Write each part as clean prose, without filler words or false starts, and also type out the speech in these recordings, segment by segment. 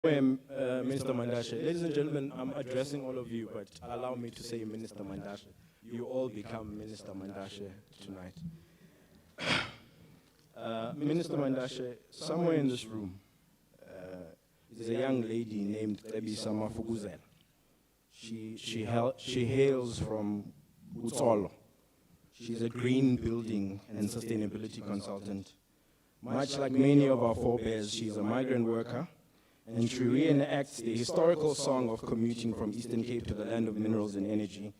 Minister Mantashe. Ladies and gentlemen, I'm addressing all of you, but allow me to say Minister Mantashe. You all become Minister Mantashe tonight. Minister Mantashe, somewhere in this room is a young lady named Mafuguzela. She hails from Utsolo. She's a green building and sustainability consultant. Much like many of our forebears, she's a migrant worker, and she reenacts the historical song of commuting from Eastern Cape to the land of minerals and energy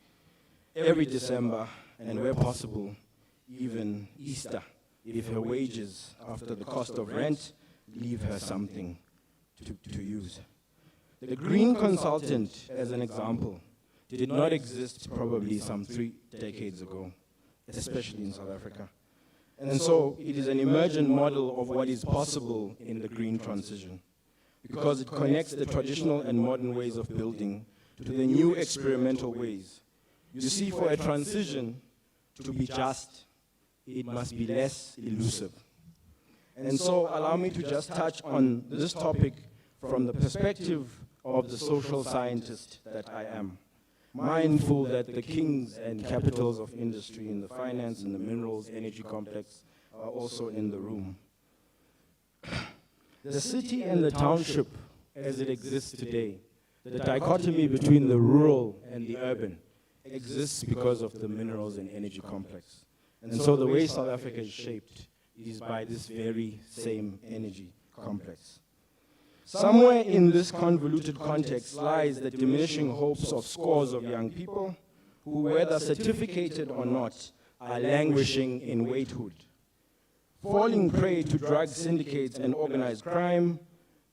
every December, and where possible, even Easter, if her wages after the cost of rent leave her something to use. The green consultant, as an example, did not exist probably some 3 decades ago, especially in South Africa. And so it is an emergent model of what is possible in the green transition, because it connects the traditional and modern ways of building to the new experimental ways. You see, for a transition to be just, it must be less elusive. And so allow me to just touch on this topic from the perspective of the social scientist that I am, mindful that the kings and capitals of industry in the finance and the minerals energy complex are also in the room. The city and the township as it exists today, the dichotomy between the rural and the urban, exists because of the minerals and energy complex. And so the way South Africa is shaped is by this very same energy complex. Somewhere in this convoluted context lies the diminishing hopes of scores of young people who, whether certificated or not, are languishing in waithood, falling prey to drug syndicates and organized crime,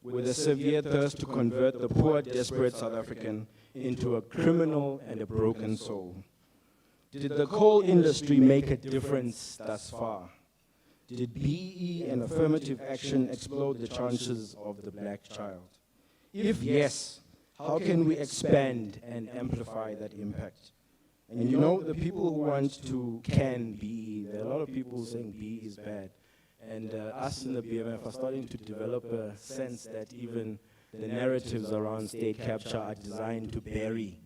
with a severe thirst to convert the poor, desperate South African into a criminal and a broken soul. Did the coal industry make a difference thus far? Did BEE and affirmative action explode the chances of the black child? If yes, how can we expand and amplify that impact? And you know, the people who want to can BEE, there are a lot of people saying BEE is bad. And us in the BMF are starting to develop a sense that even the narratives around state capture are designed to bury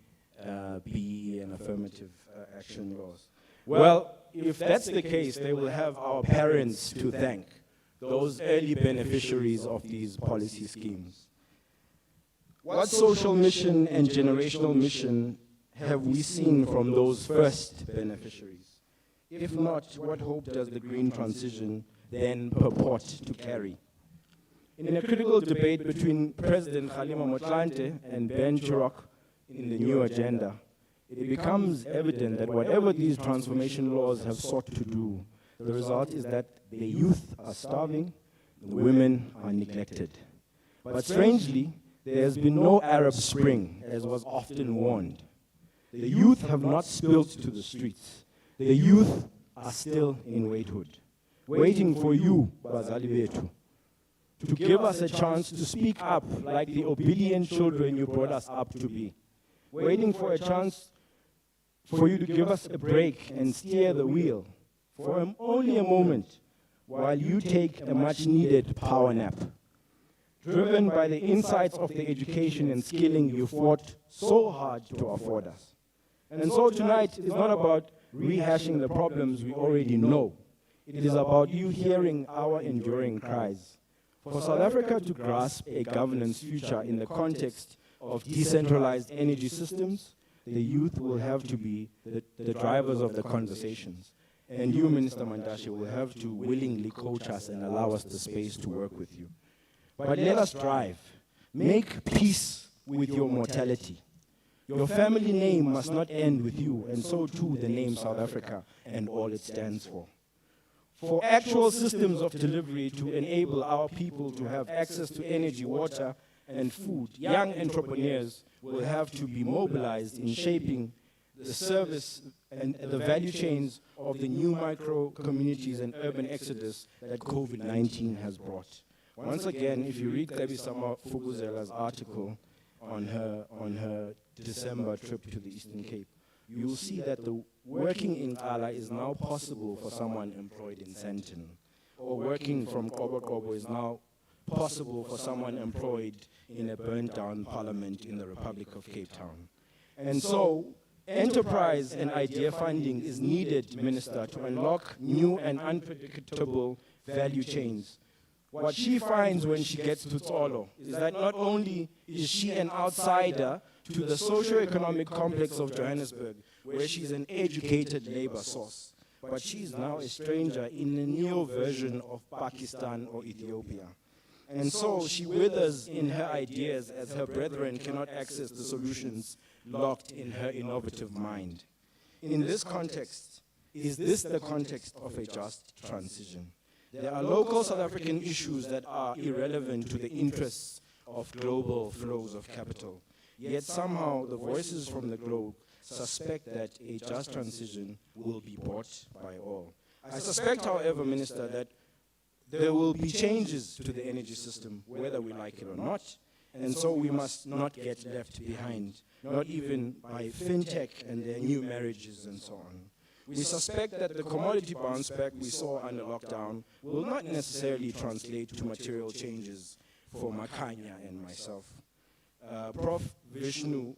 BEE and affirmative action laws. Well, if that's the case, they will have our parents to thank, those early beneficiaries of these policy schemes. What social mission and generational mission have we seen from those first beneficiaries? If not, what hope does the green transition then purport to carry? In a critical debate between President Kgalema Motlanthe and Ben Chirok in the New Agenda, it becomes evident that whatever these transformation laws have sought to do, the result is that the youth are starving, the women are neglected. But strangely, there has been no Arab Spring, as was often warned. The youth have not spilled to the streets. The youth are still in waithood, waiting for you, Bazali Betu, to give us a chance to speak up like the obedient children you brought us up to be, waiting for a chance for you to give us a break and steer the wheel for only a moment while you take a much-needed power nap, driven by the insights of the education and skilling you fought so hard to afford us. And so tonight is not about rehashing the problems we already know. It is about you hearing our enduring cries. For South Africa to grasp a governance future in the context of decentralized energy systems, the youth will have to be the drivers of the conversations. And you, Minister Mantashe, will have to willingly coach us and allow us the space to work with you. But let us drive. Make peace with your mortality. Your family name must not end with you, and so too the name South Africa and all it stands for. For actual systems of delivery to enable our people to have access to energy, water, and food, young entrepreneurs will have to be mobilized in shaping the service and the value chains of the new micro-communities and urban exodus that COVID-19 has brought. Once again, if you read Kabisama Fuguzela's article on her December trip to the Eastern Cape, you will see that the working in Gala is now possible for someone employed in Sandton, or working from Kobo is now possible for someone employed in a burnt-down parliament in the Republic of Cape Town. And so, enterprise and idea funding is needed, Minister, to unlock new and unpredictable value chains. What she finds when she gets to Tsolo is that not only is she an outsider to the socio-economic complex of Johannesburg, where she's an educated labor source, but she's now a stranger in a neo version of Pakistan or Ethiopia. And so she withers in her ideas as her brethren cannot access the solutions locked in her innovative mind. In this context, is this the context of a just transition? There are local South African issues that are irrelevant to the interests of global flows of capital. Yet somehow the voices from the globe suspect that a just transition will be bought by all. I suspect, however, Minister, that there will be changes to the energy system, whether we like it or not, and so we must not get left behind, not even by fintech and their new marriages and so on. We suspect that the commodity bounce back we saw under lockdown will not necessarily translate to material changes for Makanya and myself. Prof. Vishnu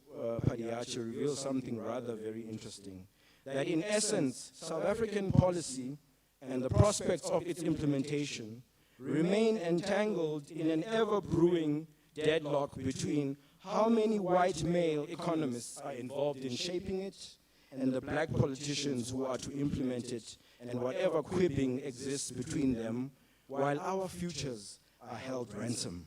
Padiachi reveals something rather very interesting, that in essence, South African policy and the prospects of its implementation remain entangled in an ever-brewing deadlock between how many white male economists are involved in shaping it and the black politicians who are to implement it, and whatever quibbing exists between them, while our futures are held ransom.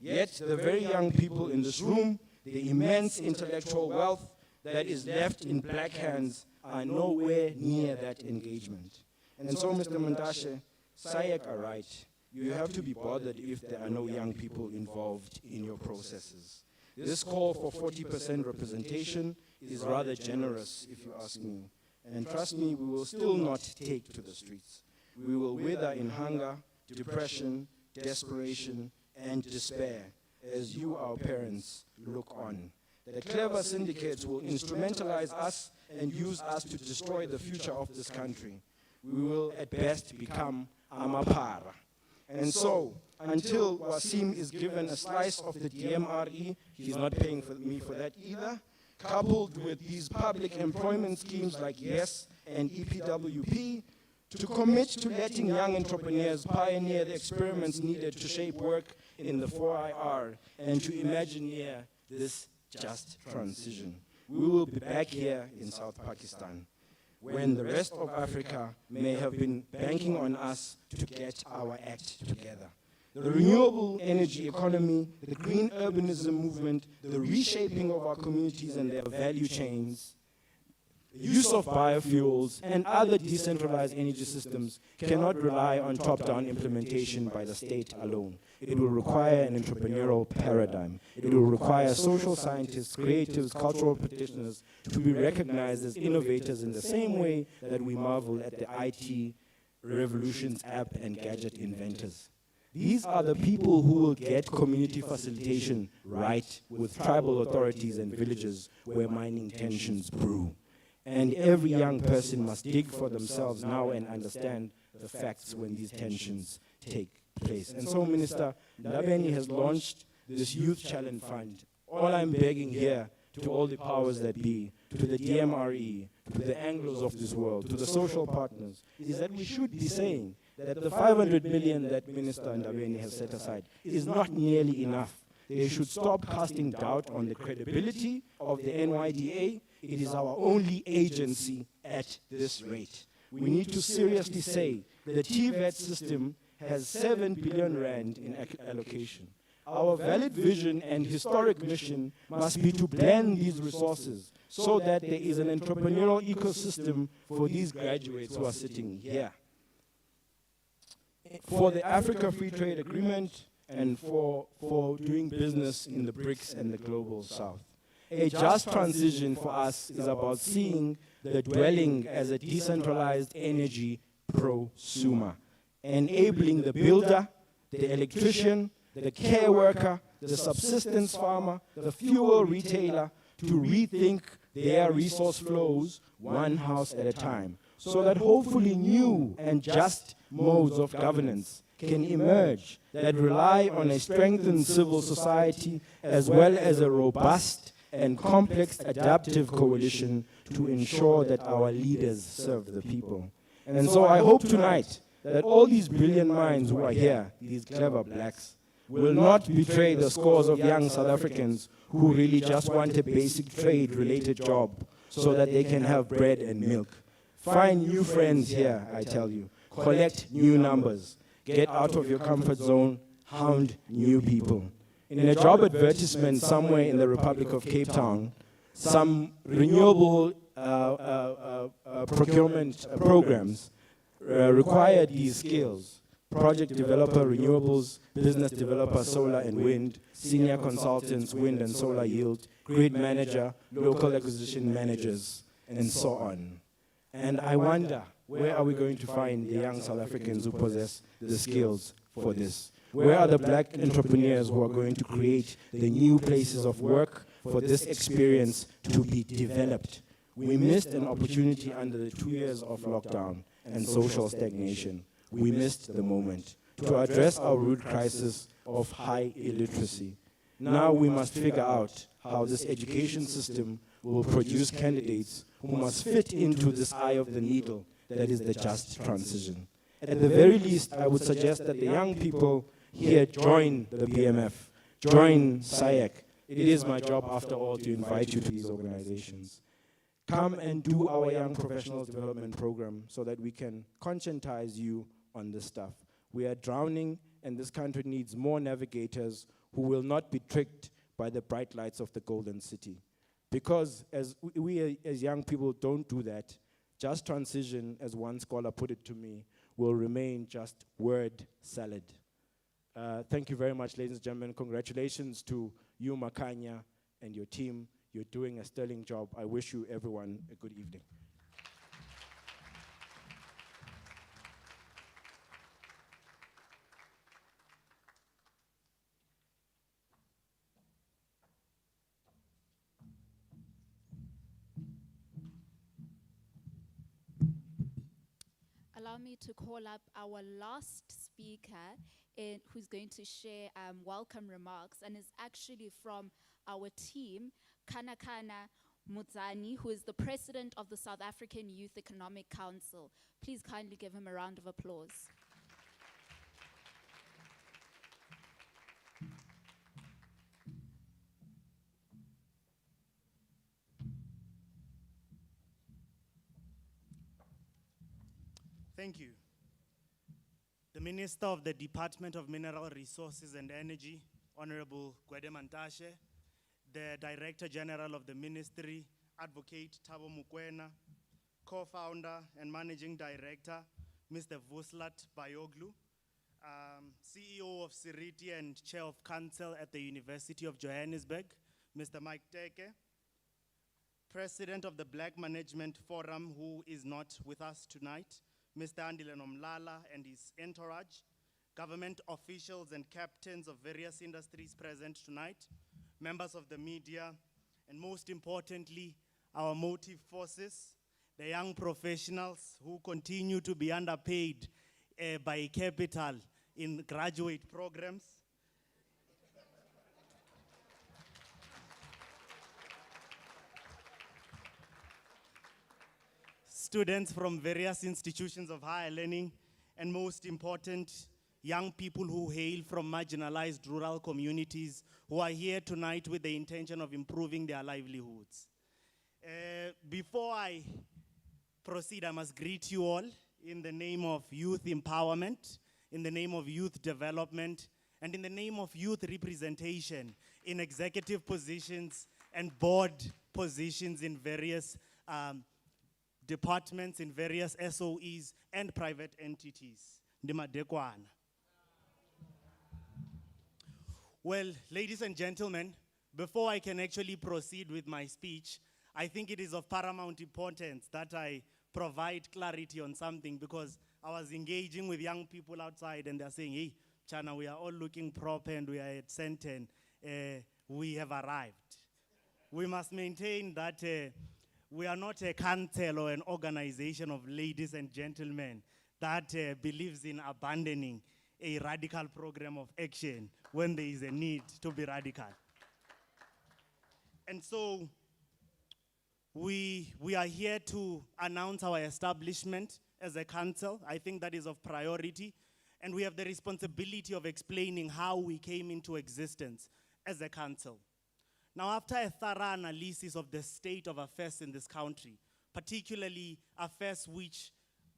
Yet the very young people in this room, the immense intellectual wealth that is left in black hands, are nowhere near that engagement. And so, Mr. Mantashe, SAYEC are right. You have to be bothered if there are no young people involved in your processes. This call for 40% representation is rather generous, if you ask me. And trust me, we will still not take to the streets. We will wither in hunger, depression, desperation, and despair as you, our parents, look on. The clever syndicates will instrumentalize us and use us to destroy the future of this country. We will at best become Amapara. And so, until Wasim is given a slice of the DMRE, he's not paying me for that either, coupled with these public employment schemes like YES and EPWP, to commit to letting young entrepreneurs pioneer the experiments needed to shape work in the 4IR and to imagineer this just transition. We will be back here in South Pakistan, when the rest of Africa may have been banking on us to get our act together. The renewable energy economy, the green urbanism movement, the reshaping of our communities and their value chains, the use of biofuels and other decentralized energy systems cannot rely on top-down implementation by the state alone. It will require an entrepreneurial paradigm. It will require social scientists, creatives, cultural practitioners to be recognized as innovators in the same way that we marvel at the IT revolution's app and gadget inventors. These are the people who will get community facilitation right with tribal authorities and villages where mining tensions brew. And every young person must dig for themselves now and understand the facts when these tensions take place. And so, Minister, Ndabeni has launched this Youth Challenge Fund. All I'm begging here to all the powers that be, to the DMRE, to the Anglos of this world, to the social partners, is that we should be saying that the 500 million that Minister Ndabeni has set aside is not nearly enough. They should stop casting doubt on the credibility of the NYDA. It is our only agency at this rate. We need to seriously say the TVET system has 7 billion rand in allocation. Our valid vision and historic mission must be to blend these resources so that there is an entrepreneurial ecosystem for these graduates who are sitting here. For the Africa Free Trade Agreement and for doing business in the BRICS and the Global South. A just transition for us is about seeing the dwelling as a decentralized energy prosumer, enabling the builder, the electrician, the care worker, the subsistence farmer, the fuel retailer to rethink their resource flows one house at a time, so that hopefully new and just modes of governance can emerge that rely on a strengthened civil society as well as a robust and complex adaptive coalition to ensure that our leaders serve the people. And so I hope tonight that all these brilliant minds who are here, these clever blacks, will not betray the scores of young South Africans who really just want a basic trade-related job so that they can have bread and milk. Find new friends here, I tell you. Collect new numbers. Get out of your comfort zone. Hound new people. In a job advertisement somewhere in the Republic of Cape Town, some renewable procurement programs required these skills: project developer, renewables, business developer, solar and wind, senior consultants, wind and solar yield, grid manager, local acquisition managers, and so on. And I wonder, where are we going to find the young South Africans who possess the skills for this? Where are the black entrepreneurs who are going to create the new places of work for this experience to be developed? We missed an opportunity under the 2 years of lockdown and social stagnation. We missed the moment to address our root crisis of high illiteracy. Now we must figure out how this education system will produce candidates who must fit into this eye of the needle that is the just transition. At the very least, I would suggest that the young people here join the BMF, join SAYEC. It is my job, after all, to invite you to these organizations. Come and do our Young Professionals Development Program so that we can conscientize you on this stuff. We are drowning, and this country needs more navigators who will not be tricked by the bright lights of the Golden City. Because as we as young people don't do that, just transition, as one scholar put it to me, will remain just word salad. Thank you very much, ladies and gentlemen. Congratulations to you, Makanya, and your team. You're doing a sterling job. I wish you, everyone, a good evening. Allow me to call up our last speaker, who's going to share welcome remarks, and is actually from our team, Kanakana Mudzani, who is the president of the South African Youth Economic Council. Please kindly give him a round of applause. Thank you. The Minister of the Department of Mineral Resources and Energy, Honorable Minister Mantashe, the Director General of the Ministry, Advocate Thabo Mokoena, Co-founder and Managing Director, Mr. Vuslat Bayoglu, CEO of Siriti and Chair of Council at the University of Johannesburg, Mr. Mike Teke, President of the Black Management Forum, who is not with us tonight, Mr. Andile Nomlala and his entourage, government officials and captains of various industries present tonight, members of the media, and most importantly, our motive forces, the young professionals who continue to be underpaid by capital in graduate programs. Students from various institutions of higher learning, and most important, young people who hail from marginalized rural communities who are here tonight with the intention of improving their livelihoods. Before I proceed, I must greet you all in the name of youth empowerment, in the name of youth development, and in the name of youth representation in executive positions and board positions in various departments, in various SOEs and private entities. Ndimadekwana. Well, ladies and gentlemen, before I can actually proceed with my speech, I think it is of paramount importance that I provide clarity on something, because I was engaging with young people outside and they're saying, hey, Chana, we are all looking proper and we are at Senten. We have arrived. We must maintain that we are not a council or an organization of ladies and gentlemen that believes in abandoning a radical program of action when there is a need to be radical. And so we are here to announce our establishment as a council. I think that is of priority. And we have the responsibility of explaining how we came into existence as a council. Now, after a thorough analysis of the state of affairs in this country, particularly affairs which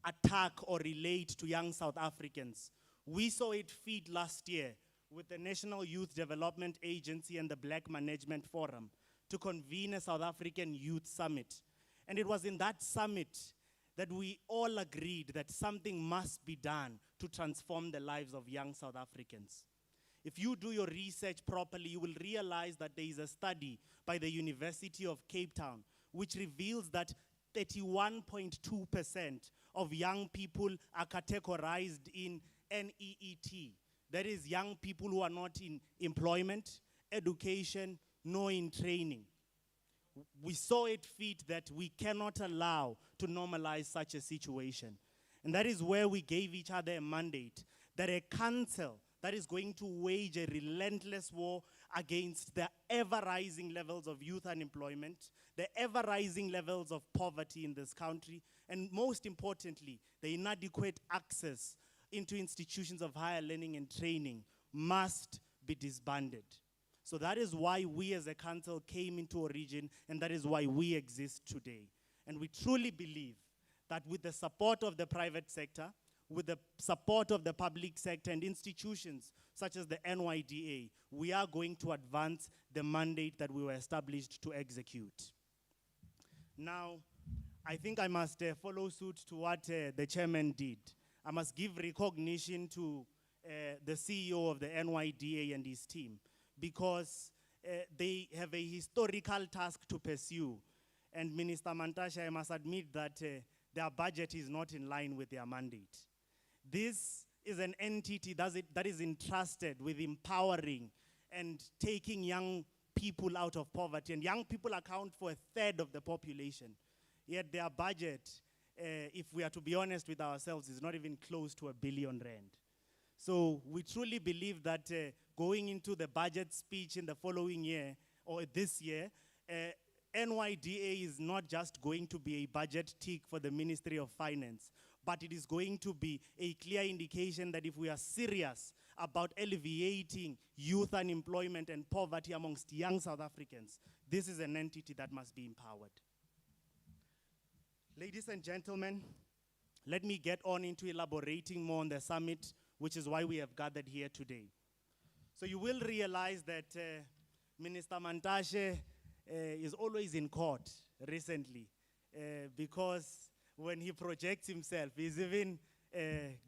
attack or relate to young South Africans, we saw it fit last year with the National Youth Development Agency and the Black Management Forum to convene a South African Youth Summit. And it was in that summit that we all agreed that something must be done to transform the lives of young South Africans. If you do your research properly, you will realize that there is a study by the University of Cape Town which reveals that 31.2% of young people are categorized in NEET. That is, young people who are not in employment, education, nor in training. We saw it fit that we cannot allow to normalize such a situation. And that is where we gave each other a mandate that a council that is going to wage a relentless war against the ever-rising levels of youth unemployment, the ever-rising levels of poverty in this country, and most importantly, the inadequate access into institutions of higher learning and training must be disbanded. So that is why we as a council came into origin, and that is why we exist today. And we truly believe that with the support of the private sector, with the support of the public sector and institutions such as the NYDA, we are going to advance the mandate that we were established to execute. Now, I think I must follow suit to what the chairman did. I must give recognition to the CEO of the NYDA and his team, because they have a historical task to pursue. And Minister Mantashe, I must admit that their budget is not in line with their mandate. This is an entity that is entrusted with empowering and taking young people out of poverty. And young people account for 1/3 of the population. Yet their budget, if we are to be honest with ourselves, is not even close to R1 billion. So we truly believe that going into the budget speech in the following year, or this year, NYDA is not just going to be a budget tick for the Ministry of Finance, but it is going to be a clear indication that if we are serious about alleviating youth unemployment and poverty amongst young South Africans, this is an entity that must be empowered. Ladies and gentlemen, let me get on into elaborating more on the summit, which is why we have gathered here today. So you will realize that Minister Mantashe is always in court recently, because when he projects himself, he's even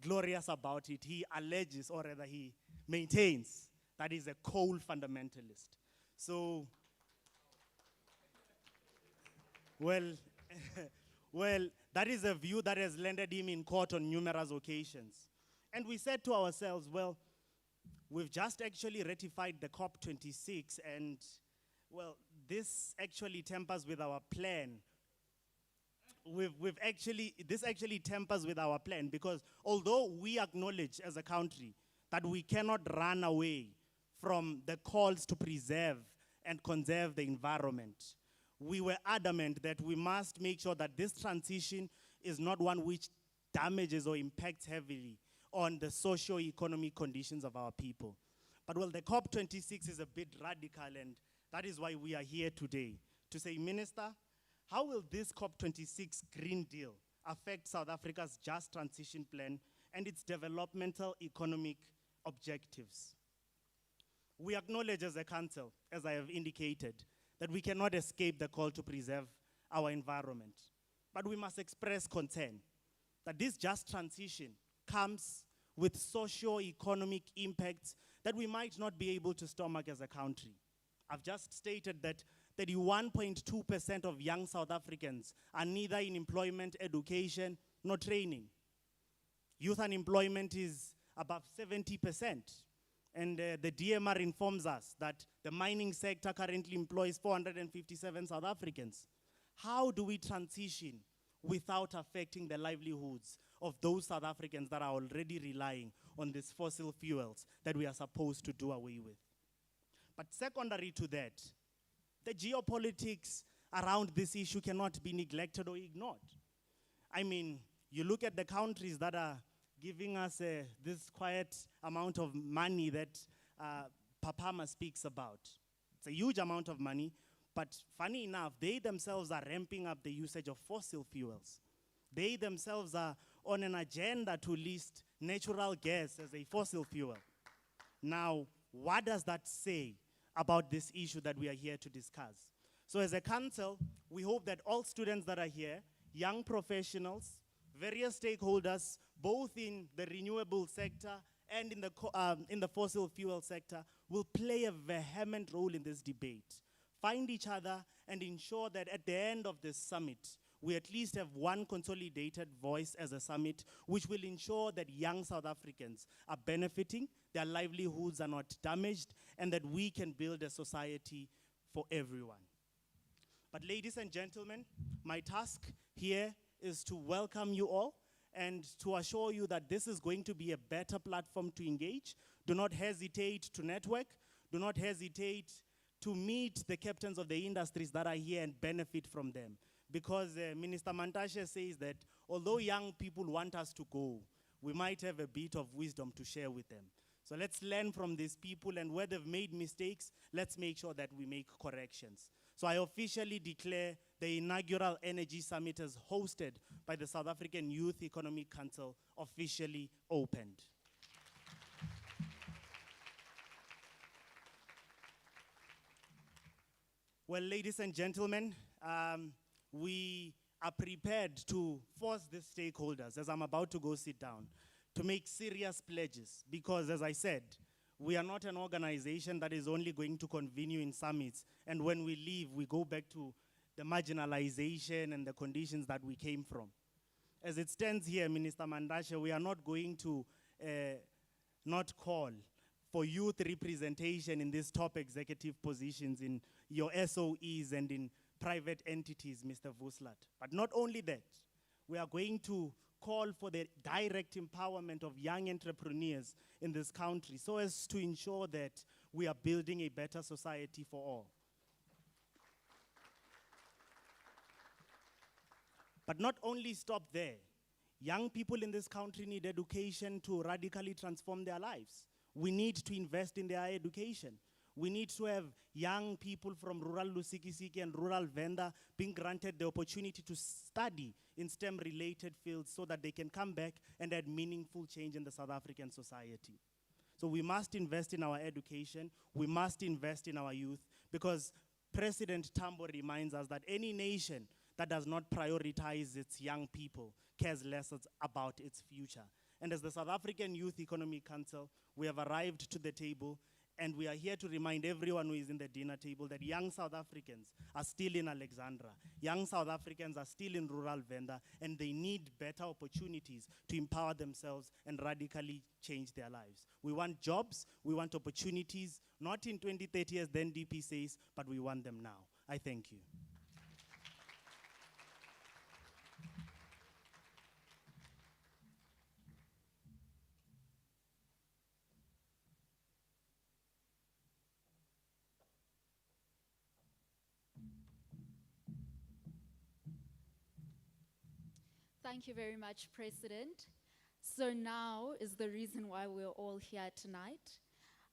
glorious about it. He alleges, or rather he maintains, that he's a coal fundamentalist. So, well, that is a view that has landed him in court on numerous occasions. And we said to ourselves, well, we've just actually ratified the COP26, and, well, this actually tampers with our plan. This actually tampers with our plan, because although we acknowledge as a country that we cannot run away from the calls to preserve and conserve the environment, we were adamant that we must make sure that this transition is not one which damages or impacts heavily on the socio-economic conditions of our people. But well, the COP26 is a bit radical, and that is why we are here today to say, Minister, how will this COP26 Green Deal affect South Africa's just transition plan and its developmental economic objectives? We acknowledge as a council, as I have indicated, that we cannot escape the call to preserve our environment. But we must express concern that this just transition comes with socio-economic impacts that we might not be able to stomach as a country. I've just stated that 31.2% of young South Africans are neither in employment, education, nor training. Youth unemployment is above 70%. And the DMR informs us that the mining sector currently employs 457 South Africans. How do we transition without affecting the livelihoods of those South Africans that are already relying on these fossil fuels that we are supposed to do away with. But secondary to that, the geopolitics around this issue cannot be neglected or ignored. I mean, you look at the countries that are giving us this quiet amount of money that Papama speaks about. It's a huge amount of money, but funny enough, they themselves are ramping up the usage of fossil fuels. They themselves are on an agenda to list natural gas as a fossil fuel. Now, what does that say about this issue that we are here to discuss? So as a council, we hope that all students that are here, young professionals, various stakeholders, both in the renewable sector and in the fossil fuel sector, will play a vehement role in this debate. Find each other and ensure that at the end of this summit, we at least have one consolidated voice as a summit, which will ensure that young South Africans are benefiting, their livelihoods are not damaged, and that we can build a society for everyone. But ladies and gentlemen, my task here is to welcome you all and to assure you that this is going to be a better platform to engage. Do not hesitate to network. Do not hesitate to meet the captains of the industries that are here and benefit from them. Because Minister Mantashe says that although young people want us to go, we might have a bit of wisdom to share with them. So let's learn from these people, and where they've made mistakes, let's make sure that we make corrections. So I officially declare the inaugural Energy Summit as hosted by the South African Youth Economic Council officially opened. Well, ladies and gentlemen, we are prepared to force the stakeholders, as I'm about to go sit down, to make serious pledges. Because, as I said, we are not an organization that is only going to convene you in summits, and when we leave, we go back to the marginalization and the conditions that we came from. As it stands here, Minister Mantashe, we are not going to not call for youth representation in these top executive positions in your SOEs and in private entities, Mr. Vuslat. But not only that, we are going to call for the direct empowerment of young entrepreneurs in this country so as to ensure that we are building a better society for all. But not only stop there. Young people in this country need education to radically transform their lives. We need to invest in their education. We need to have young people from rural Lusikisiki and rural Venda being granted the opportunity to study in STEM-related fields so that they can come back and add meaningful change in the South African society. So we must invest in our education. We must invest in our youth, because President Tambo reminds us that any nation that does not prioritize its young people cares less about its future. And as the South African Youth Economic Council, we have arrived to the table, and we are here to remind everyone who is in the dinner table that young South Africans are still in Alexandra. Young South Africans are still in rural Venda, and they need better opportunities to empower themselves and radically change their lives. We want jobs, we want opportunities, not in 2030 as the NDP says, but we want them now. I thank you. Thank you very much, President. So now is the reason why we're all here tonight.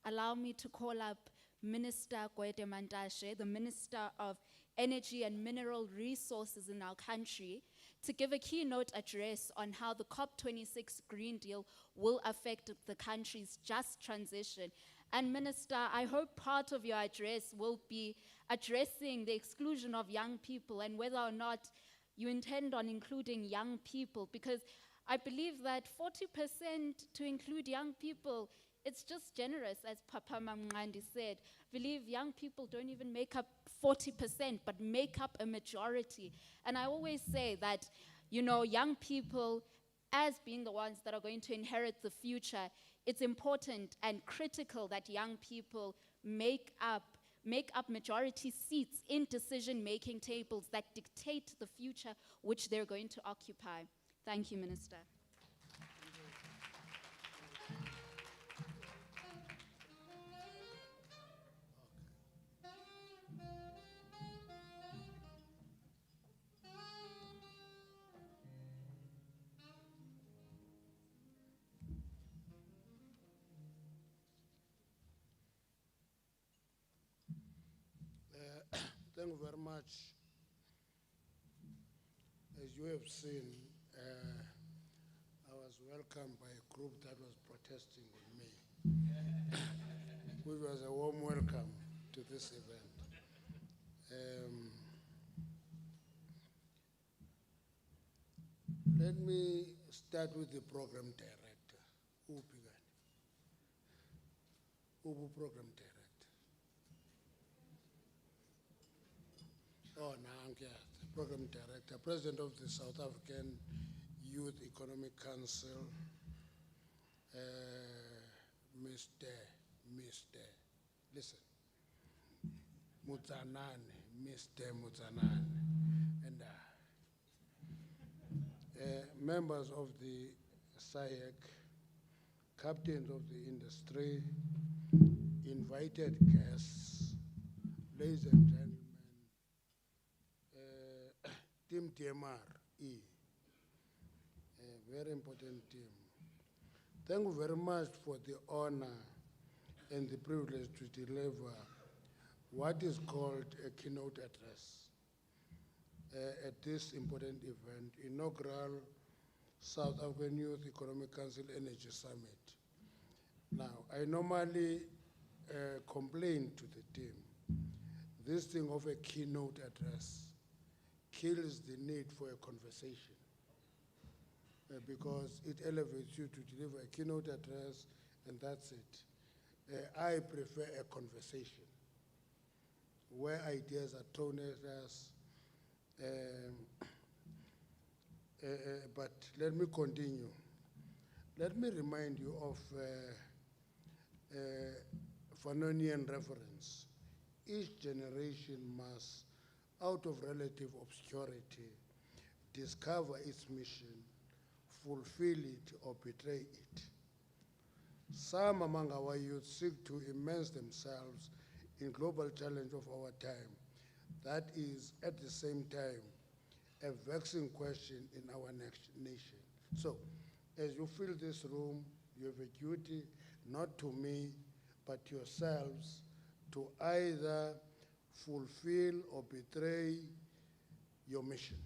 Allow me to call up Minister Mantashe, the Minister of Energy and Mineral Resources in our country, to give a keynote address on how the COP26 Green Deal will affect the country's just transition. And Minister, I hope part of your address will be addressing the exclusion of young people and whether or not you intend on including young people, because I believe that 40% to include young people, it's just generous, as Papa Mamngandi said. I believe young people don't even make up 40%, but make up a majority. And I always say that, you know, young people, as being the ones that are going to inherit the future, it's important and critical that young people make up make up majority seats in decision-making tables that dictate the future which they're going to occupy. Thank you, Minister. Thank you very much. As you have seen, I was welcomed by a group that was protesting with me, which was a warm welcome to this event. Let me start with the program director. Ubu program director. Oh, Nankia, the program director, president of the South African Youth Economic Council, listen, Mutanane, Mr. Mutanane, and members of the SAYEC, captains of the industry, invited guests, ladies and gentlemen, Team TMR, a very important team. Thank you very much for the honor and the privilege to deliver what is called a keynote address at this important event, Inaugural South African Youth Economic Council Energy Summit. Now, I normally complain to the team, this thing of a keynote address kills the need for a conversation because it elevates you to deliver a keynote address and that's it. I prefer a conversation where ideas are thrown at us. But let me continue. Let me remind you of Fanonian reference. Each generation must, out of relative obscurity, discover its mission, fulfill it, or betray it. Some among our youth seek to immerse themselves in global challenge of our time. That is, at the same time, a vexing question in our next nation. So, as you fill this room, you have a duty, not to me, but yourselves, to either fulfill or betray your mission.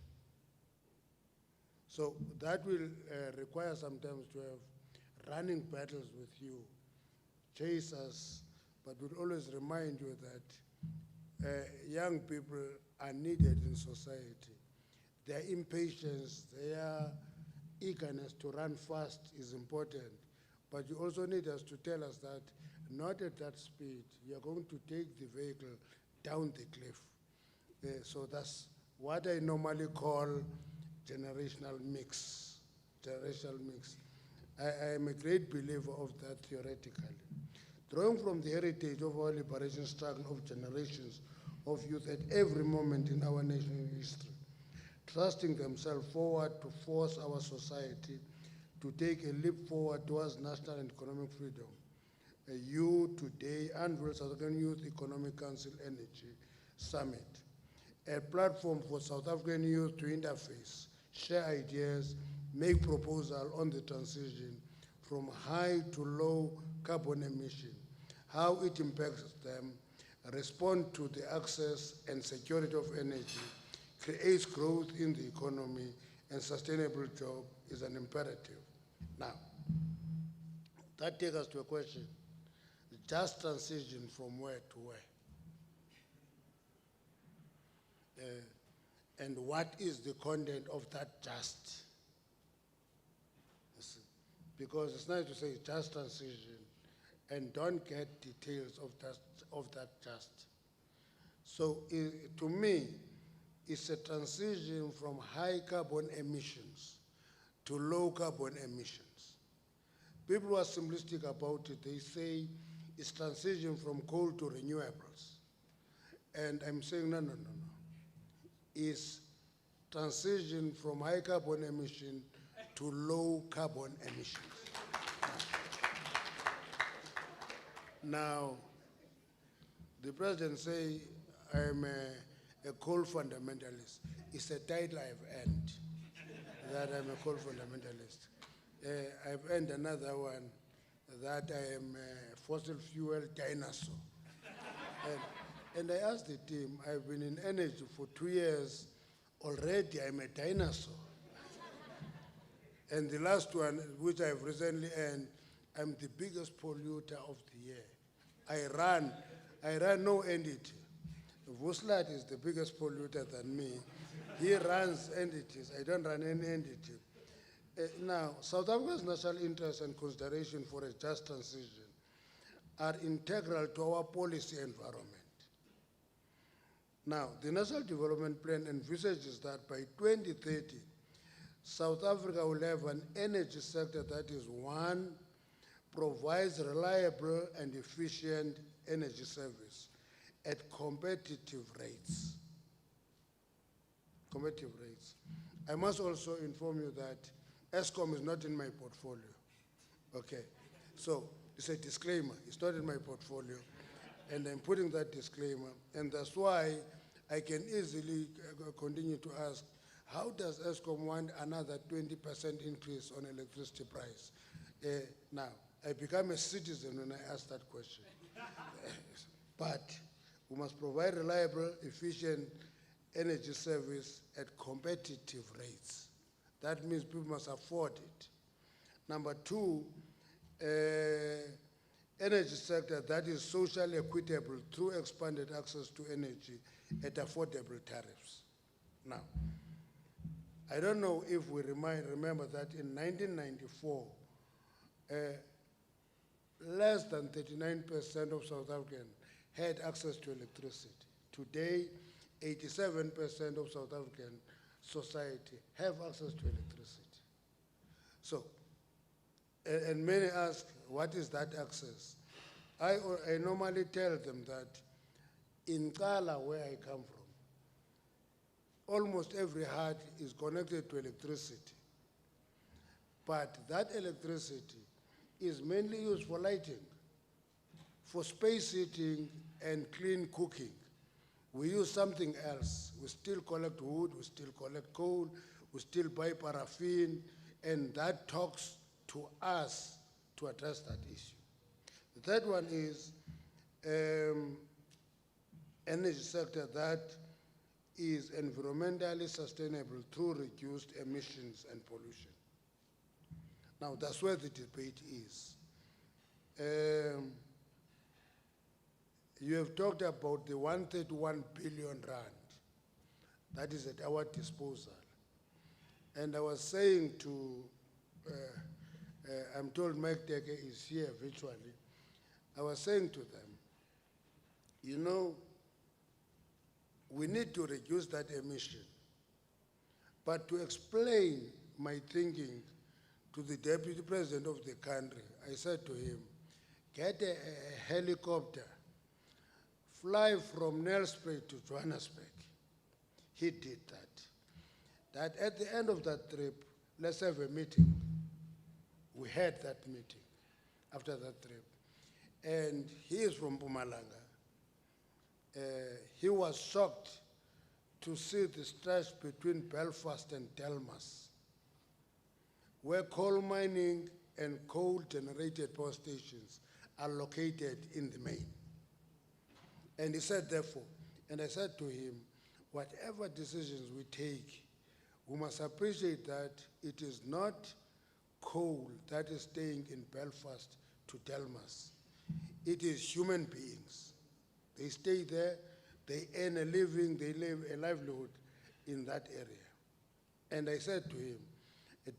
So that will require sometimes to have running battles with you, chase us, but we'll always remind you that young people are needed in society. Their impatience, their eagerness to run fast is important, but you also need us to tell us that not at that speed, you're going to take the vehicle down the cliff. So that's what I normally call generational mix. Generational mix. I am a great believer of that theoretically. Drawing from the heritage of our liberation struggle of generations of youth at every moment in our national history, trusting themselves forward to force our society to take a leap forward towards national and economic freedom. You today unveil South African Youth Economic Council Energy Summit, a platform for South African youth to interface, share ideas, make proposals on the transition from high to low carbon emission, how it impacts them, respond to the access and security of energy, creates growth in the economy, and sustainable job is an imperative. Now, that takes us to a question. Just transition from where to where? And what is the content of that just? Because it's nice to say just transition and don't get details of that just. So to me, it's a transition from high carbon emissions to low carbon emissions. People who are simplistic about it, they say it's transition from coal to renewables. And I'm saying, no. Is transition from high carbon emission to low carbon emissions. Now, the president say I'm a coal fundamentalist. It's a title I've earned, that I'm a coal fundamentalist. I've earned another one, that I am a fossil fuel dinosaur. And I asked the team, I've been in energy for 2 years, already I'm a dinosaur. And the last one, which I've recently earned, I'm the biggest polluter of the year. I run no entity. Vuslat is the biggest polluter than me. He runs entities, I don't run any entity. Now, South Africa's national interest and consideration for a just transition are integral to our policy environment. Now, the National Development Plan envisages that by 2030, South Africa will have an energy sector that is, one, provides reliable and efficient energy service at competitive rates. Competitive rates. I must also inform you that ESCOM is not in my portfolio. Okay, so it's a disclaimer. It's not in my portfolio, and I'm putting that disclaimer, and that's why I can easily continue to ask, how does ESCOM want another 20% increase on electricity price? Now, I become a citizen when I ask that question. But we must provide reliable, efficient energy service at competitive rates. That means people must afford it. Number two, energy sector that is socially equitable through expanded access to energy at affordable tariffs. Now, I don't know if we remember that in 1994, less than 39% of South Africans had access to electricity. Today, 87% of South African society have access to electricity. So, and many ask, what is that access? I normally tell them that in Kala, where I come from, almost every heart is connected to electricity. But that electricity is mainly used for lighting, for space heating and clean cooking. We use something else. We still collect wood, we still collect coal, we still buy paraffin, and that talks to us to address that issue. The third one is energy sector that is environmentally sustainable through reduced emissions and pollution. Now, that's where the debate is. You have talked about the 131 billion rand that is at our disposal. And I was saying to, I'm told Mike Teke is here virtually. I was saying to them, you know, we need to reduce that emission. But to explain my thinking to the Deputy President of the country, I said to him, get a helicopter, fly from Nelspruit to Johannesburg. He did that. That at the end of that trip, let's have a meeting. We had that meeting after that trip. And he is from Mpumalanga. He was shocked to see the stretch between Belfast and Delmas, where coal mining and coal-generated power stations are located in the main. And he said, therefore, and I said to him, whatever decisions we take, we must appreciate that it is not coal that is staying in Belfast to Delmas. It is human beings. They stay there, they earn a living, they live a livelihood in that area. And I said to him,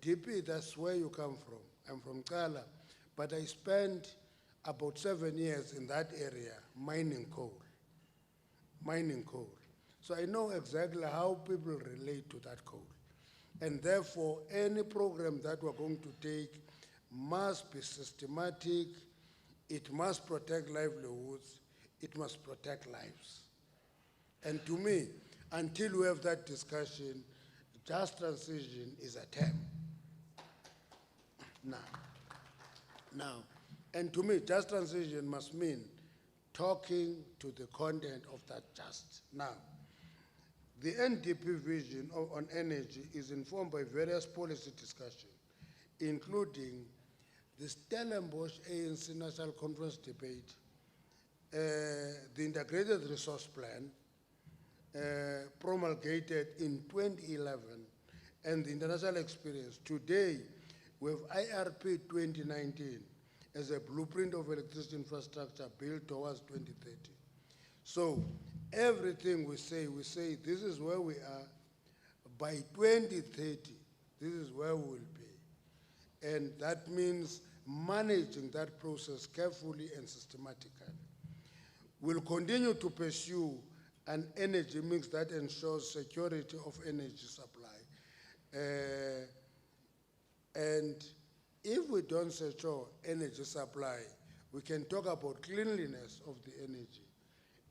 DP, that's where you come from. I'm from Kala, but I spent about 7 years in that area mining coal. So I know exactly how people relate to that coal. And therefore, any program that we're going to take must be systematic, it must protect livelihoods, it must protect lives. And to me, until we have that discussion, just transition is a term. Now, and to me, just transition must mean talking to the content of that just. Now, the NDP vision on energy is informed by various policy discussions, including the Stellenbosch ANC National Conference debate, the Integrated Resource Plan, promulgated in 2011, and the international experience. Today, we have IRP 2019 as a blueprint of electricity infrastructure built towards 2030. So everything we say this is where we are. By 2030, this is where we will be. And that means managing that process carefully and systematically. We'll continue to pursue an energy mix that ensures security of energy supply. And if we don't secure energy supply, we can talk about cleanliness of the energy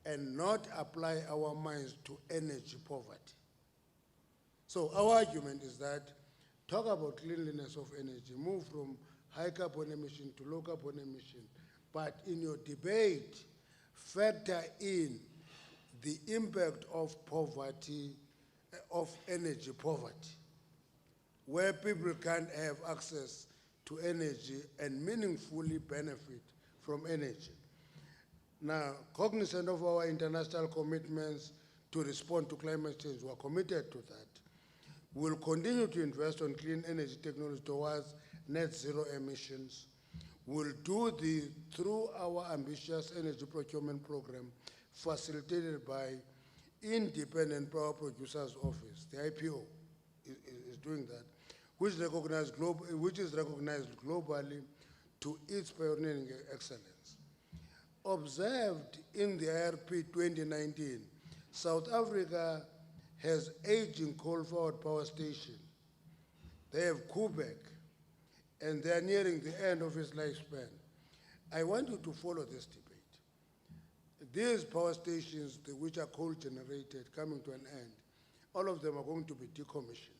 and not apply our minds to energy poverty. So our argument is that talk about cleanliness of energy, move from high carbon emission to low carbon emission, but in your debate, factor in the impact of poverty, of energy poverty, where people can't have access to energy and meaningfully benefit from energy. Now, cognizant of our international commitments to respond to climate change, we're committed to that. We'll continue to invest on clean energy technology towards net zero emissions. We'll do through our ambitious energy procurement program facilitated by Independent Power Producers Office, the IPO is doing that, which is recognized globally to its pioneering excellence. Observed in the IRP 2019, South Africa has aging coal-fired power stations. They have Quebec, and they are nearing the end of its lifespan. I want you to follow this debate. These power stations, which are coal-generated, coming to an end, all of them are going to be decommissioned.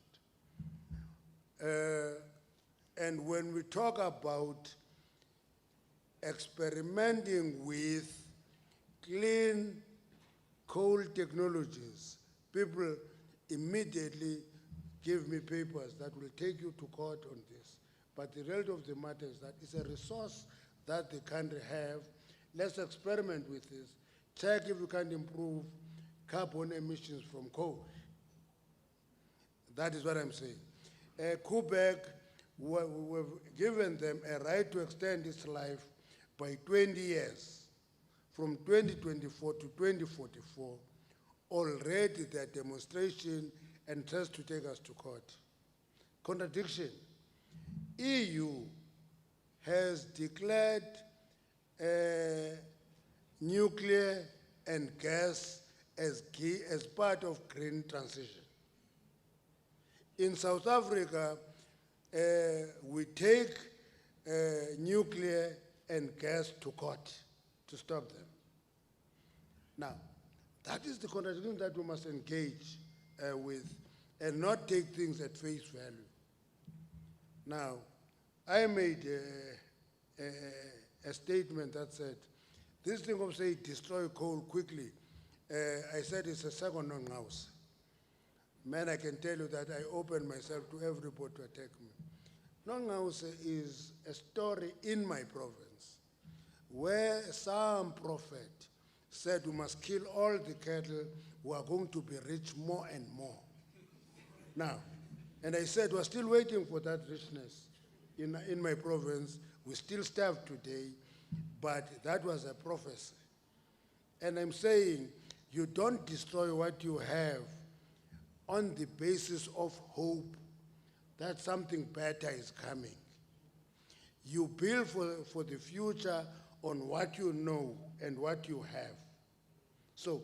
And when we talk about experimenting with clean coal technologies, people immediately give me papers that will take you to court on this. But the reality of the matter is that it's a resource that the country have. Let's experiment with this. Check if we can improve carbon emissions from coal. That is what I'm saying. Quebec, we've given them a right to extend its life by 20 years, from 2024 to 2044. Already their demonstration and tries to take us to court. Contradiction. EU has declared nuclear and gas as key as part of green transition. In South Africa, we take nuclear and gas to court to stop them. Now, that is the contradiction that we must engage with and not take things at face value. Now, I made a statement that said, this thing of say destroy coal quickly, I said it's a second house. Man, I can tell you that I opened myself to everybody to attack me. Longhouse is a story in my province where some prophet said we must kill all the cattle who are going to be rich more and more. Now, and I said we're still waiting for that richness in my province. We still starve today, but that was a prophecy. And I'm saying you don't destroy what you have on the basis of hope that something better is coming. You build for the future on what you know and what you have. So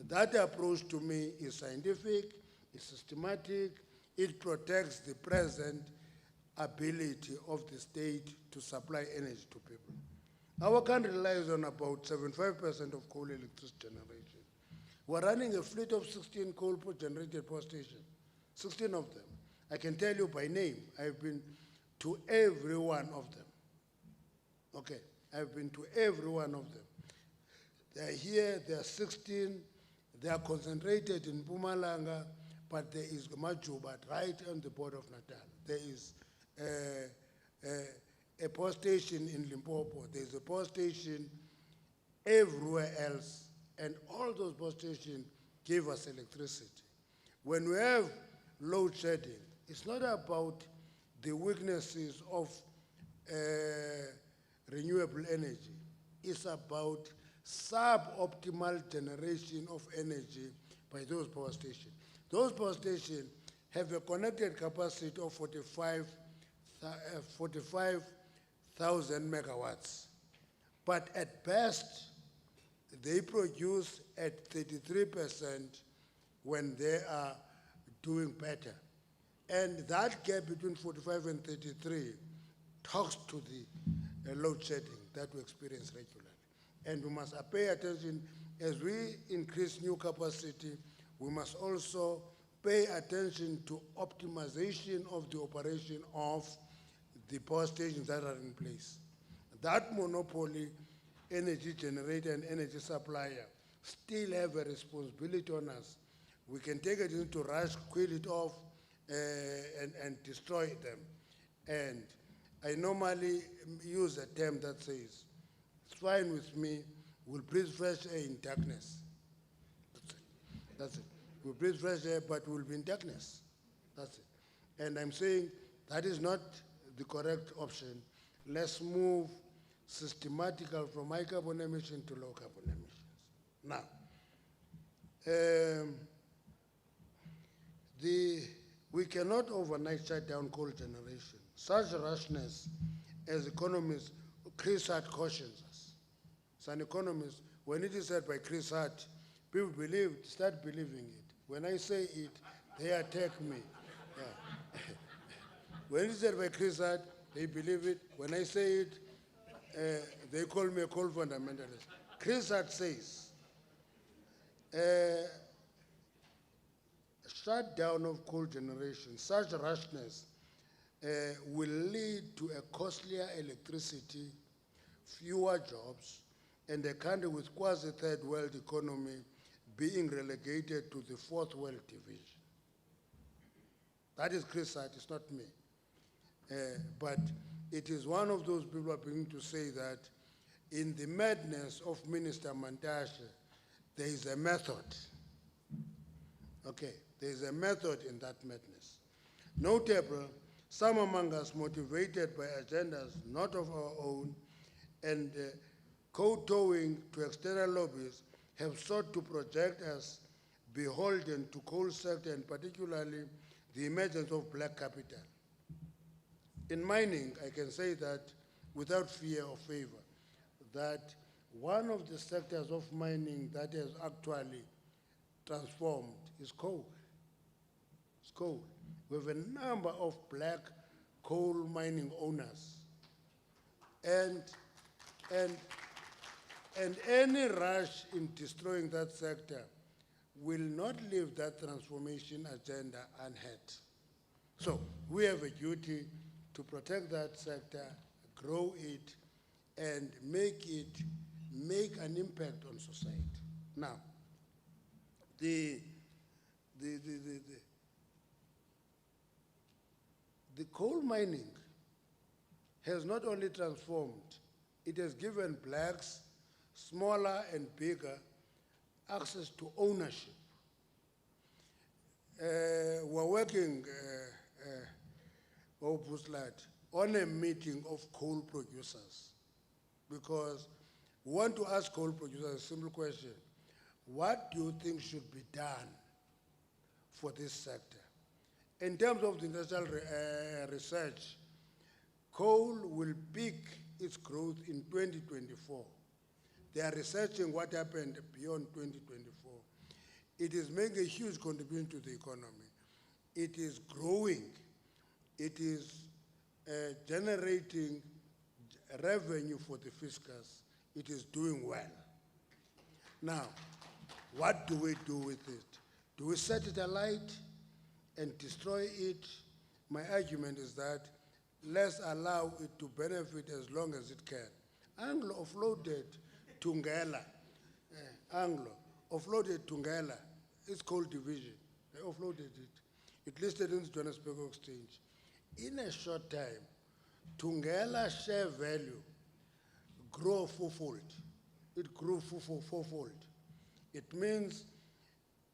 that approach to me is scientific, it's systematic, it protects the present ability of the state to supply energy to people. Our country relies on about 75% of coal electricity generation. We're running a fleet of 16 coal-generated power stations, 16 of them. I can tell you by name, I've been to every one of them. Okay, I've been to every one of them. They're here, there are 16, they are concentrated in Mpumalanga, but there is Majuba right on the border of Natal. There is a power station in Limpopo, there's a power station everywhere else, and all those power stations give us electricity. When we have load shedding, it's not about the weaknesses of renewable energy. It's about suboptimal generation of energy by those power stations. Those power stations have a connected capacity of 45,000 megawatts. But at best, they produce at 33% when they are doing better. And that gap between 45 and 33 talks to the load shedding that we experience regularly. And we must pay attention as we increase new capacity. We must also pay attention to optimization of the operation of the power stations that are in place. That monopoly, energy generator and energy supplier, still have a responsibility on us. We can take it into rush, kill it off, and destroy them. And I normally use a term that says, it's fine with me, we'll breathe fresh air in darkness. That's it. We'll breathe fresh air, but we'll be in darkness. That's it. And I'm saying that is not the correct option. Let's move systematically from high carbon emission to low carbon emissions. Now, we cannot overnight shut down coal generation. Such rashness as economists, Chris Hart cautions us. As an economist, when it is said by Chris Hart, people start believing it. When I say it, they attack me. Yeah. When it is said by Chris Hart, they believe it. When I say it, they call me a coal fundamentalist. Chris Hart says, shutdown of coal generation, such rashness will lead to a costlier electricity, fewer jobs, and a country with quasi-third world economy being relegated to the fourth world division. That is Chris Hart, it's not me. But it is one of those people who are beginning to say that in the madness of Minister Mantashe, there is a method. Okay, there is a method in that madness. Notable, some among us motivated by agendas not of our own and kowtowing to external lobbies have sought to project us beholden to coal sector and particularly the emergence of black capital. In mining, I can say that without fear or favor, that one of the sectors of mining that has actually transformed is coal. It's coal. We have a number of black coal mining owners. And any rush in destroying that sector will not leave that transformation agenda unhurt. So we have a duty to protect that sector, grow it, and make an impact on society. Now, the coal mining has not only transformed, it has given blacks, smaller and bigger, access to ownership. We're working, on a meeting of coal producers because we want to ask coal producers a simple question. What do you think should be done for this sector? In terms of the industrial research, coal will peak its growth in 2024. They are researching what happened beyond 2024. It is making a huge contribution to the economy. It is growing. It is generating revenue for the fiscus. It is doing well. Now, What do we do with it? Do we set it alight and destroy it? My argument is that let's allow it to benefit as long as it can. Anglo offloaded Tungela. Anglo offloaded Tungela. It's called division. They offloaded it. It listed in the Johannesburg Exchange. In a short time, Tungela share value grew fourfold. It grew fourfold. It means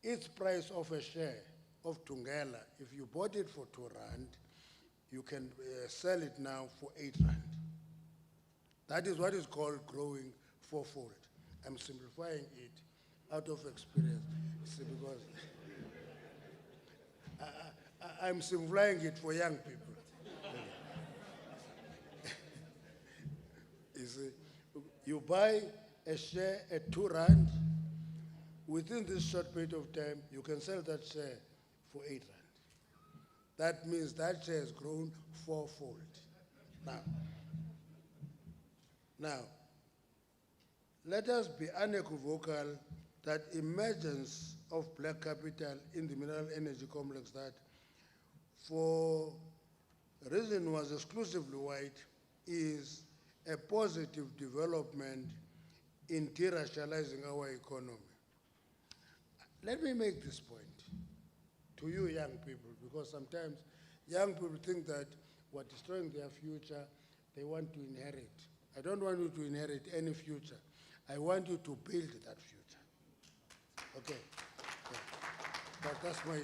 its price of a share of Tungela, if you bought it for 2 rand, you can sell it now for 8 rand. That is what is called growing fourfold. I'm simplifying it out of experience. See, because I'm simplifying it for young people. You see, you buy a share at 2 rand, within this short period of time, you can sell that share for 8 rand. That means that share has grown fourfold. Now, let us be unequivocal that emergence of black capital in the mineral energy complex that for a reason was exclusively white is a positive development in deracializing our economy. Let me make this point to you young people, because sometimes young people think that we're destroying their future, they want to inherit. I don't want you to inherit any future. I want you to build that future. Okay? Yeah. But that's my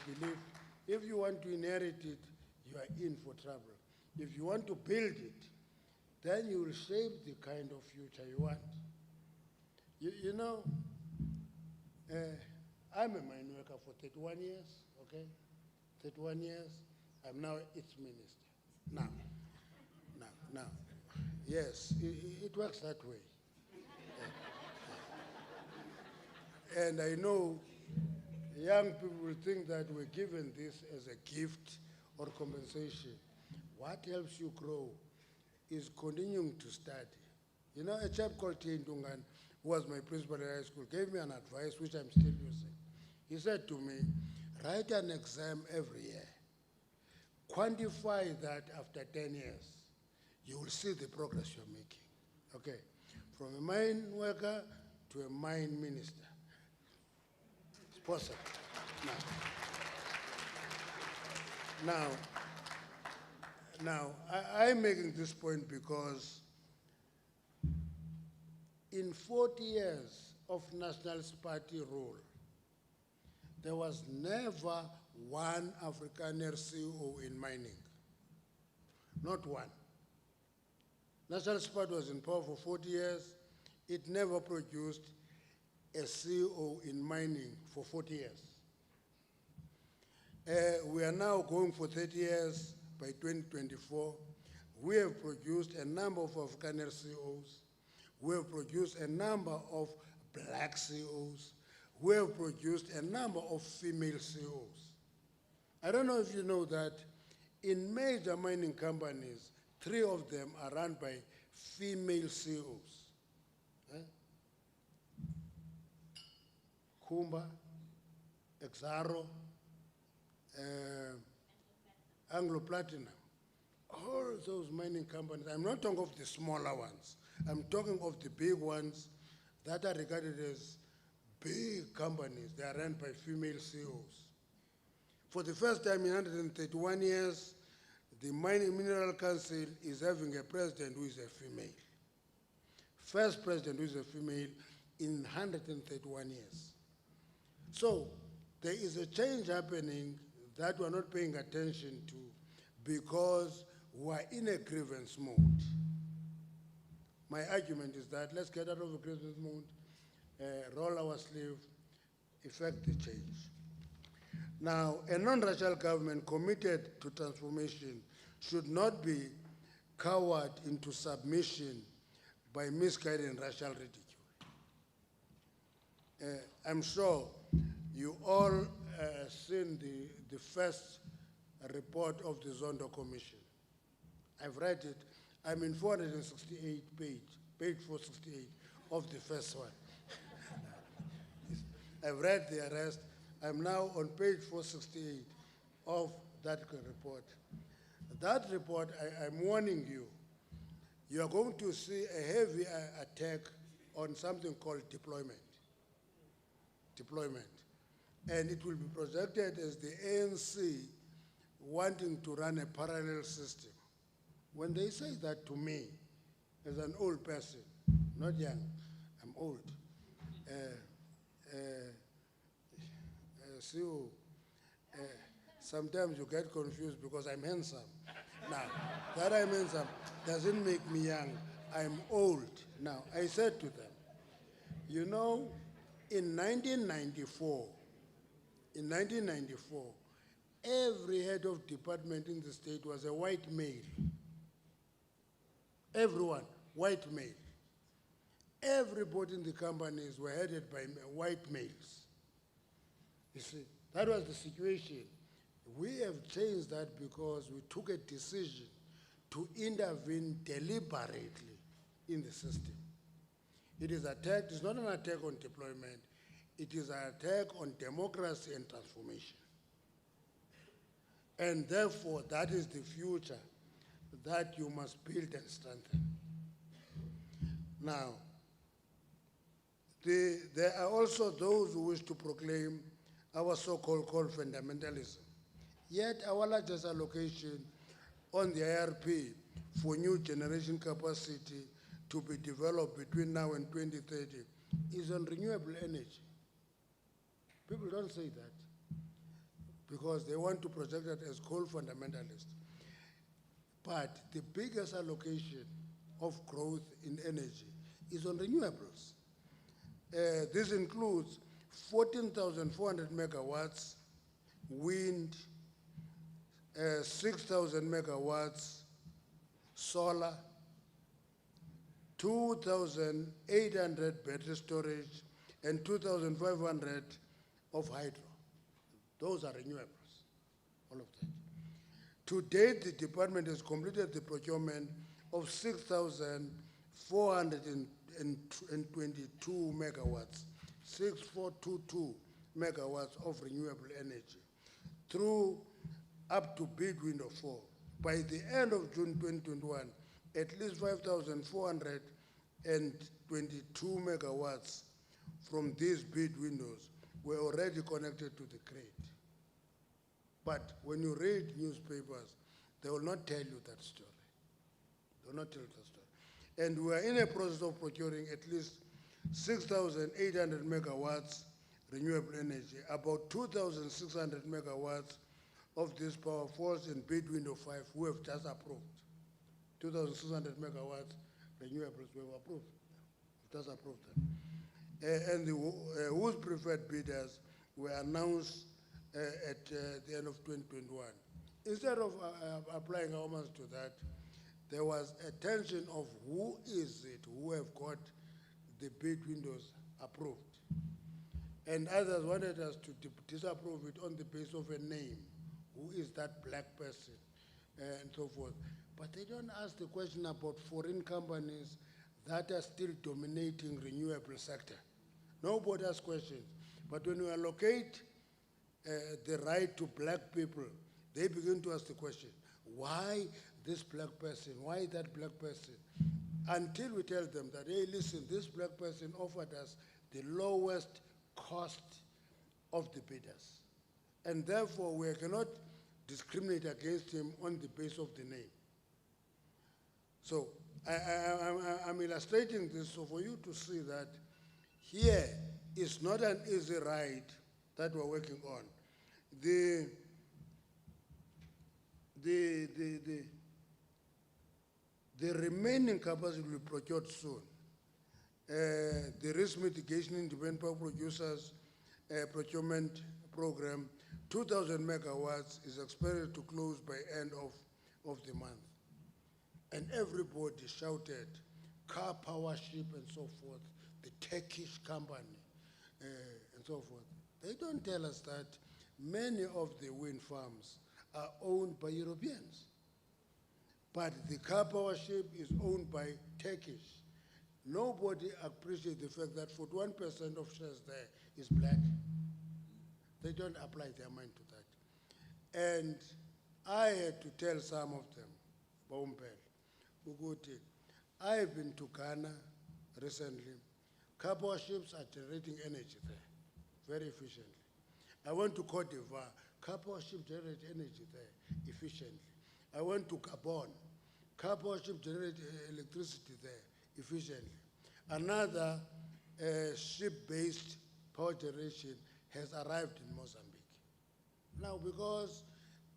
belief. If you want to inherit it, you are in for trouble. If you want to build it, then you will shape the kind of future you want. You know, I'm a mine worker for 31 years, okay? 31 years. I'm now its minister. Now. Yes, it works that way. And I know young people will think that we're given this as a gift or compensation. What helps you grow is continuing to study. You know, a chap called T. Ndungan, who was my principal at high school, gave me an advice which I'm still using. He said to me, write an exam every year. Quantify that after 10 years. You will see the progress you're making. Okay, from a mine worker to a mine minister. It's possible. Now, I'm making this point because in 40 years of Nationalist Party rule, there was never one Afrikaner CEO in mining. Not one. Nationalist Party was in power for 40 years. It never produced a CEO in mining for 40 years. We are now going for 30 years by 2024. We have produced a number of Afrikaner CEOs. We have produced a number of black CEOs. We have produced a number of female CEOs. I don't know if you know that in major mining companies, 3 of them are run by female CEOs. Kumba, Exaro, Anglo Platinum. All those mining companies, I'm not talking of the smaller ones. I'm talking of the big ones that are regarded as big companies. They are run by female CEOs. For the first time in 131 years, the Mining Mineral Council is having a president who is a female. First president who is a female in 131 years. So there is a change happening that we're not paying attention to because we're in a grievance mode. My argument is that let's get out of a grievance mode, roll our sleeve, effect the change. Now, a non-racial government committed to transformation should not be cowered into submission by misguided racial ridicule. I'm sure you all seen the first report of the Zondo Commission. I've read it. I'm in 468 page 468 of the first one. I've read the arrest. I'm now on page 468 of that report. That report, I'm warning you, you are going to see a heavy attack on something called deployment. Deployment. And it will be projected as the ANC wanting to run a parallel system. When they say that to me, as an old person, not young, I'm old. So, sometimes you get confused because I'm handsome. Now, that I'm handsome doesn't make me young. I'm old. Now, I said to them, you know, in 1994, every head of department in the state was a white male. Everyone, white male. Everybody in the companies were headed by white males. You see, that was the situation. We have changed that because we took a decision to intervene deliberately in the system. It is attack, it's not an attack on deployment, it is an attack on democracy and transformation. And therefore, that is the future that you must build and strengthen. Now, there are also those who wish to proclaim our so-called fundamentalism. Yet our largest allocation on the IRP for new generation capacity to be developed between now and 2030 is on renewable energy. People don't say that because they want to project it as coal fundamentalist. But the biggest allocation of growth in energy is on renewables. This includes 14,400 megawatts wind, 6,000 megawatts solar, 2,800 battery storage, and 2,500 of hydro. Those are renewables, all of that. To date, the department has completed the procurement of 6,422 megawatts, 6,422 megawatts of renewable energy through up to bid window 4. By the end of June 2021, at least 5,422 megawatts from these bid windows were already connected to the grid. But when you read newspapers, they will not tell you that story. They will not tell you that story. And we are in a process of procuring at least 6,800 megawatts renewable energy. About 2,600 megawatts of this power falls in bid window 5, who have just approved. 2,600 megawatts renewables we have approved. We've just approved them. And whose preferred bidders were announced at the end of 2021. Instead of applying our minds to that, there was a tension of who is it who have got the bid windows approved. And others wanted us to disapprove it on the basis of a name. Who is that black person, and so forth. But they don't ask the question about foreign companies that are still dominating renewable sector. Nobody asks questions. But when you allocate the right to black people, they begin to ask the question, why this black person, why that black person? Until we tell them that, hey, listen, this black person offered us the lowest cost of the bidders. And therefore, we cannot discriminate against him on the basis of the name. So I'm illustrating this so for you to see that here is not an easy ride that we're working on. The remaining capacity will be procured soon. The risk mitigation independent power producers procurement program, 2,000 megawatts is expected to close by end of the month. And everybody shouted, car power ship and so forth, the Turkish company and so forth. They don't tell us that many of the wind farms are owned by Europeans. But the car power ship is owned by Turkish. Nobody appreciates the fact that 41% of shares there is black. They don't apply their mind to that. And I had to tell some of them, Uguti, I've been to Ghana recently. Couple ships are generating energy there, very efficiently. I went to Cote d'Ivoire. Couple ships generate energy there efficiently. I went to Gabon. Couple ships generate electricity there efficiently. Another ship-based power generation has arrived in Mozambique. Now, because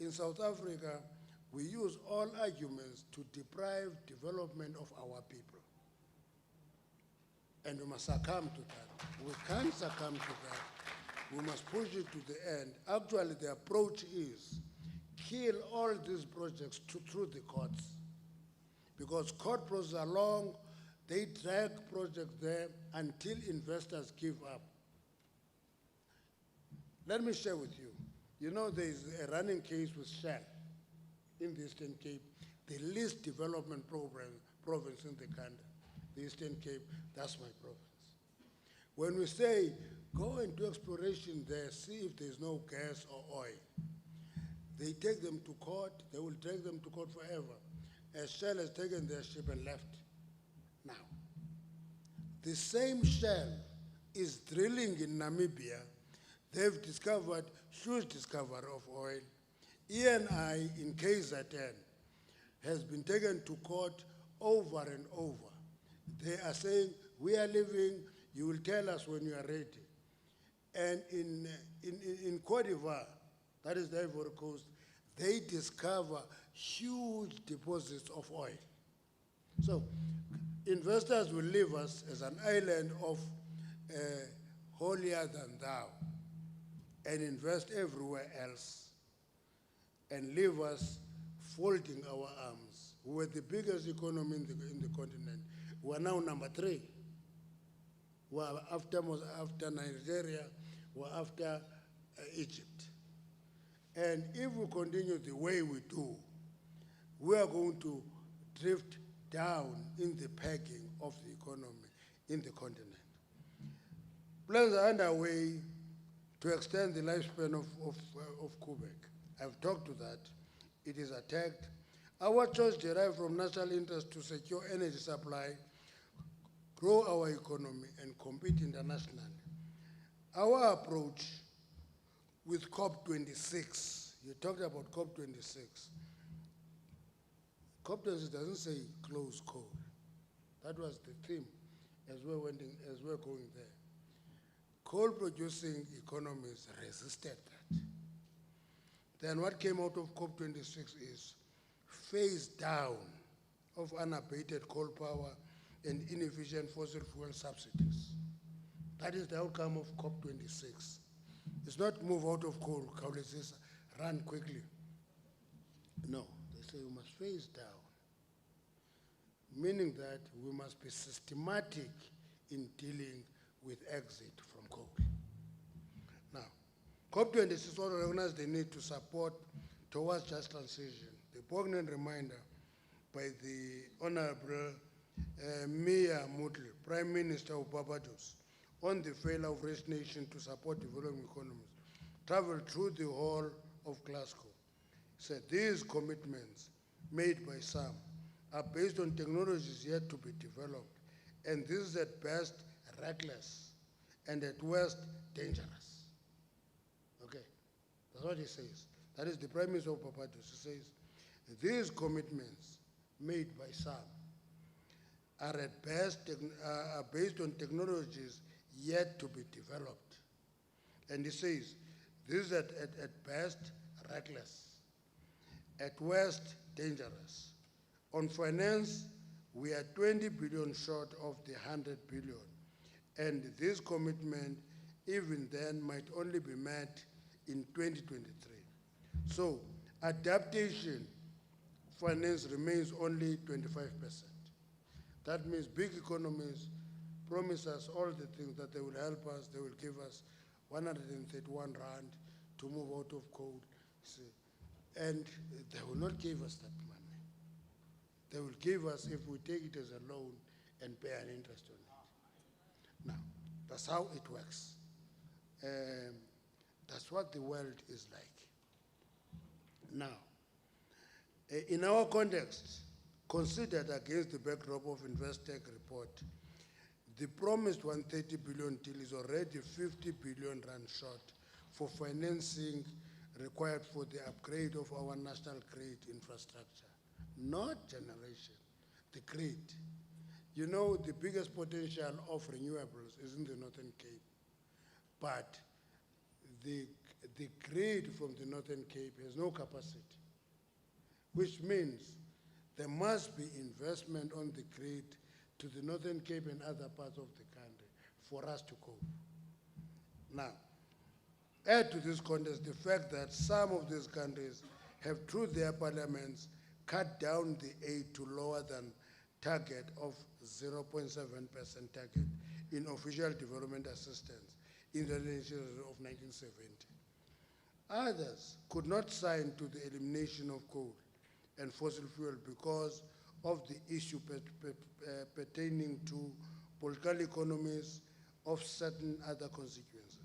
in South Africa, we use all arguments to deprive development of our people. And we must succumb to that. We can't succumb to that. We must push it to the end. Actually, the approach is kill all these projects through the courts. Because court processes are long, they drag projects there until investors give up. Let me share with you. You know, there is a running case with Shell in the Eastern Cape, the least development province in the country. The Eastern Cape, that's my province. When we say, go and do exploration there, see if there's no gas or oil, they take them to court, they will take them to court forever. As Shell has taken their ship and left. Now, the same Shell is drilling in Namibia. They've discovered huge discovery of oil. ENI in KZN has been taken to court over and over. They are saying, we are leaving, you will tell us when you are ready. And in Cote d'Ivoire, that is the Ivory Coast, they discover huge deposits of oil. So investors will leave us as an island of holier than thou and invest everywhere else and leave us folding our arms. We were the biggest economy in the continent. We are now number 3. We are after Nigeria, we are after Egypt. And if we continue the way we do, we are going to drift down in the pecking of the economy in the continent. Plans are underway to extend the lifespan of Quebec. I've talked to that. It is attacked. Our choice derived from national interest to secure energy supply, grow our economy, and compete internationally. Our approach with COP26, you talked about COP26. COP26 doesn't say close coal. That was the theme as we're going there. Coal-producing economies resisted that. Then what came out of COP26 is phase down of unabated coal power and inefficient fossil fuel subsidies. That is the outcome of COP26. It's not move out of coal, says run quickly. No, they say we must phase down, meaning that we must be systematic in dealing with exit from coal. Now, COP26 also recognized the need to support towards just transition. The poignant reminder by the Honorable Mia Mottley, Prime Minister of Barbados, on the failure of rich nations to support developing economies, traveled through the whole of Glasgow. Said these commitments made by some are based on technologies yet to be developed, and this is at best reckless and at worst dangerous. Okay, that's what he says. That is the Prime Minister of Barbados. He says these commitments made by some are at best are based on technologies yet to be developed. And he says, this is at best reckless, at worst dangerous. On finance, we are 20 billion short of the 100 billion. And this commitment, even then, might only be met in 2023. So adaptation finance remains only 25%. That means big economies promise us all the things that they will help us, they will give us 131 rand to move out of coal. And they will not give us that money. They will give us if we take it as a loan and pay an interest on it. Now, that's how it works. That's what the world is like. Now, in our context, considered against the backdrop of Investec report, the promised 130 billion deal is already 50 billion rand short for financing required for the upgrade of our national grid infrastructure. Not generation, the grid. You know, the biggest potential of renewables is in the Northern Cape, but the grid from the Northern Cape has no capacity, which means there must be investment on the grid to the Northern Cape and other parts of the country for us to cope. Now, add to this context the fact that some of these countries have, through their parliaments, cut down the aid to lower than target of 0.7% target in official development assistance in the legislation of 1970. Others could not sign to the elimination of coal and fossil fuel because of the issue pertaining to political economies of certain other consequences.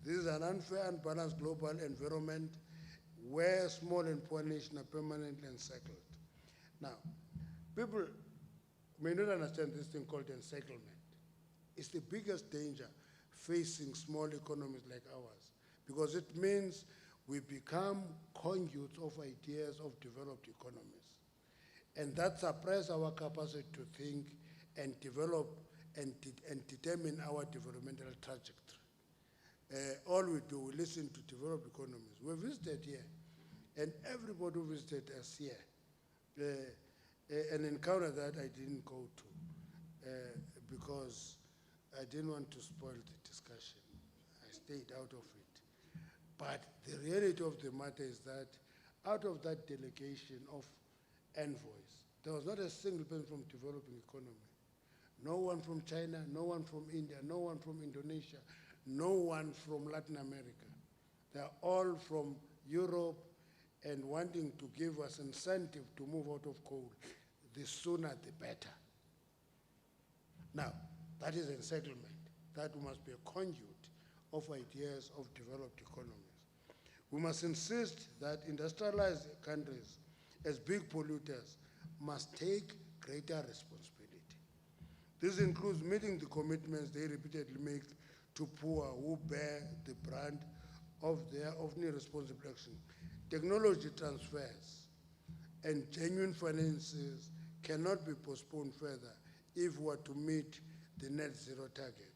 This is an unfair and balanced global environment where small and poor nations are permanently encircled. Now, people may not understand this thing called encirclement. It's the biggest danger facing small economies like ours, because it means we become conduits of ideas of developed economies. And that suppresses our capacity to think and develop and determine our developmental trajectory. All we do, we listen to developed economies. We visited here, and everybody who visited us here, an encounter that I didn't go to because I didn't want to spoil the discussion. I stayed out of it. But the reality of the matter is that out of that delegation of envoys, there was not a single person from developing economy. No one from China, no one from India, no one from Indonesia, no one from Latin America. They're all from Europe and wanting to give us incentive to move out of coal. The sooner the better. Now, that is encirclement. That must be a conduit of ideas of developed economies. We must insist that industrialized countries, as big polluters, must take greater responsibility. This includes meeting the commitments they repeatedly make to poor who bear the brunt of their often irresponsible action. Technology transfers and genuine finances cannot be postponed further if we are to meet the net zero target.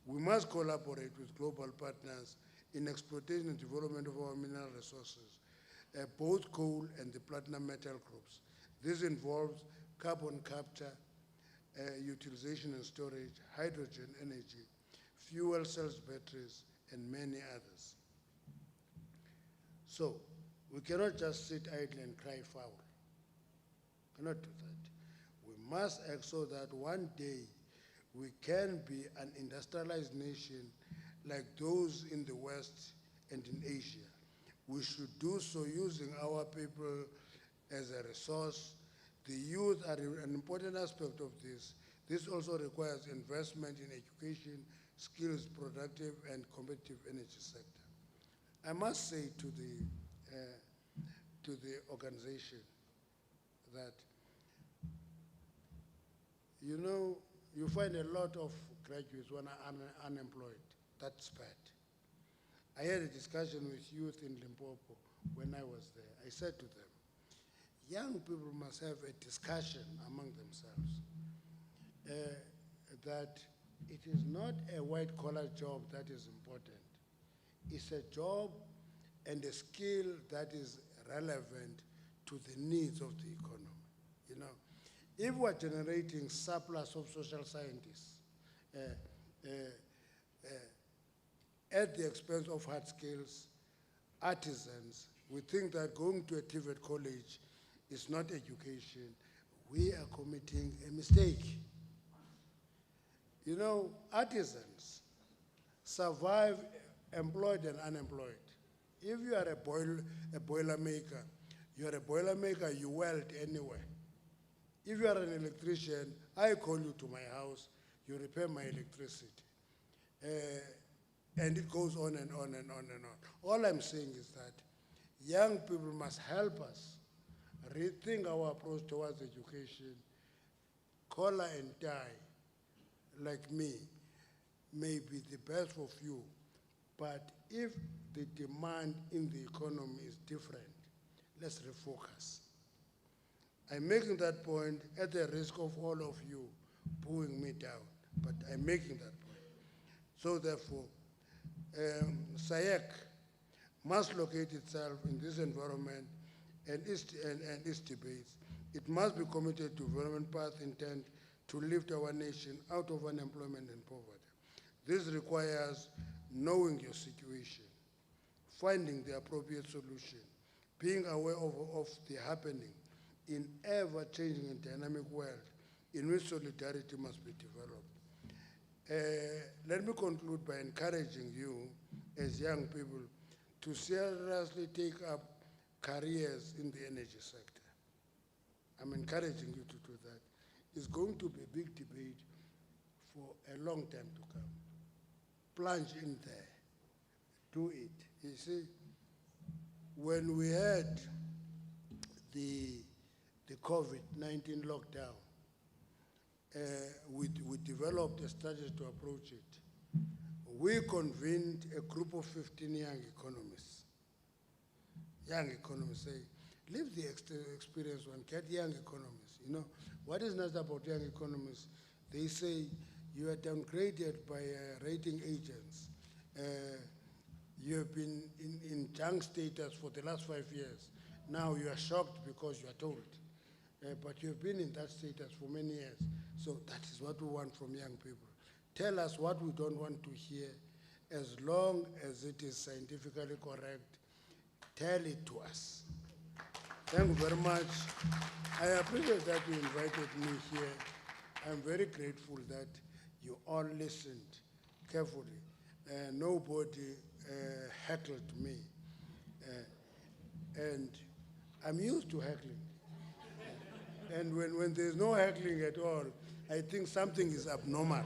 We must collaborate with global partners in exploitation and development of our mineral resources, both coal and the platinum metal groups. This involves carbon capture, utilization and storage, hydrogen energy, fuel cells, batteries, and many others. So, we cannot just sit idle and cry foul. Cannot do that. We must act so that one day we can be an industrialized nation like those in the West and in Asia. We should do so using our people as a resource. The youth are an important aspect of this. This also requires investment in education, skills, productive and competitive energy sector. I must say to the organization that, you know, you find a lot of graduates when are unemployed. That's bad. I had a discussion with youth in Limpopo when I was there. I said to them, young people must have a discussion among themselves that it is not a white-collar job that is important. It's a job and a skill that is relevant to the needs of the economy. You know, if we're generating surplus of social scientists at the expense of hard skills, artisans, we think that going to a TVET college is not education. We are committing a mistake. You know, artisans survive employed and unemployed. If you are a boiler maker, you weld anywhere. If you are an electrician, I call you to my house, you repair my electricity. And it goes on and on and on and on. All I'm saying is that young people must help us rethink our approach towards education. Collar and tie, like me, may be the best for few, but if the demand in the economy is different, let's refocus. I'm making that point at the risk of all of you booing me down, but I'm making that point. So therefore, SAYEC must locate itself in this environment and its debates. It must be committed to development path intent to lift our nation out of unemployment and poverty. This requires knowing your situation, finding the appropriate solution, being aware of the happening in ever-changing and dynamic world in which solidarity must be developed. Let me conclude by encouraging you as young people to seriously take up careers in the energy sector. I'm encouraging you to do that. It's going to be a big debate for a long time to come. Plunge in there, do it. You see, when we had the COVID-19 lockdown, we developed a strategy to approach it. We convened a group of 15 young economists. Young economists say, leave the experienced one, get young economists. You know, what is nice about young economists? They say, you are downgraded by rating agents. You have been in junk status for the last 5 years. Now you are shocked because you are told. But you have been in that status for many years. So that is what we want from young people. Tell us what we don't want to hear, as long as it is scientifically correct. Tell it to us. Thank you very much. I appreciate that you invited me here. I'm very grateful that you all listened carefully. Nobody heckled me. And I'm used to heckling. And when there's no heckling at all, I think something is abnormal.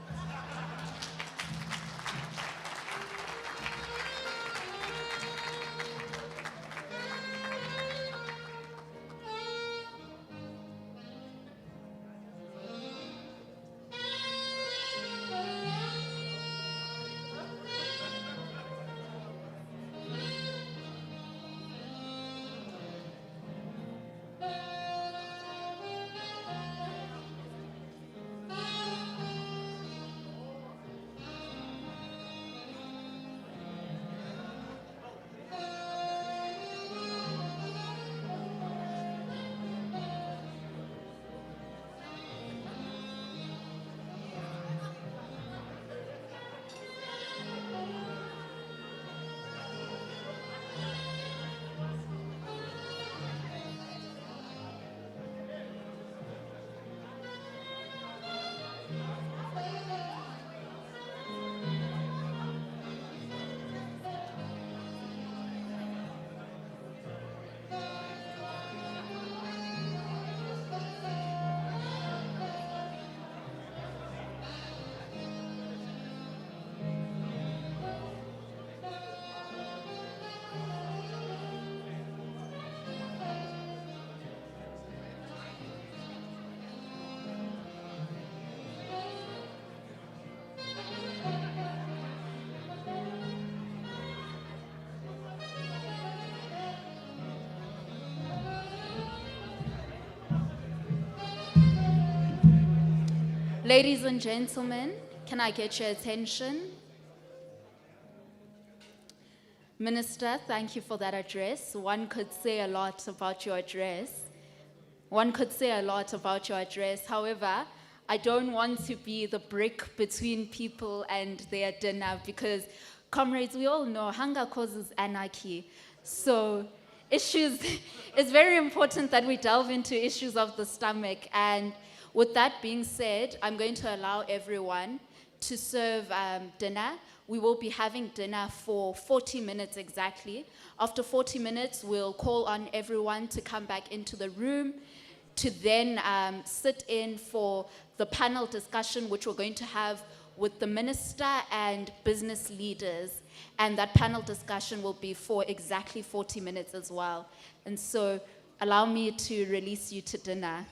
Ladies and gentlemen, can I get your attention? Minister, thank you for that address. One could say a lot about your address. However, I don't want to be the brick between people and their dinner because, comrades, we all know hunger causes anarchy. So it's very important that we delve into issues of the stomach. And with that being said, I'm going to allow everyone to serve dinner. We will be having dinner for 40 minutes exactly. After 40 minutes, we'll call on everyone to come back into the room to then sit in for the panel discussion, which we're going to have with the minister and business leaders. And that panel discussion will be for exactly 40 minutes as well. And so allow me to release you to dinner.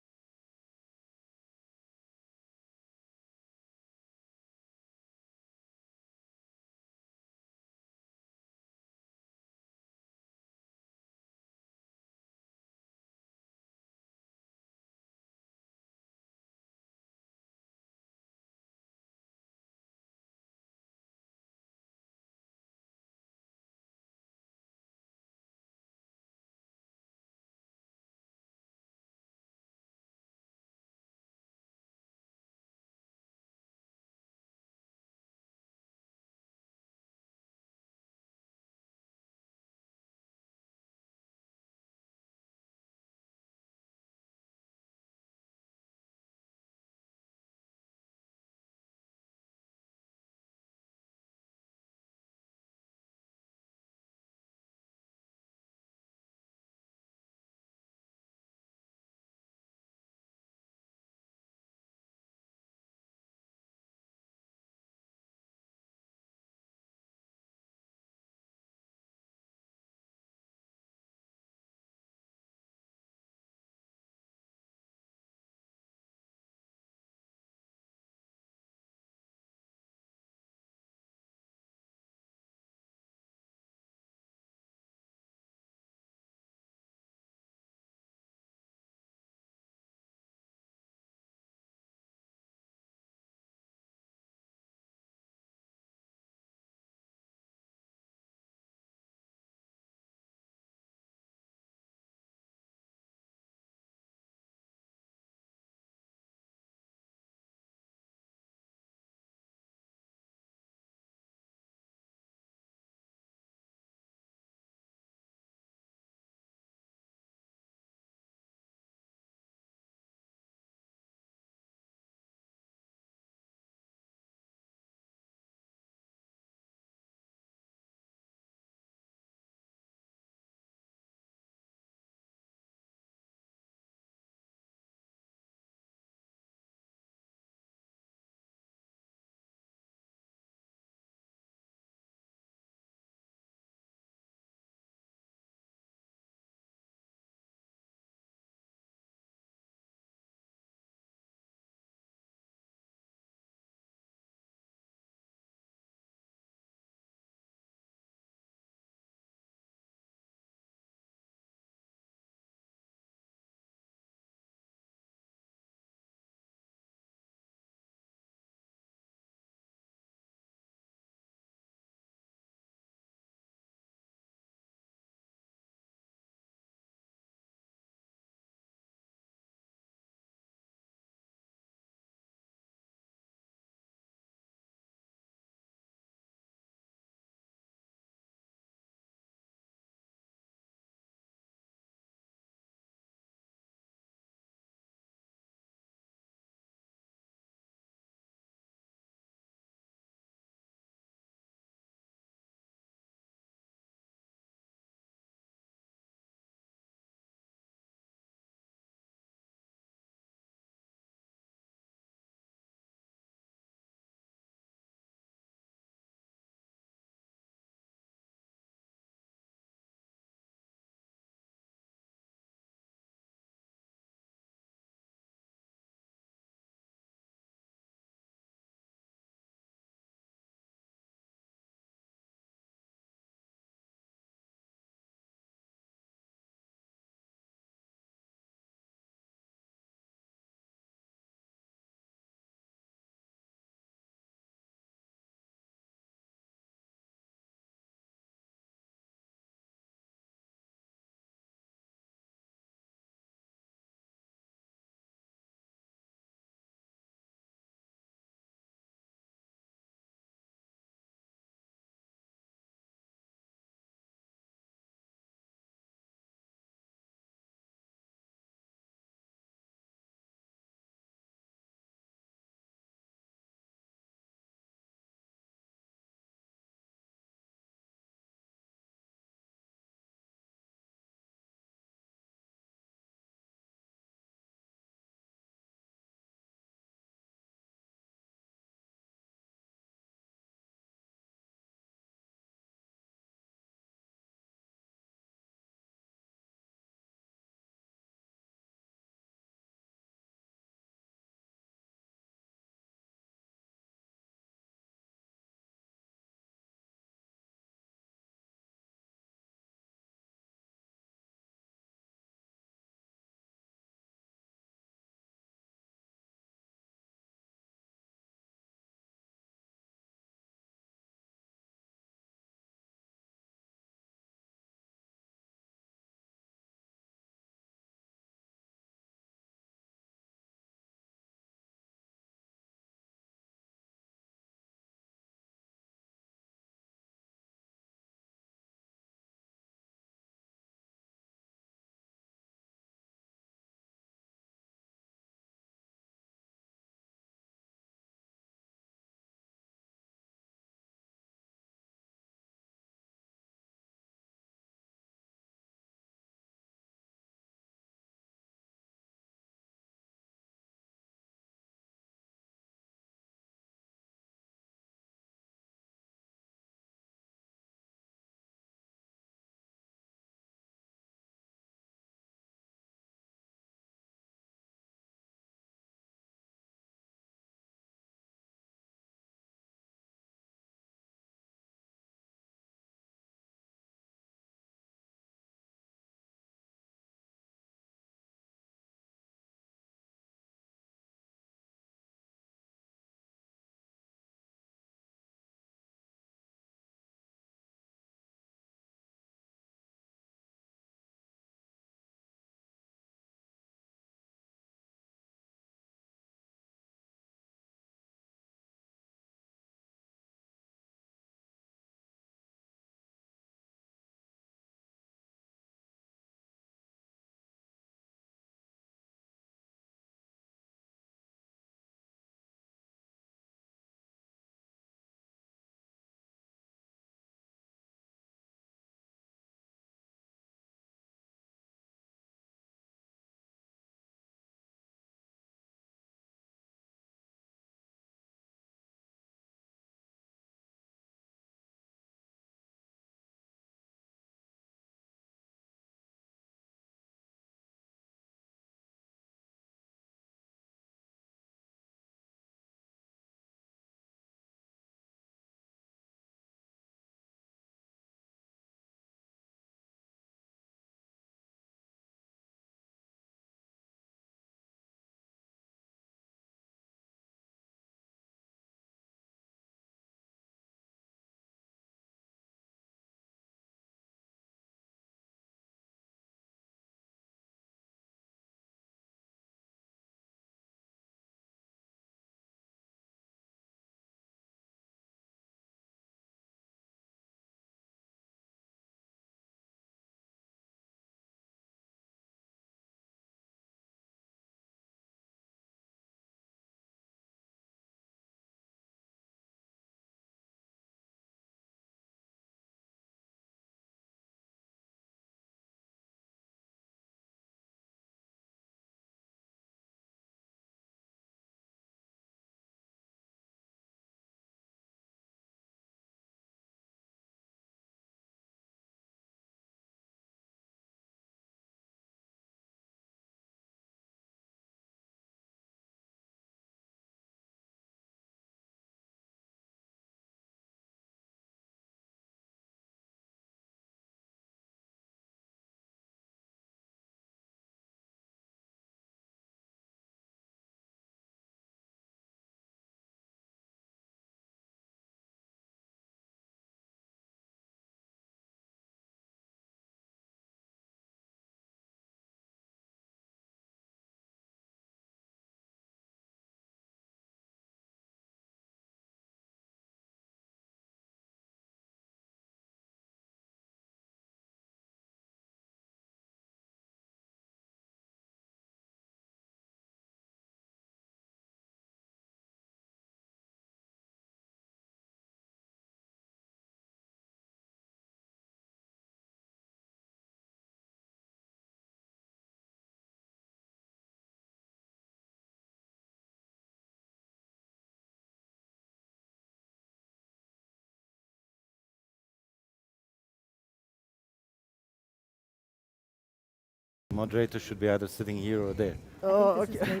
Moderator should be either sitting here or there. Oh, okay.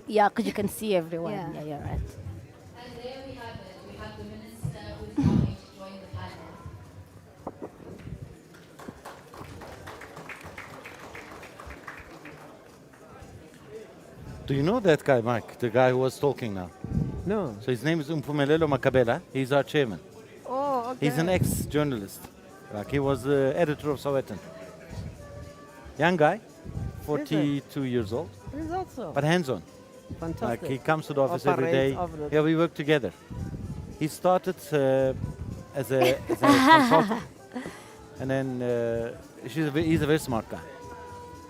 Yeah, because you can see everyone. Yeah. Yeah, you're right. And there we have it. We have the minister who's coming to join the panel. Do you know that guy, Mike? The guy who was talking now? No. So his name is Mpumelelo Makabela. He's our chairman. Oh, okay. He's an ex-journalist. Like he was the editor of Sowetan. Young guy, 42 years old, He's also but hands-on. fantastic. Like he comes to the office every Operates day. of the- Yeah, we work together. He started as a consultant, and then he's a very smart guy.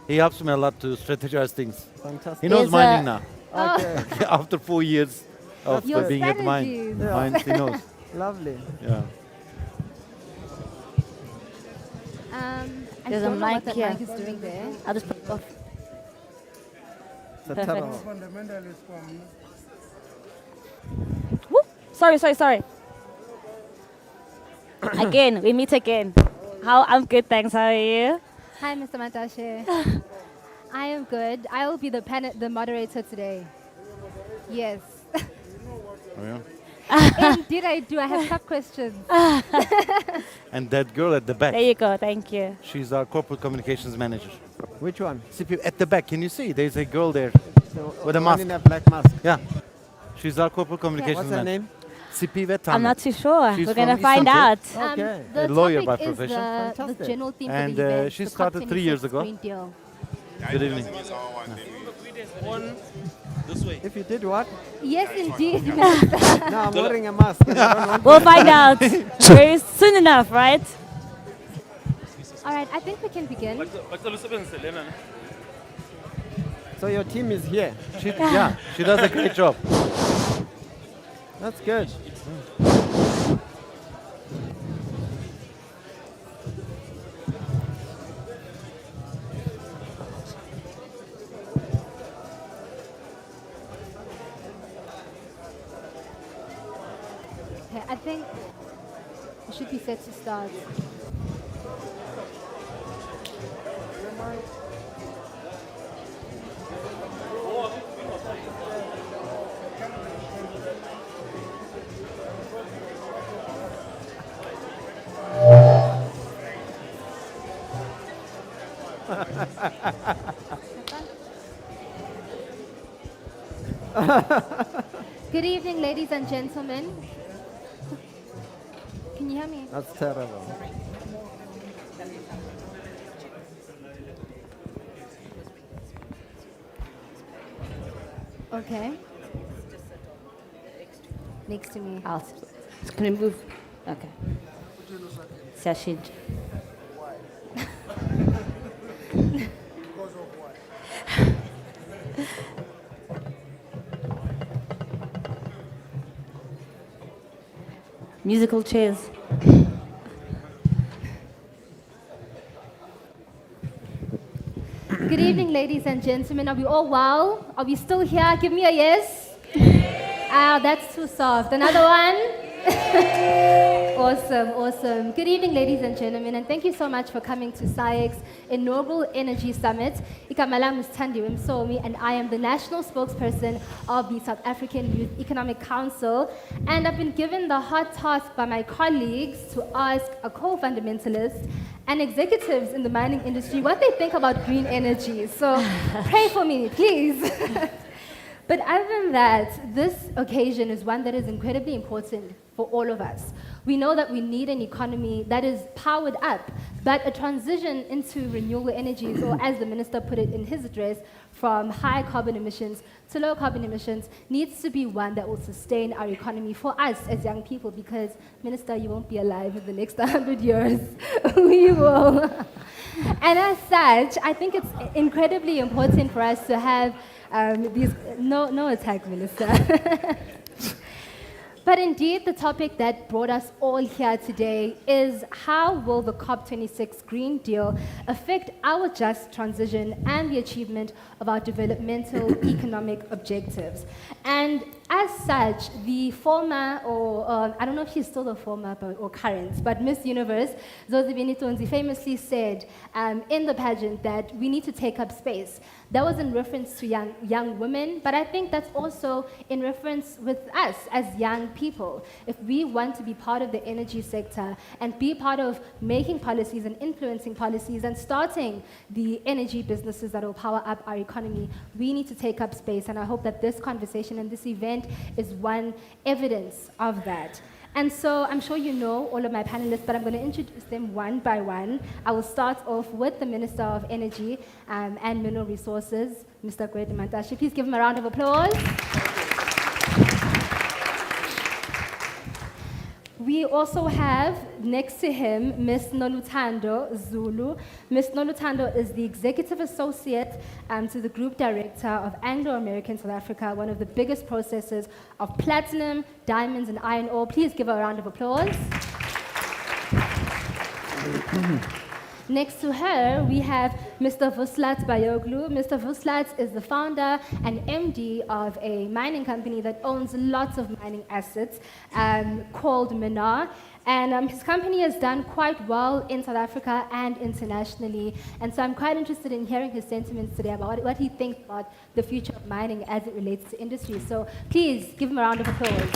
He helps me a lot to strategize things. Fantastic. He knows He's mining a- now. Okay. After 4 years of Your being at mine, strategies. Yeah. mines, he knows. Lovely. Yeah. I There's a don't know what mic that here. mic is doing there. I'll just put it off. It's a Perfect. turtle. Fundamentalist from Woo! Sorry. Again, we meet again. I'm good, thanks. How are you? Hi, Mr. Mantashe. I am good. I will be the moderator today. Yes. Oh, yeah. Indeed, I do. I have tough questions. And that girl at the back, There you go. Thank you. she's our corporate communications manager. Which one? CP at the back, can you see? There's a girl there. The With a one mask. in a black mask. Yeah. She's our corporate communications What's her manager. name? CP Vetana. I'm not too sure. She's We're going to from find Eastern out. Cape. Okay. The A lawyer topic by is profession. The Fantastic. general theme And, for the event. she the started 3 years COP26 ago. Green Deal. Good evening. If you did what? Yes, indeed. No, I'm wearing a mask. And I don't want We'll find out very soon enough, right? All right, I think we can begin. So your team is here. She does a great job. That's good. Okay, I think we should be set to start. Good evening, ladies and gentlemen. Can you hear me? That's terrible. Okay. Next to me. Can we move? Okay. Sashid. Musical chairs. Good evening, ladies and gentlemen. Are we all well? Are we still here? Give me a yes. Ah, that's too soft. Another one. Awesome, awesome. Good evening, ladies and gentlemen, and thank you so much for coming to SAYEC's Inaugural Energy Summit. Igama lami Sithandiwe Msomi, and I am the national spokesperson of the South African Youth Economic Council. And I've been given the hard task by my colleagues to ask a co-fundamentalist and executives in the mining industry what they think about green energy. So pray for me, please. But other than that, this occasion is one that is incredibly important for all of us. We know that we need an economy that is powered up, but a transition into renewable energies, or as the minister put it in his address, from high carbon emissions to low carbon emissions, needs to be one that will sustain our economy for us as young people, because, Minister, you won't be alive in the next 100 years. We will. And as such, I think it's incredibly important for us to have these, no attack, Minister. But indeed, the topic that brought us all here today is how will the COP26 Green Deal affect our just transition and the achievement of our developmental economic objectives? And as such, the former, or I don't know if she's still the former or current, but Miss Universe, Zozibini Tonzi, famously said in the pageant that we need to take up space. That was in reference to young women, but I think that's also in reference with us as young people. If we want to be part of the energy sector and be part of making policies and influencing policies and starting the energy businesses that will power up our economy, we need to take up space. And I hope that this conversation and this event is one evidence of that. And so I'm sure you know all of my panelists, but I'm going to introduce them one by one. I will start off with the Minister of Energy and Mineral Resources, Mr. Mantashe. Please give him a round of applause. We also have next to him Ms. Noluthando Zulu. Ms. Noluthando is the Executive Associate to the Group Director of Anglo-American South Africa, one of the biggest processors of platinum, diamonds, and iron ore. Please give her a round of applause. Next to her, we have Mr. Vuslat Bayoglu. Mr. Vuslat is the founder and MD of a mining company that owns lots of mining assets called Minar. And his company has done quite well in South Africa and internationally. And so I'm quite interested in hearing his sentiments today about what he thinks about the future of mining as it relates to industry. So please give him a round of applause.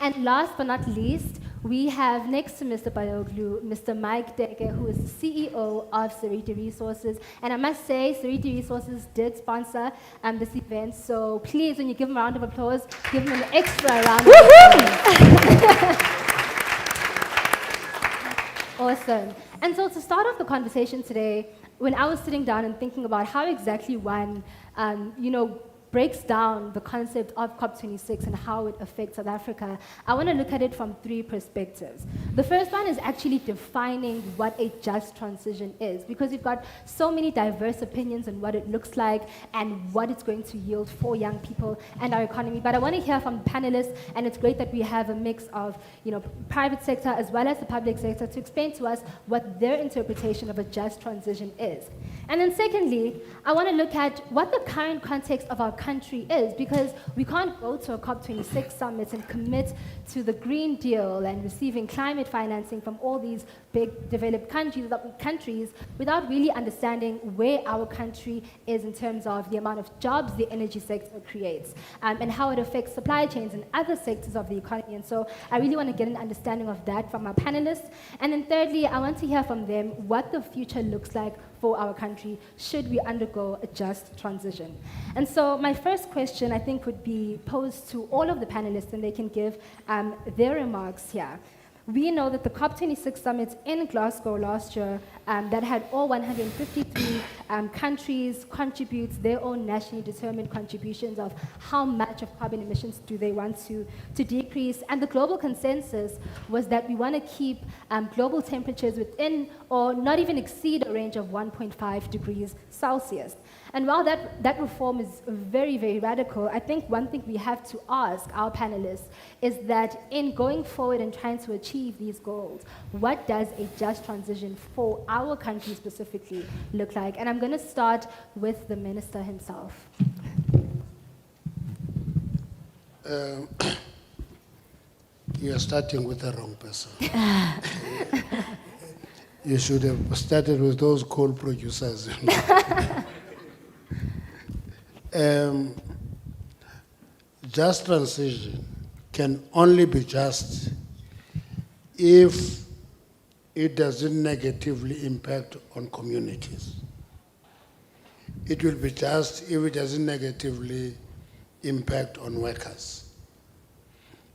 And last but not least, we have next to Mr. Bayoglu, Mr. Mike Deke, who is the CEO of Seriti Resources. And I must say, Seriti Resources did sponsor this event. So please, when you give him a round of applause, give him an extra round of applause. Awesome. And so to start off the conversation today, when I was sitting down and thinking about how exactly one, breaks down the concept of COP26 and how it affects South Africa, I want to look at it from three perspectives. The first one is actually defining what a just transition is, because we've got so many diverse opinions on what it looks like and what it's going to yield for young people and our economy. But I want to hear from the panelists, and it's great that we have a mix of private sector as well as the public sector to explain to us what their interpretation of a just transition is. And then secondly, I want to look at what the current context of our country is, because we can't go to a COP26 summit and commit to the Green Deal and receiving climate financing from all these big developed countries without really understanding where our country is in terms of the amount of jobs the energy sector creates and how it affects supply chains and other sectors of the economy. And so I really want to get an understanding of that from our panelists. And then thirdly, I want to hear from them what the future looks like for our country should we undergo a just transition. And so my first question, I think, would be posed to all of the panelists, and they can give their remarks here. We know that the COP26 summit in Glasgow last year that had all 153 countries contribute their own nationally determined contributions of how much of carbon emissions do they want to decrease. And the global consensus was that we want to keep global temperatures within or not even exceed a range of 1.5 degrees Celsius. And while that reform is very, very radical, I think one thing we have to ask our panelists is that in going forward and trying to achieve these goals, what does a just transition for our country specifically look like? And I'm going to start with the minister himself. You are starting with the wrong person. You should have started with those coal producers. Just transition can only be just if it doesn't negatively impact on communities. It will be just if it doesn't negatively impact on workers.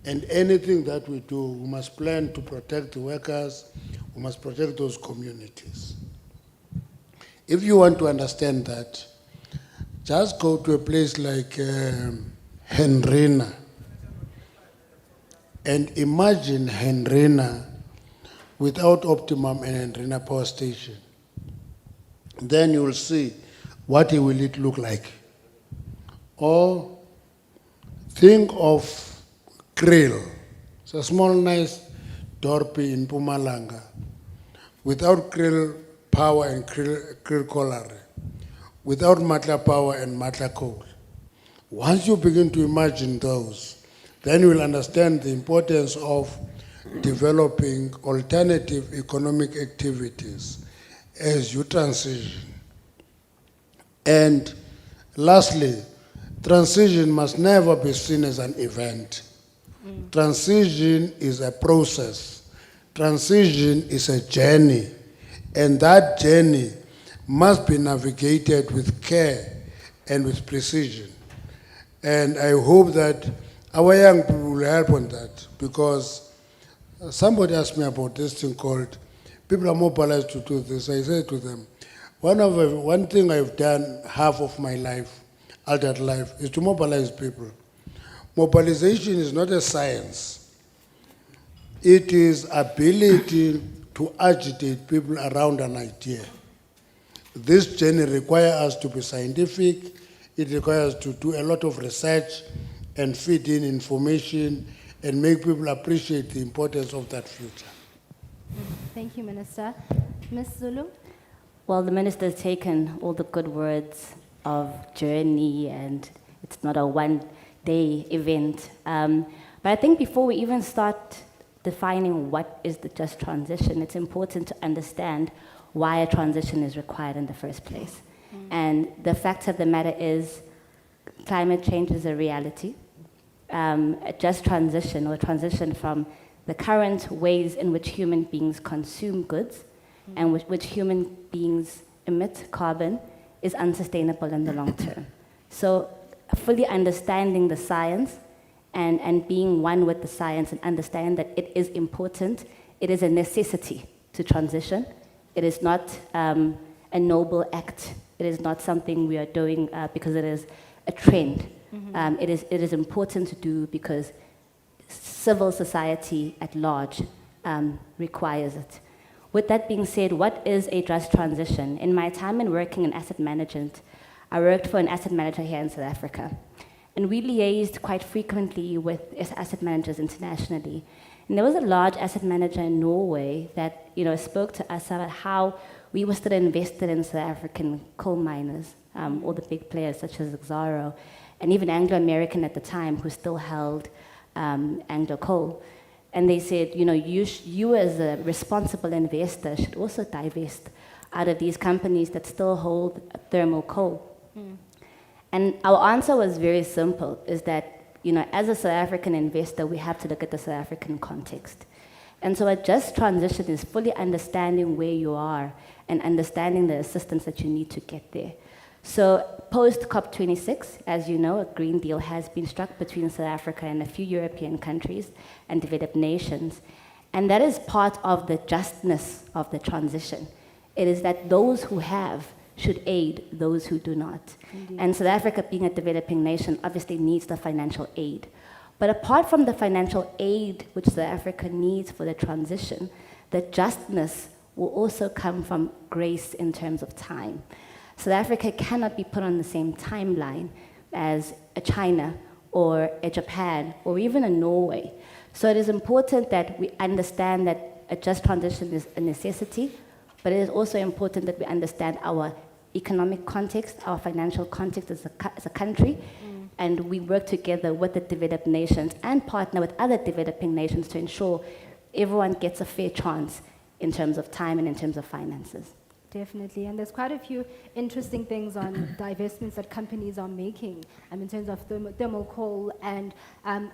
And anything that we do, we must plan to protect the workers, we must protect those communities. If you want to understand that, just go to a place like Hendrina and imagine Hendrina without Optimum and Hendrina Power Station. Then you will see what will it look like. Or think of Krill. It's a small, nice dorpy in Mpumalanga. Without Krill power and Krill colliery. Without Matla power and Matla coal. Once you begin to imagine those, then you will understand the importance of developing alternative economic activities as you transition. And lastly, transition must never be seen as an event. Transition is a process. Transition is a journey. And that journey must be navigated with care and with precision. And I hope that our young people will help on that, because somebody asked me about this thing called, people are mobilized to do this. I said to them, one thing I've done half of my life, adult life, is to mobilize people. Mobilization is not a science. It is ability to agitate people around an idea. This journey requires us to be scientific. It requires us to do a lot of research and feed in information and make people appreciate the importance of that future. Thank you, Minister. Ms. Zulu? Well, the Minister's taken all the good words of journey, and it's not a one-day event. But I think before we even start defining what is the just transition, it's important to understand why a transition is required in the first place. And the fact of the matter is, climate change is a reality. A just transition, or transition from the current ways in which human beings consume goods and which human beings emit carbon, is unsustainable in the long term. So fully understanding the science and being one with the science and understanding that it is important, it is a necessity to transition. It is not a noble act. It is not something we are doing because it is a trend. It is important to do because civil society at large requires it. With that being said, what is a just transition? In my time in working in asset management, I worked for an asset manager here in South Africa. And we liaised quite frequently with asset managers internationally. And there was a large asset manager in Norway that spoke to us about how we were still invested in South African coal miners, all the big players such as Exxaro, and even Anglo-American at the time, who still held Anglo Coal. And they said, you as a responsible investor should also divest out of these companies that still hold thermal coal. And our answer was very simple, is that, as a South African investor, we have to look at the South African context. And so a just transition is fully understanding where you are and understanding the assistance that you need to get there. So post COP26, as you know, a Green Deal has been struck between South Africa and a few European countries and developed nations. And that is part of the justness of the transition. It is that those who have should aid those who do not. Indeed. And South Africa, being a developing nation, obviously needs the financial aid. But apart from the financial aid which South Africa needs for the transition, the justness will also come from grace in terms of time. South Africa cannot be put on the same timeline as a China or a Japan or even a Norway. So it is important that we understand that a just transition is a necessity, but it is also important that we understand our economic context, our financial context as a country, and we work together with the developed nations and partner with other developing nations to ensure everyone gets a fair chance in terms of time and in terms of finances. Definitely, and there's quite a few interesting things on divestments that companies are making in terms of thermal coal and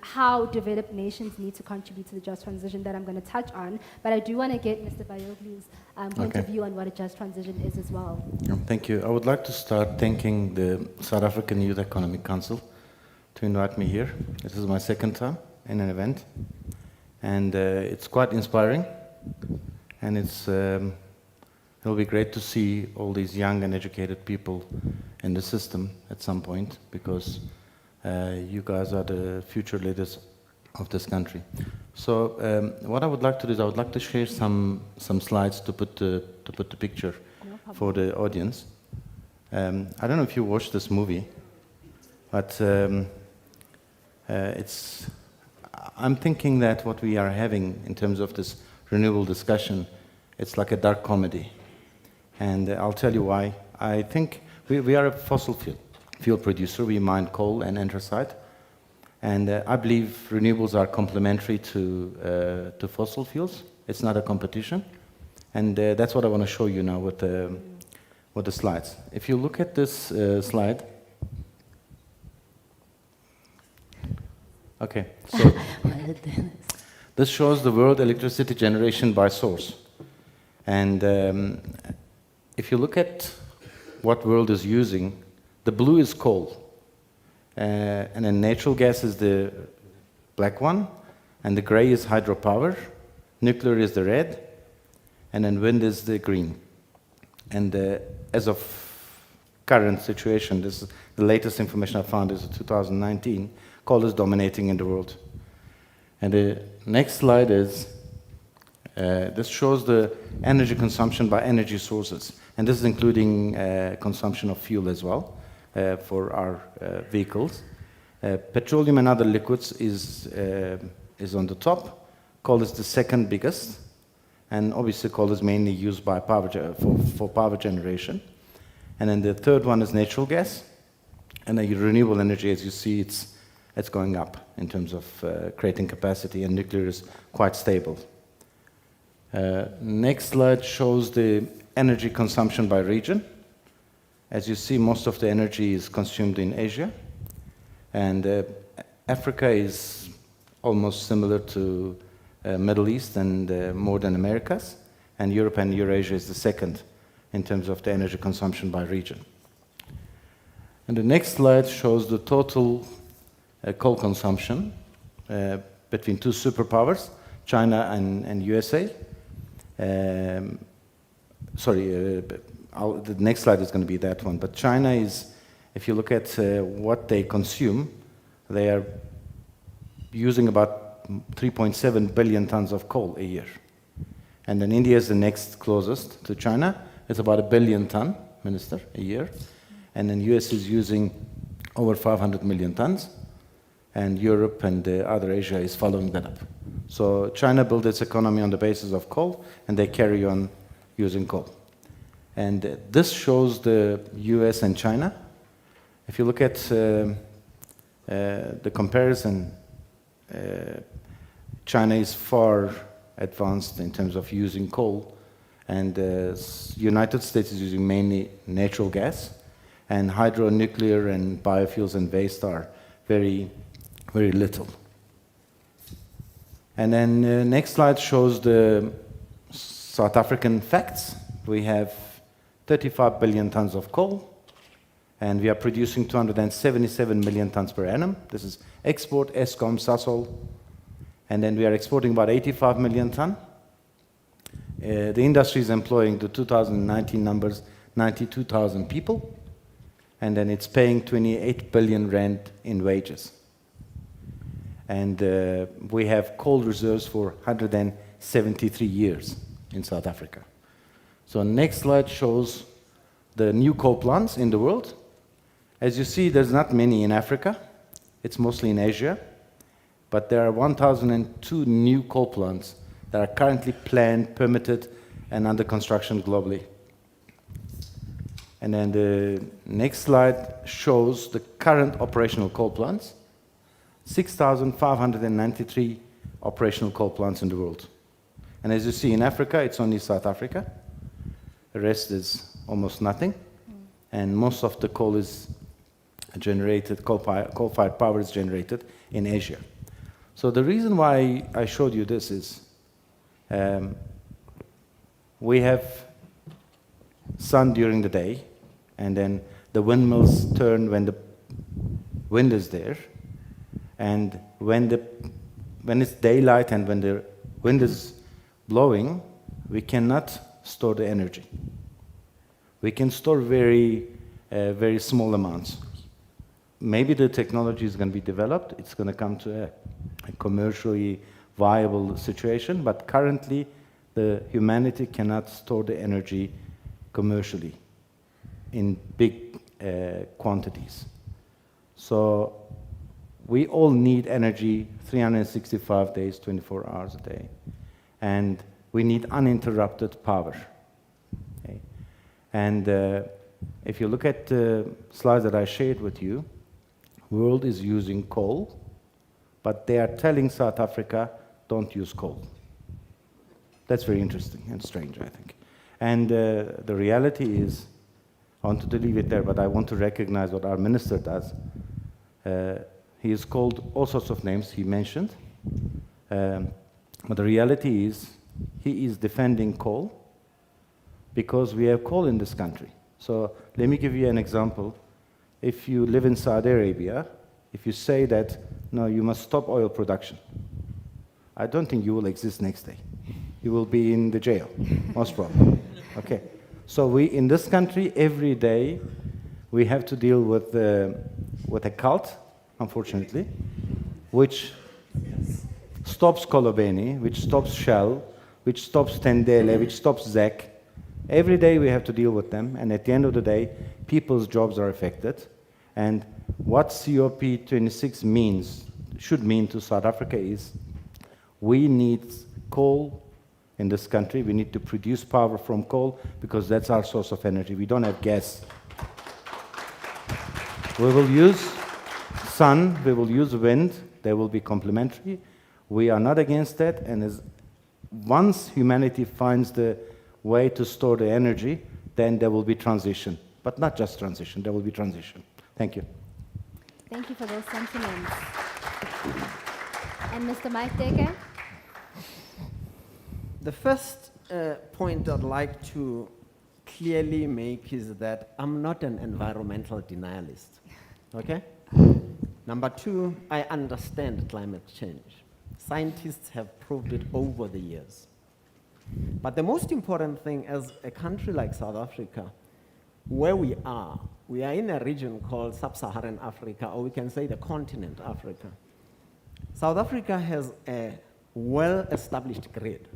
how developed nations need to contribute to the just transition that I'm going to touch on. But I do want to get Mr. Bayoglu's point of view on what a just transition is as well. Thank you. I would like to start thanking the South African Youth Economic Council to invite me here. This is my second time in an event, and it's quite inspiring, and it'll be great to see all these young and educated people in the system at some point, because you guys are the future leaders of this country. So what I would like to do is I would like to share some slides to put the picture for the audience. I don't know if you watched this movie, but I'm thinking that what we are having in terms of this renewable discussion, it's like a dark comedy. And I'll tell you why. I think we are a fossil fuel producer. We mine coal and anthracite. And I believe renewables are complementary to fossil fuels. It's not a competition. And that's what I want to show you now with the slides. If you look at this slide, okay, so this shows the world electricity generation by source. And if you look at what world is using, the blue is coal. And then natural gas is the black one, and the gray is hydropower, nuclear is the red, and then wind is the green. And as of current situation, this is the latest information I found is 2019, coal is dominating in the world. And the next slide is, this shows the energy consumption by energy sources. And this is including consumption of fuel as well for our vehicles. Petroleum and other liquids is on the top. Coal is the second biggest. And obviously coal is mainly used by for power generation. And then the third one is natural gas. And then renewable energy, as you see, it's going up in terms of creating capacity, and nuclear is quite stable. Next slide shows the energy consumption by region. As you see, most of the energy is consumed in Asia. And Africa is almost similar to Middle East and more than Americas. And Europe and Eurasia is the second in terms of the energy consumption by region. And the next slide shows the total coal consumption between two superpowers, China and USA. The next slide is going to be that one. But China is, if you look at what they consume, they are using about 3.7 billion tons of coal a year. And then India is the next closest to China. It's about 1 billion ton, Minister, a year. And then US is using over 500 million tons. And Europe and other Asia is following that up. So China built its economy on the basis of coal, and they carry on using coal. And this shows the US and China. If you look at the comparison, China is far advanced in terms of using coal, and United States is using mainly natural gas, and hydro, nuclear, and biofuels and waste are very, very little. And then next slide shows the South African facts. We have 35 billion tons of coal, and we are producing 277 million tons per annum. This is export, Eskom, Sasol. And then we are exporting about 85 million ton. The industry is employing, the 2019 numbers, 92,000 people. And then it's paying 28 billion rand in wages. And we have coal reserves for 173 years in South Africa. So next slide shows the new coal plants in the world. As you see, there's not many in Africa. It's mostly in Asia. But there are 1,002 new coal plants that are currently planned, permitted, and under construction globally. And then the next slide shows the current operational coal plants. 6,593 operational coal plants in the world. And as you see, in Africa, it's only South Africa. The rest is almost nothing. And most of the coal is generated, coal-fired power is generated in Asia. So the reason why I showed you this is we have sun during the day, and then the windmills turn when the wind is there. And when it's daylight and when the wind is blowing, we cannot store the energy. We can store very, very small amounts. Maybe the technology is going to be developed. It's going to come to a commercially viable situation. But currently, the humanity cannot store the energy commercially in big quantities. So we all need energy 365 days, 24 hours a day. And we need uninterrupted power. Okay? And if you look at the slides that I shared with you, world is using coal, but they are telling South Africa, don't use coal. That's very interesting and strange, I think. And the reality is, I wanted to leave it there, but I want to recognize what our minister does. He is called all sorts of names he mentioned, but the reality is, he is defending coal because we have coal in this country. So let me give you an example. If you live in Saudi Arabia, if you say that, no, you must stop oil production, I don't think you will exist next day. You will be in the jail, most probably. Okay. So we, in this country, every day, we have to deal with a cult, unfortunately, which stops Kolobeni, which stops Shell, which stops Tendele, which stops ZEC. Every day we have to deal with them, and at the end of the day, people's jobs are affected. And what COP26 should mean to South Africa is, we need coal in this country. We need to produce power from coal because that's our source of energy. We don't have gas. We will use sun, we will use wind, they will be complementary. We are not against that, and once humanity finds the way to store the energy, then there will be transition. But not just transition, there will be transition. Thank you. Thank you for those sentiments. And Mr. Mike Dekker? The first point I'd like to clearly make is that I'm not an environmental denialist, okay? Number two, I understand climate change. Scientists have proved it over the years. But the most important thing, as a country like South Africa, where we are in a region called Sub-Saharan Africa, or we can say the continent Africa. South Africa has a well-established grid.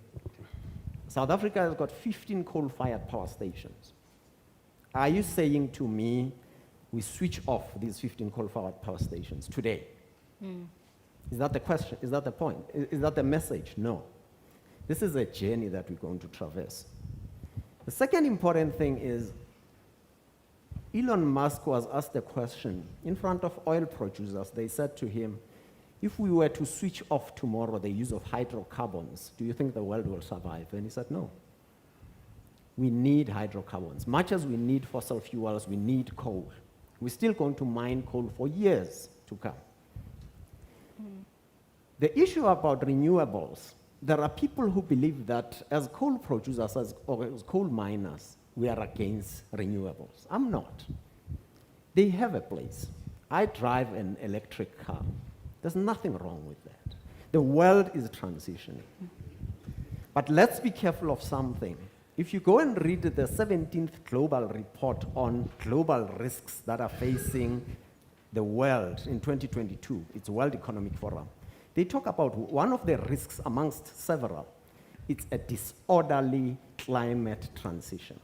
South Africa has got 15 coal-fired power stations. Are you saying to me, we switch off these 15 coal-fired power stations today? Is that the question? Is that the point? Is that the message? No. This is a journey that we're going to traverse. The second important thing is, Elon Musk was asked a question in front of oil producers. They said to him, if we were to switch off tomorrow the use of hydrocarbons, do you think the world will survive? And he said, no. We need hydrocarbons. Much as we need fossil fuels, we need coal. We're still going to mine coal for years to come. The issue about renewables, there are people who believe that as coal producers or as coal miners, we are against renewables. I'm not. They have a place. I drive an electric car. There's nothing wrong with that. The world is transitioning. But let's be careful of something. If you go and read the 17th Global Report on global risks that are facing the world in 2022, it's World Economic Forum, they talk about one of the risks amongst several. It's a disorderly climate transition.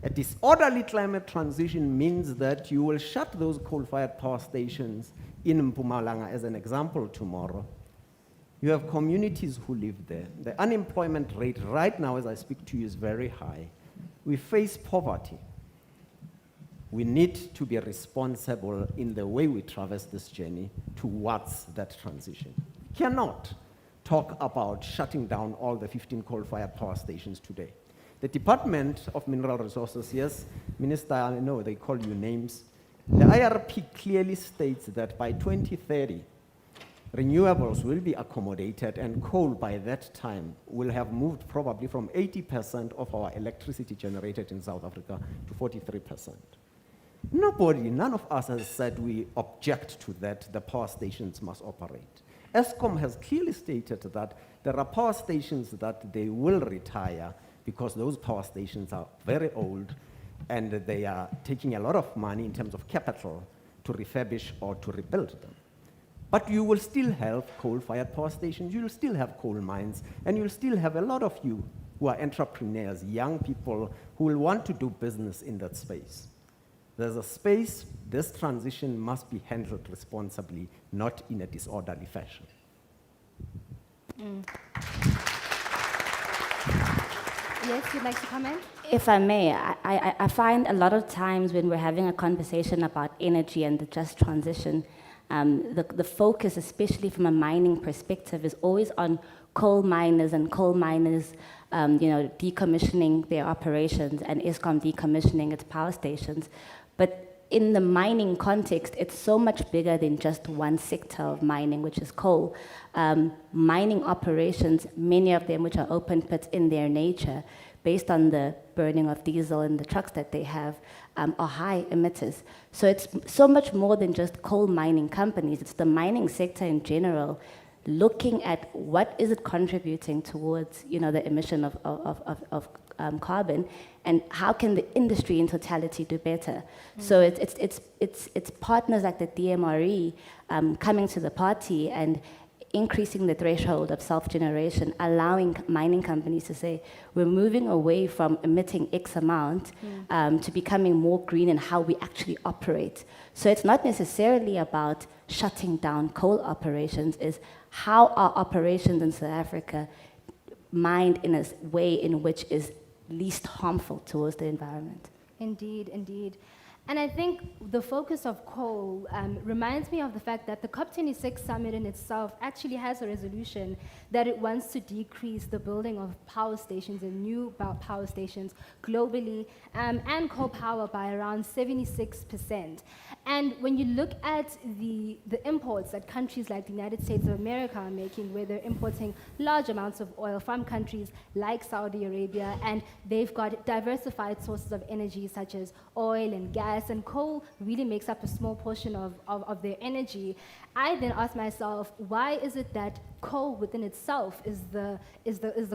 A disorderly climate transition means that you will shut those coal-fired power stations in Mpumalanga, as an example, tomorrow. You have communities who live there. The unemployment rate right now, as I speak to you, is very high. We face poverty. We need to be responsible in the way we traverse this journey towards that transition. We cannot talk about shutting down all the 15 coal-fired power stations today. The Department of Mineral Resources, yes, Minister, I know they call you names. The IRP clearly states that by 2030, renewables will be accommodated, and coal by that time will have moved probably from 80% of our electricity generated in South Africa to 43%. None of us has said we object to that, the power stations must operate. Eskom has clearly stated that there are power stations that they will retire because those power stations are very old and they are taking a lot of money in terms of capital to refurbish or to rebuild them. But you will still have coal-fired power stations, you will still have coal mines, and you'll still have a lot of you who are entrepreneurs, young people who will want to do business in that space. There's a space, this transition must be handled responsibly, not in a disorderly fashion. Yes, you'd like to comment? If I may, I find a lot of times when we're having a conversation about energy and the just transition, the focus, especially from a mining perspective, is always on coal miners decommissioning their operations and Eskom decommissioning its power stations. But in the mining context, it's so much bigger than just one sector of mining, which is coal. Mining operations, many of them which are open pits in their nature, based on the burning of diesel in the trucks that they have, are high emitters. So it's so much more than just coal mining companies. It's the mining sector in general, looking at what is it contributing towards, the emission of carbon, and how can the industry in totality do better. So it's partners like the DMRE coming to the party and increasing the threshold of self-generation, allowing mining companies to say, we're moving away from emitting X amount to becoming more green in how we actually operate. So it's not necessarily about shutting down coal operations, it's how our operations in South Africa mined in a way in which is least harmful towards the environment. Indeed, indeed. And I think the focus of coal reminds me of the fact that the COP26 summit in itself actually has a resolution that it wants to decrease the building of power stations and new power stations globally and coal power by around 76%. And when you look at the imports that countries like the United States of America are making, where they're importing large amounts of oil from countries like Saudi Arabia, and they've got diversified sources of energy such as oil and gas, and coal really makes up a small portion of their energy. I then ask myself, why is it that coal within itself is the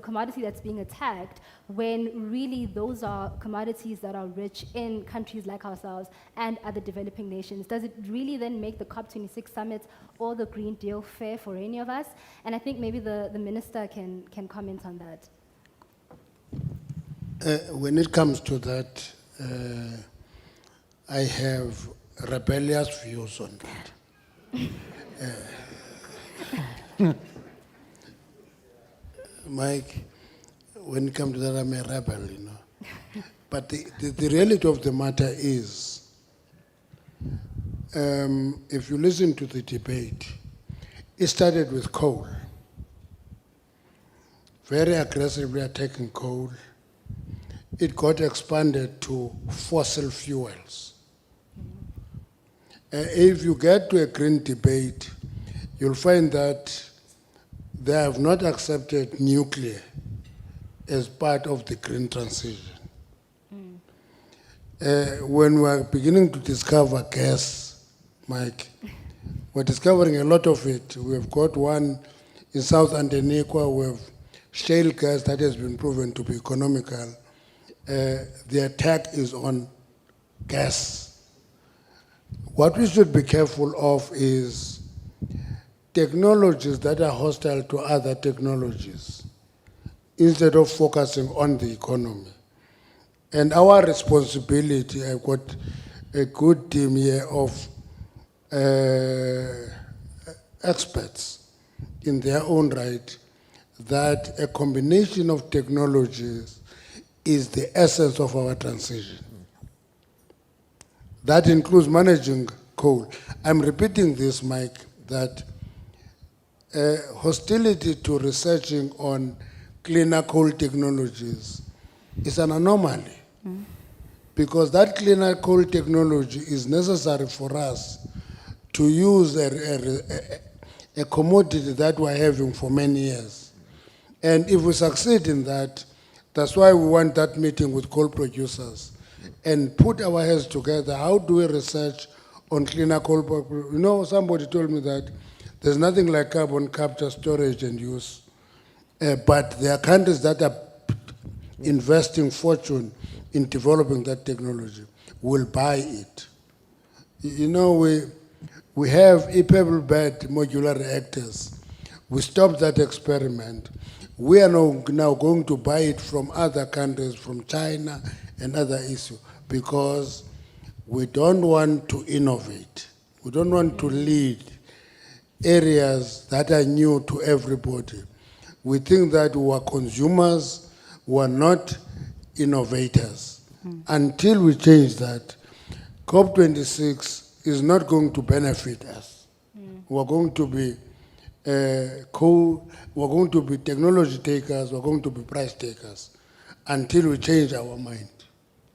commodity that's being attacked, when really those are commodities that are rich in countries like ourselves and other developing nations? Does it really then make the COP26 summit or the Green Deal fair for any of us? And I think maybe the minister can comment on that. When it comes to that, I have rebellious views on that. Mike, when it comes to that, I'm a rebel, But the reality of the matter is, if you listen to the debate, it started with coal. Very aggressively attacking coal. It got expanded to fossil fuels. If you get to a green debate, you'll find that they have not accepted nuclear as part of the green transition. When we're beginning to discover gas, Mike, we're discovering a lot of it. We've got one in South Andanikwa, we have shale gas that has been proven to be economical. The attack is on gas. What we should be careful of is technologies that are hostile to other technologies, instead of focusing on the economy. And our responsibility, I've got a good team here of experts in their own right, that a combination of technologies is the essence of our transition. That includes managing coal. I'm repeating this, Mike, that hostility to researching on cleaner coal technologies is an anomaly. Because that cleaner coal technology is necessary for us to use a commodity that we're having for many years. And if we succeed in that, that's why we want that meeting with coal producers and put our heads together. How do we research on cleaner coal? Somebody told me that there's nothing like carbon capture, storage, and use. But there are countries that are investing fortune in developing that technology. We'll buy it. We have pebble bed modular reactors. We stopped that experiment. We are now going to buy it from other countries, from China and other issues, because we don't want to innovate. We don't want to lead areas that are new to everybody. We think that we are consumers, who are not innovators. Until we change that, COP26 is not going to benefit us. We're going to be we're going to be technology takers, we're going to be price takers until we change our mind.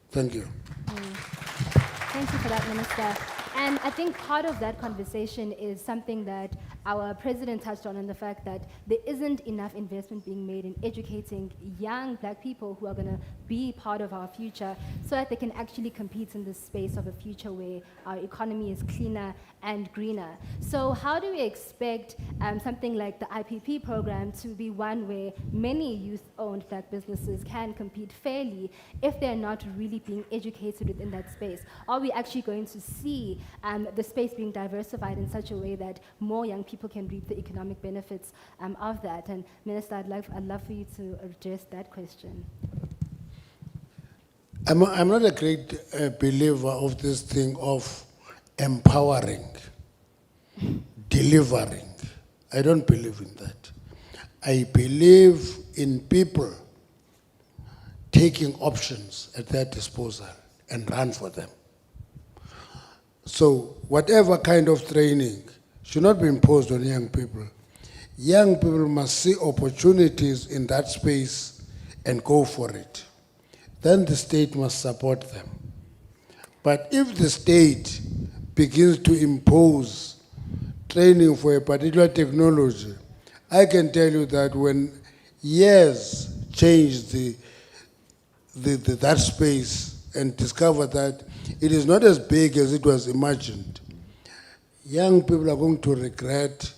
Thank you. Thank you for that, Minister. And I think part of that conversation is something that our president touched on, and the fact that there isn't enough investment being made in educating young black people who are going to be part of our future so that they can actually compete in this space of a future where our economy is cleaner and greener. So how do we expect something like the IPP program to be one where many youth-owned black businesses can compete fairly if they're not really being educated within that space? Are we actually going to see the space being diversified in such a way that more young people can reap the economic benefits of that? And Minister, I'd love for you to address that question. I'm not a great believer of this thing of empowering, delivering. I don't believe in that. I believe in people taking options at their disposal and run for them. So whatever kind of training should not be imposed on young people. Young people must see opportunities in that space and go for it. Then the state must support them. But if the state begins to impose training for a particular technology, I can tell you that when years changed that space and discover that it is not as big as it was imagined, young people are going to regret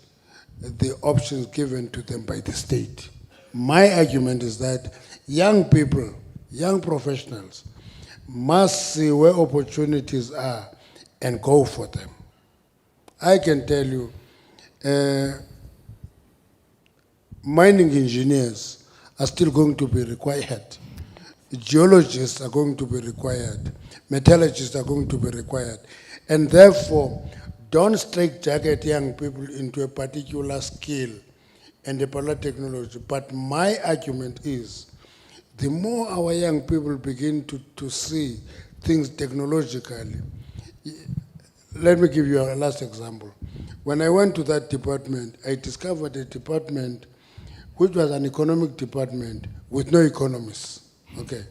the options given to them by the state. My argument is that young people, young professionals, must see where opportunities are and go for them. I can tell you, mining engineers are still going to be required. Geologists are going to be required. Metallurgists are going to be required. And therefore, don't straitjacket young people into a particular skill and a particular technology. But my argument is, the more our young people begin to see things technologically, let me give you a last example. When I went to that department, I discovered a department which was an economic department with no economists. Okay.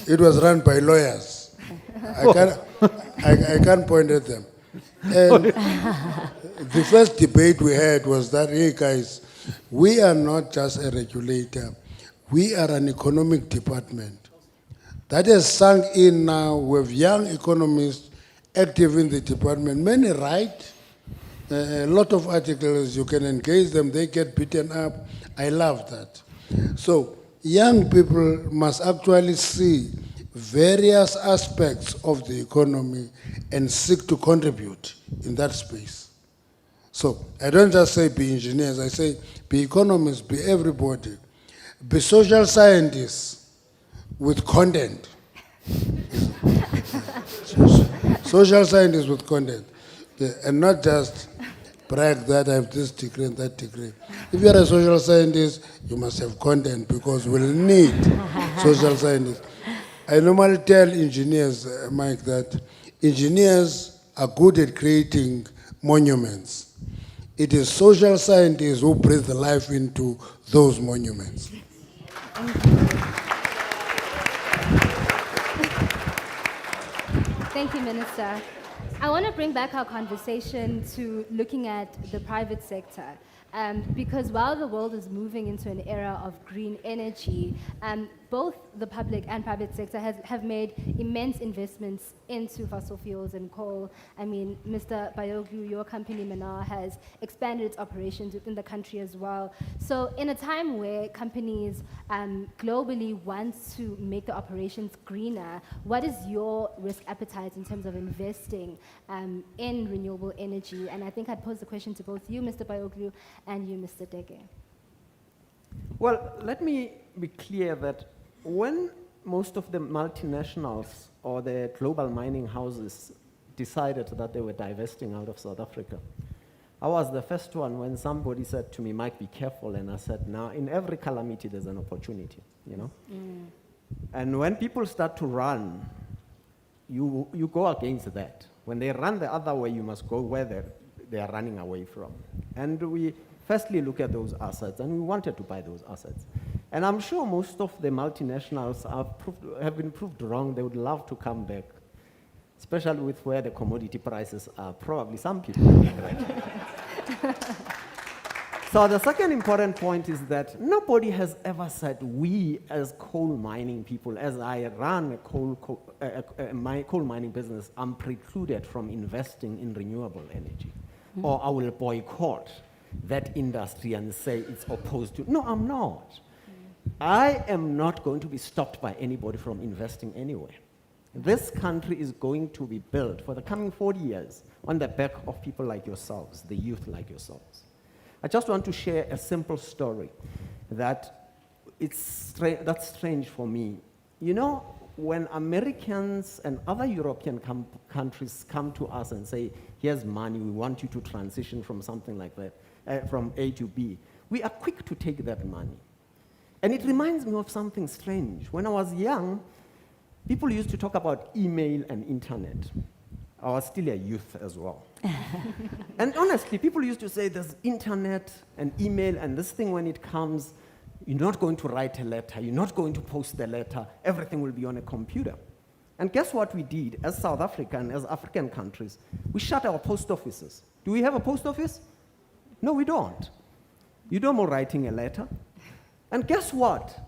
It was run by lawyers. I can't point at them. And the first debate we had was that, hey guys, we are not just a regulator, we are an economic department. That has sunk in now with young economists active in the department. Many write a lot of articles, you can engage them, they get beaten up. I love that. So young people must actually see various aspects of the economy and seek to contribute in that space. So I don't just say be engineers, I say be economists, be everybody. Be social scientists with content. Social scientists with content. And not just brag that I have this degree and that degree. If you are a social scientist, you must have content because we'll need social scientists. I normally tell engineers, Mike, that engineers are good at creating monuments. It is social scientists who breathe the life into those monuments. Thank you, Minister. I want to bring back our conversation to looking at the private sector. Because while the world is moving into an era of green energy, both the public and private sector have made immense investments into fossil fuels and coal. I mean, Mr. Bayoglu, your company, Manar, has expanded its operations within the country as well. So in a time where companies globally want to make the operations greener, what is your risk appetite in terms of investing in renewable energy? And I think I'd pose the question to both you, Mr. Bayoglu, and you, Mr. Dege. Well, let me be clear that when most of the multinationals or the global mining houses decided that they were divesting out of South Africa, I was the first one when somebody said to me, Mike, be careful. And I said, now, in every calamity, there's an opportunity, you know? And when people start to run, you go against that. When they run the other way, you must go where they are running away from. And we firstly look at those assets, and we wanted to buy those assets. And I'm sure most of the multinationals have been proved wrong. They would love to come back, especially with where the commodity prices are. Probably some people regret. So the second important point is that nobody has ever said we as coal mining people, as I run my coal mining business, I'm precluded from investing in renewable energy. Or I will boycott that industry and say it's opposed to. No, I'm not. I am not going to be stopped by anybody from investing anywhere. This country is going to be built for the coming 40 years on the back of people like yourselves, the youth like yourselves. I just want to share a simple story that's strange for me. You know, when Americans and other European countries come to us and say, here's money, we want you to transition from something like that, from A to B, we are quick to take that money. And it reminds me of something strange. When I was young, people used to talk about email and internet. I was still a youth as well. And honestly, people used to say there's internet and email, and this thing, when it comes, you're not going to write a letter, you're not going to post the letter, everything will be on a computer. And guess what we did as South Africa and as African countries? We shut our post offices. Do we have a post office? No, we don't. You don't know writing a letter. And guess what?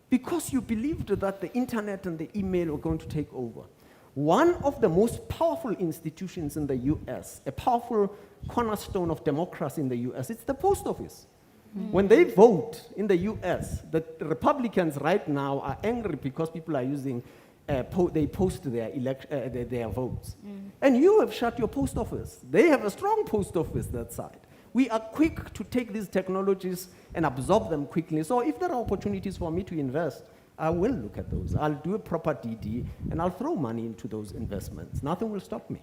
Because you believed that the internet and the email were going to take over, one of the most powerful institutions in the US, a powerful cornerstone of democracy in the US, it's the post office. When they vote in the US, the Republicans right now are angry because people are using, they post their votes. And you have shut your post office. They have a strong post office that side. We are quick to take these technologies and absorb them quickly. So if there are opportunities for me to invest, I will look at those. I'll do a proper DD, and I'll throw money into those investments. Nothing will stop me.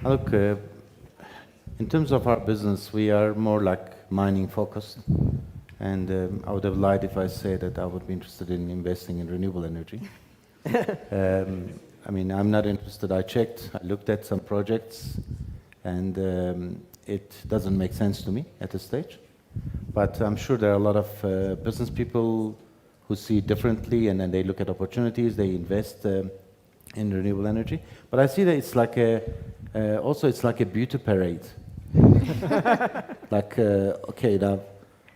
Look, in terms of our business, we are more like mining focused. And I would have lied if I say that I would be interested in investing in renewable energy. I mean, I'm not interested. I checked, I looked at some projects, and it doesn't make sense to me at this stage. But I'm sure there are a lot of business people who see it differently, and then they look at opportunities, they invest in renewable energy. But I see that it's like also it's like a beauty parade. Like, okay, now,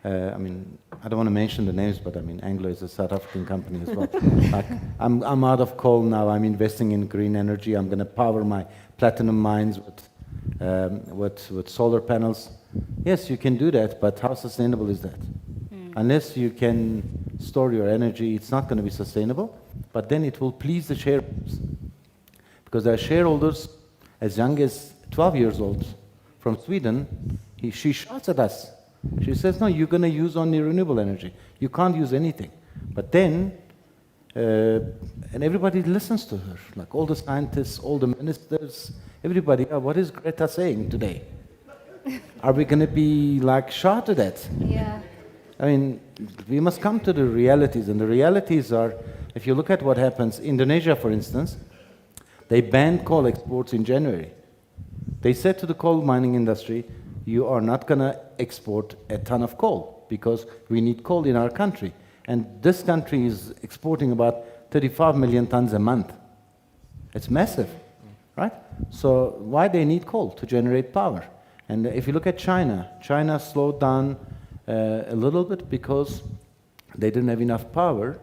I mean, I don't want to mention the names, but I mean, Anglo is a South African company as well. Like, I'm out of coal now, I'm investing in green energy, I'm going to power my platinum mines with solar panels. Yes, you can do that, but how sustainable is that? Unless you can store your energy, it's not going to be sustainable, but then it will please the shareholders. Because there are shareholders as young as 12 years old from Sweden, she shouts at us. She says, no, you're going to use only renewable energy. You can't use anything. But then, and everybody listens to her, like all the scientists, all the ministers, everybody. What is Greta saying today? Are we going to be like shouted at? Yeah. I mean, we must come to the realities, and the realities are, if you look at what happens, Indonesia, for instance, they banned coal exports in January. They said to the coal mining industry, you are not going to export a ton of coal because we need coal in our country. And this country is exporting about 35 million tons a month. It's massive, right? So why they need coal? To generate power. And if you look at China, China slowed down a little bit because they didn't have enough power,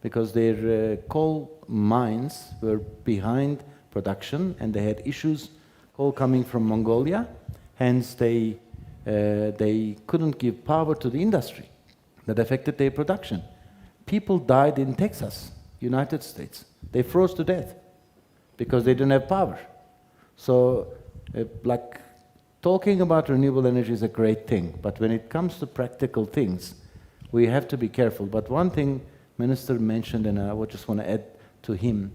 because their coal mines were behind production and they had issues, coal coming from Mongolia. Hence, they couldn't give power to the industry. That affected their production. People died in Texas, United States. They froze to death because they didn't have power. So, like, talking about renewable energy is a great thing, but when it comes to practical things, we have to be careful. But one thing Minister mentioned, and I would just want to add to him,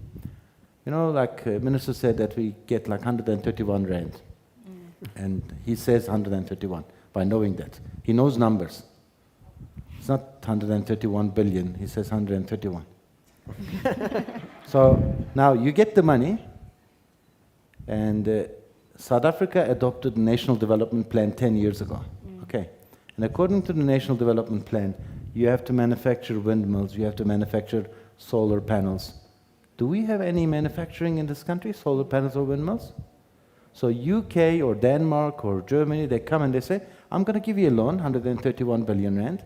You know, like Minister said that we get like 131 rand. And he says 131 by knowing that. He knows numbers. It's not 131 billion, he says 131. So now you get the money, and South Africa adopted the National Development Plan 10 years ago. Okay. And according to the National Development Plan, you have to manufacture windmills, you have to manufacture solar panels. Do we have any manufacturing in this country, solar panels or windmills? So UK or Denmark or Germany, they come and they say, I'm going to give you a loan, 131 billion rand.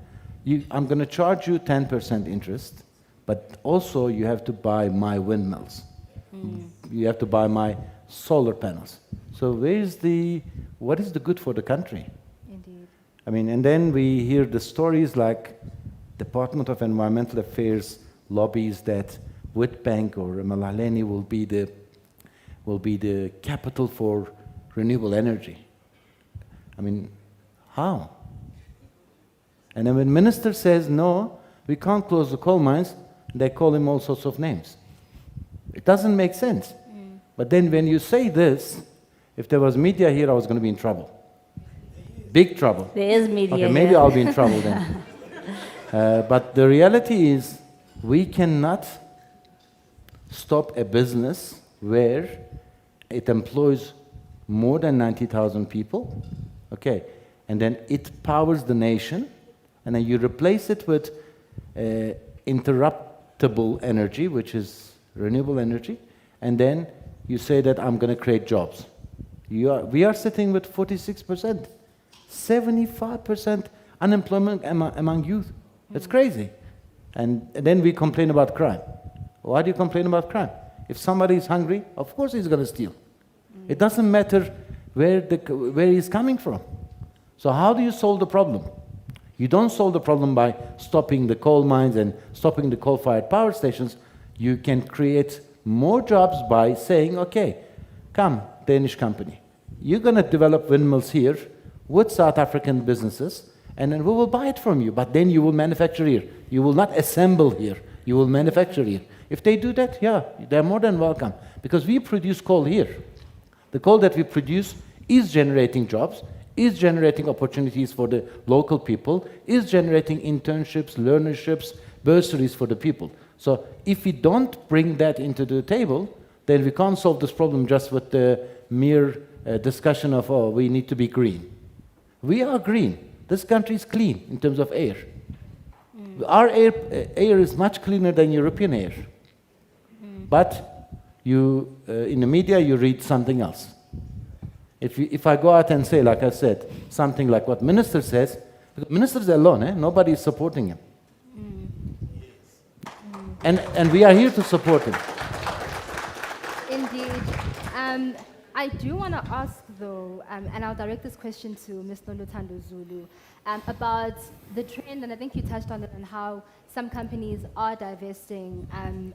I'm going to charge you 10% interest, but also you have to buy my windmills. You have to buy my solar panels. So what is the good for the country? Indeed. I mean, and then we hear the stories like Department of Environmental Affairs lobbies that Witbank or Malaleni will be the capital for renewable energy. I mean, how? And then when Minister says, no, we can't close the coal mines, they call him all sorts of names. It doesn't make sense. But then when you say this, if there was media here, I was going to be in trouble. Big trouble. There is media Okay, maybe here. I'll be in trouble then. But the reality is, we cannot stop a business where it employs more than 90,000 people, okay, and then it powers the nation, and then you replace it with interruptible energy, which is renewable energy, and then you say that I'm going to create jobs. We are sitting with 46%, 75% unemployment among youth. It's crazy. And then we complain about crime. Why do you complain about crime? If somebody is hungry, of course he's going to steal. It doesn't matter where he's coming from. So how do you solve the problem? You don't solve the problem by stopping the coal mines and stopping the coal-fired power stations. You can create more jobs by saying, okay, come, Danish company. You're going to develop windmills here with South African businesses, and then we will buy it from you. But then you will manufacture here. You will not assemble here. You will manufacture here. If they do that, yeah, they're more than welcome. Because we produce coal here. The coal that we produce is generating jobs, is generating opportunities for the local people, is generating internships, learnerships, bursaries for the people. So if we don't bring that into the table, then we can't solve this problem just with the mere discussion of, oh, we need to be green. We are green. This country is clean in terms of air. Our air is much cleaner than European air. But you, in the media, you read something else. If I go out and say, like I said, something like what Minister says, the Minister's alone, nobody is supporting him. And we are here to support him. Indeed. I do want to ask, though, and I'll direct this question to Mr. Luthando Zulu, about the trend, and I think you touched on it, and how some companies are divesting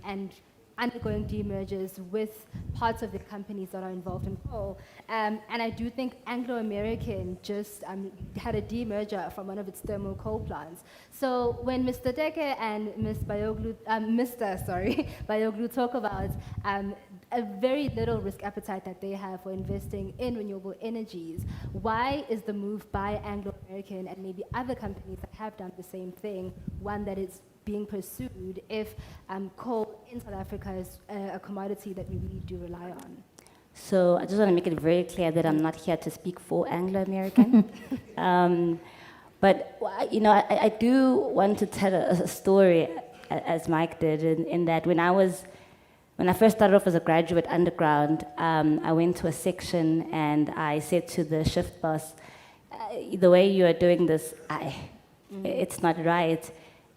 and undergoing demergers with parts of the companies that are involved in coal. And I do think Anglo American just had a demerger from one of its thermal coal plants. So when Mr. Deke and Ms. Bayoglu talk about a very little risk appetite that they have for investing in renewable energies, why is the move by Anglo American and maybe other companies that have done the same thing one that is being pursued if coal in South Africa is a commodity that we really do rely on? So I just want to make it very clear that I'm not here to speak for Anglo-American. But you know, I do want to tell a story, as Mike did, in that when I first started off as a graduate underground, I went to a section and I said to the shift boss, the way you are doing this, it's not right.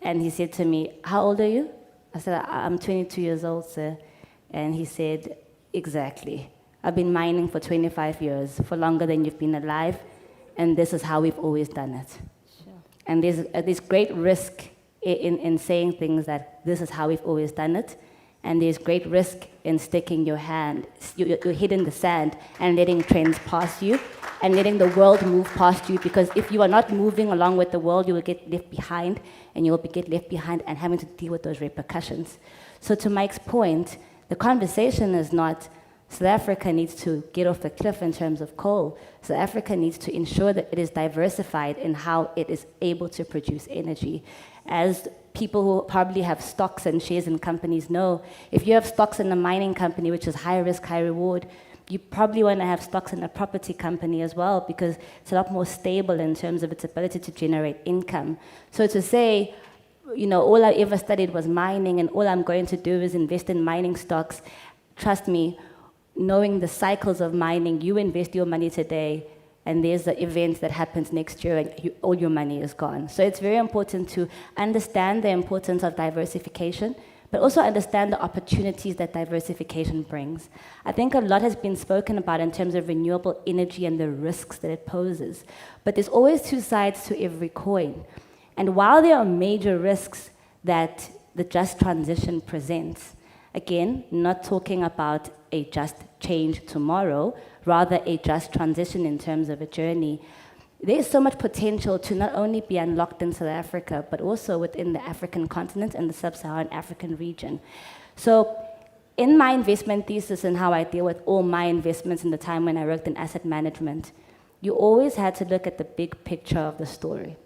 And he said to me, how old are you? I said, I'm 22 years old, sir. And he said, exactly. I've been mining for 25 years, for longer than you've been alive, and this is how we've always done it. Sure. And there's great risk in saying things that this is how we've always done it, and there's great risk in sticking your head in the sand and letting trends pass you and letting the world move past you, because if you are not moving along with the world, you will get left behind, and you will get left behind and having to deal with those repercussions. So to Mike's point, The conversation is not South Africa needs to get off the cliff in terms of coal. South Africa needs to ensure that it is diversified in how it is able to produce energy. As people who probably have stocks and shares in companies know, if you have stocks in a mining company, which is high risk, high reward, you probably want to have stocks in a property company as well, because it's a lot more stable in terms of its ability to generate income. So to say, you know, all I ever studied was mining and all I'm going to do is invest in mining stocks, trust me, knowing the cycles of mining, you invest your money today and there's an event that happens next year and all your money is gone. So it's very important to understand the importance of diversification, but also understand the opportunities that diversification brings. I think a lot has been spoken about in terms of renewable energy and the risks that it poses, but there's always two sides to every coin. And while there are major risks that the just transition presents, again, not talking about a just change tomorrow, rather a just transition in terms of a journey, there is so much potential to not only be unlocked in South Africa, but also within the African continent and the sub-Saharan African region. So in my investment thesis and how I deal with all my investments in the time when I worked in asset management, you always had to look at the big picture of the story.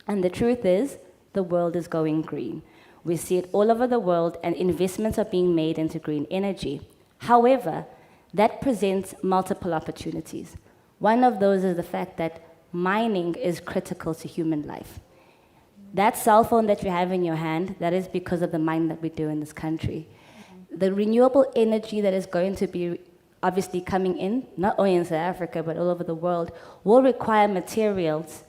And the truth is, the world is going green. We see it all over the world, and investments are being made into green energy. However, that presents multiple opportunities. One of those is the fact that mining is critical to human life. That cell phone that you have in your hand, that is because of the mining that we do in this country. The renewable energy that is going to be obviously coming in, not only in South Africa, but all over the world, will require materials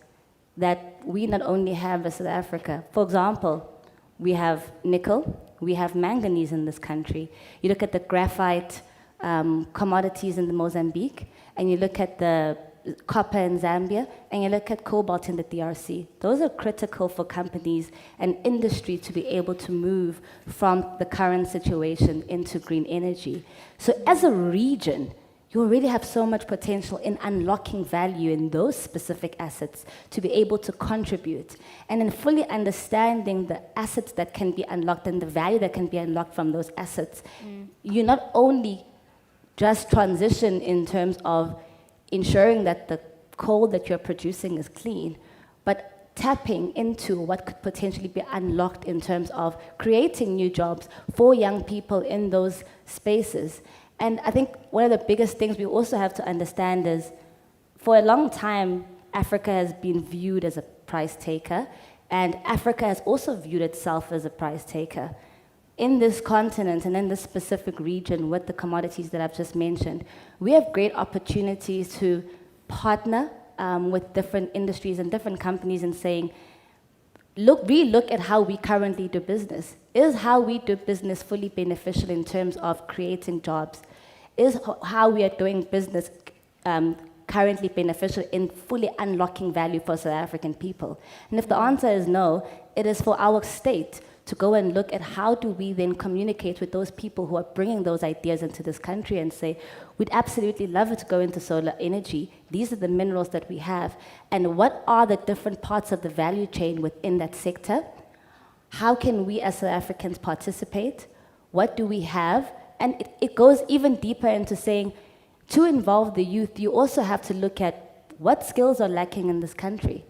that we not only have in South Africa. For example, we have nickel, we have manganese in this country. You look at the graphite commodities in the Mozambique, and you look at the copper in Zambia, and you look at cobalt in the DRC. Those are critical for companies and industry to be able to move from the current situation into green energy. So as a region, you already have so much potential in unlocking value in those specific assets to be able to contribute. And in fully understanding the assets that can be unlocked and the value that can be unlocked from those assets, you not only just transition in terms of ensuring that the coal that you're producing is clean, but tapping into what could potentially be unlocked in terms of creating new jobs for young people in those spaces. And I think one of the biggest things we also have to understand is, for a long time, Africa has been viewed as a price taker, and Africa has also viewed itself as a price taker. In this continent and in this specific region with the commodities that I've just mentioned, we have great opportunities to partner with different industries and different companies in saying, relook at how we currently do business. Is how we do business fully beneficial in terms of creating jobs? Is how we are doing business currently beneficial in fully unlocking value for South African people? And if the answer is no, it is for our state to go and look at how do we then communicate with those people who are bringing those ideas into this country and say, we'd absolutely love it to go into solar energy. These are the minerals that we have. And what are the different parts of the value chain within that sector? How can we as South Africans participate? What do we have? And it goes even deeper into saying, to involve the youth, you also have to look at what skills are lacking in this country.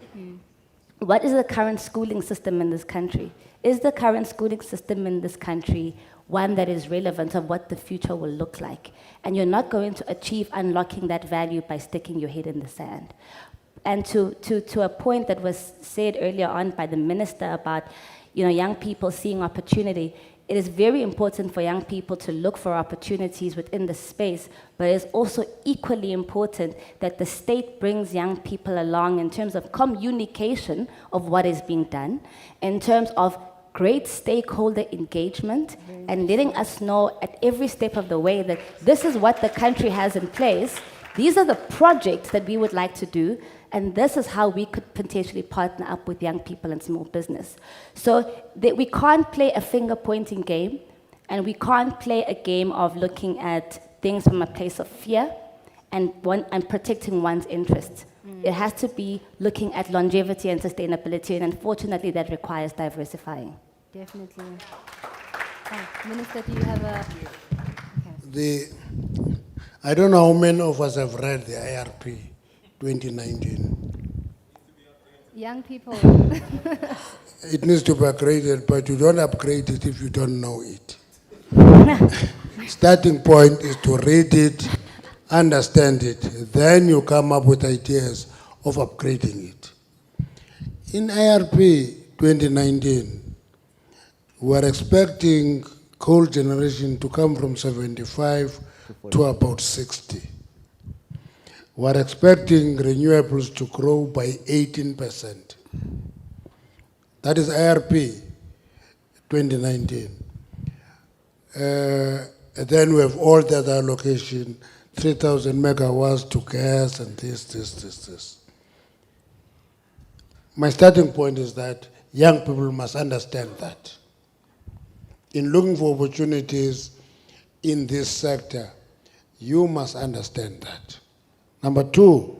What is the current schooling system in this country? Is the current schooling system in this country one that is relevant of what the future will look like? And you're not going to achieve unlocking that value by sticking your head in the sand. And to a point that was said earlier on by the minister about, young people seeing opportunity, it is very important for young people to look for opportunities within the space, but it is also equally important that the state brings young people along in terms of communication of what is being done, in terms of great stakeholder engagement, and letting us know at every step of the way that this is what the country has in place, these are the projects that we would like to do, and this is how we could potentially partner up with young people and small business. So that we can't play a finger-pointing game, and we can't play a game of looking at things from a place of fear and protecting one's interests. It has to be looking at longevity and sustainability, and unfortunately that requires diversifying. Definitely. Minister, do you have a I don't know how many of us have read the IRP 2019. Young people. It needs to be upgraded, but you don't upgrade it if you don't know it. Starting point is to read it, understand it, then you come up with ideas of upgrading it. In IRP 2019, we're expecting coal generation to come from 75 to about 60. We're expecting renewables to grow by 18%. That is IRP 2019. And then we have all the other allocation, 3,000 megawatts to gas and this. My starting point is that young people must understand that. In looking for opportunities in this sector, you must understand that. Number two,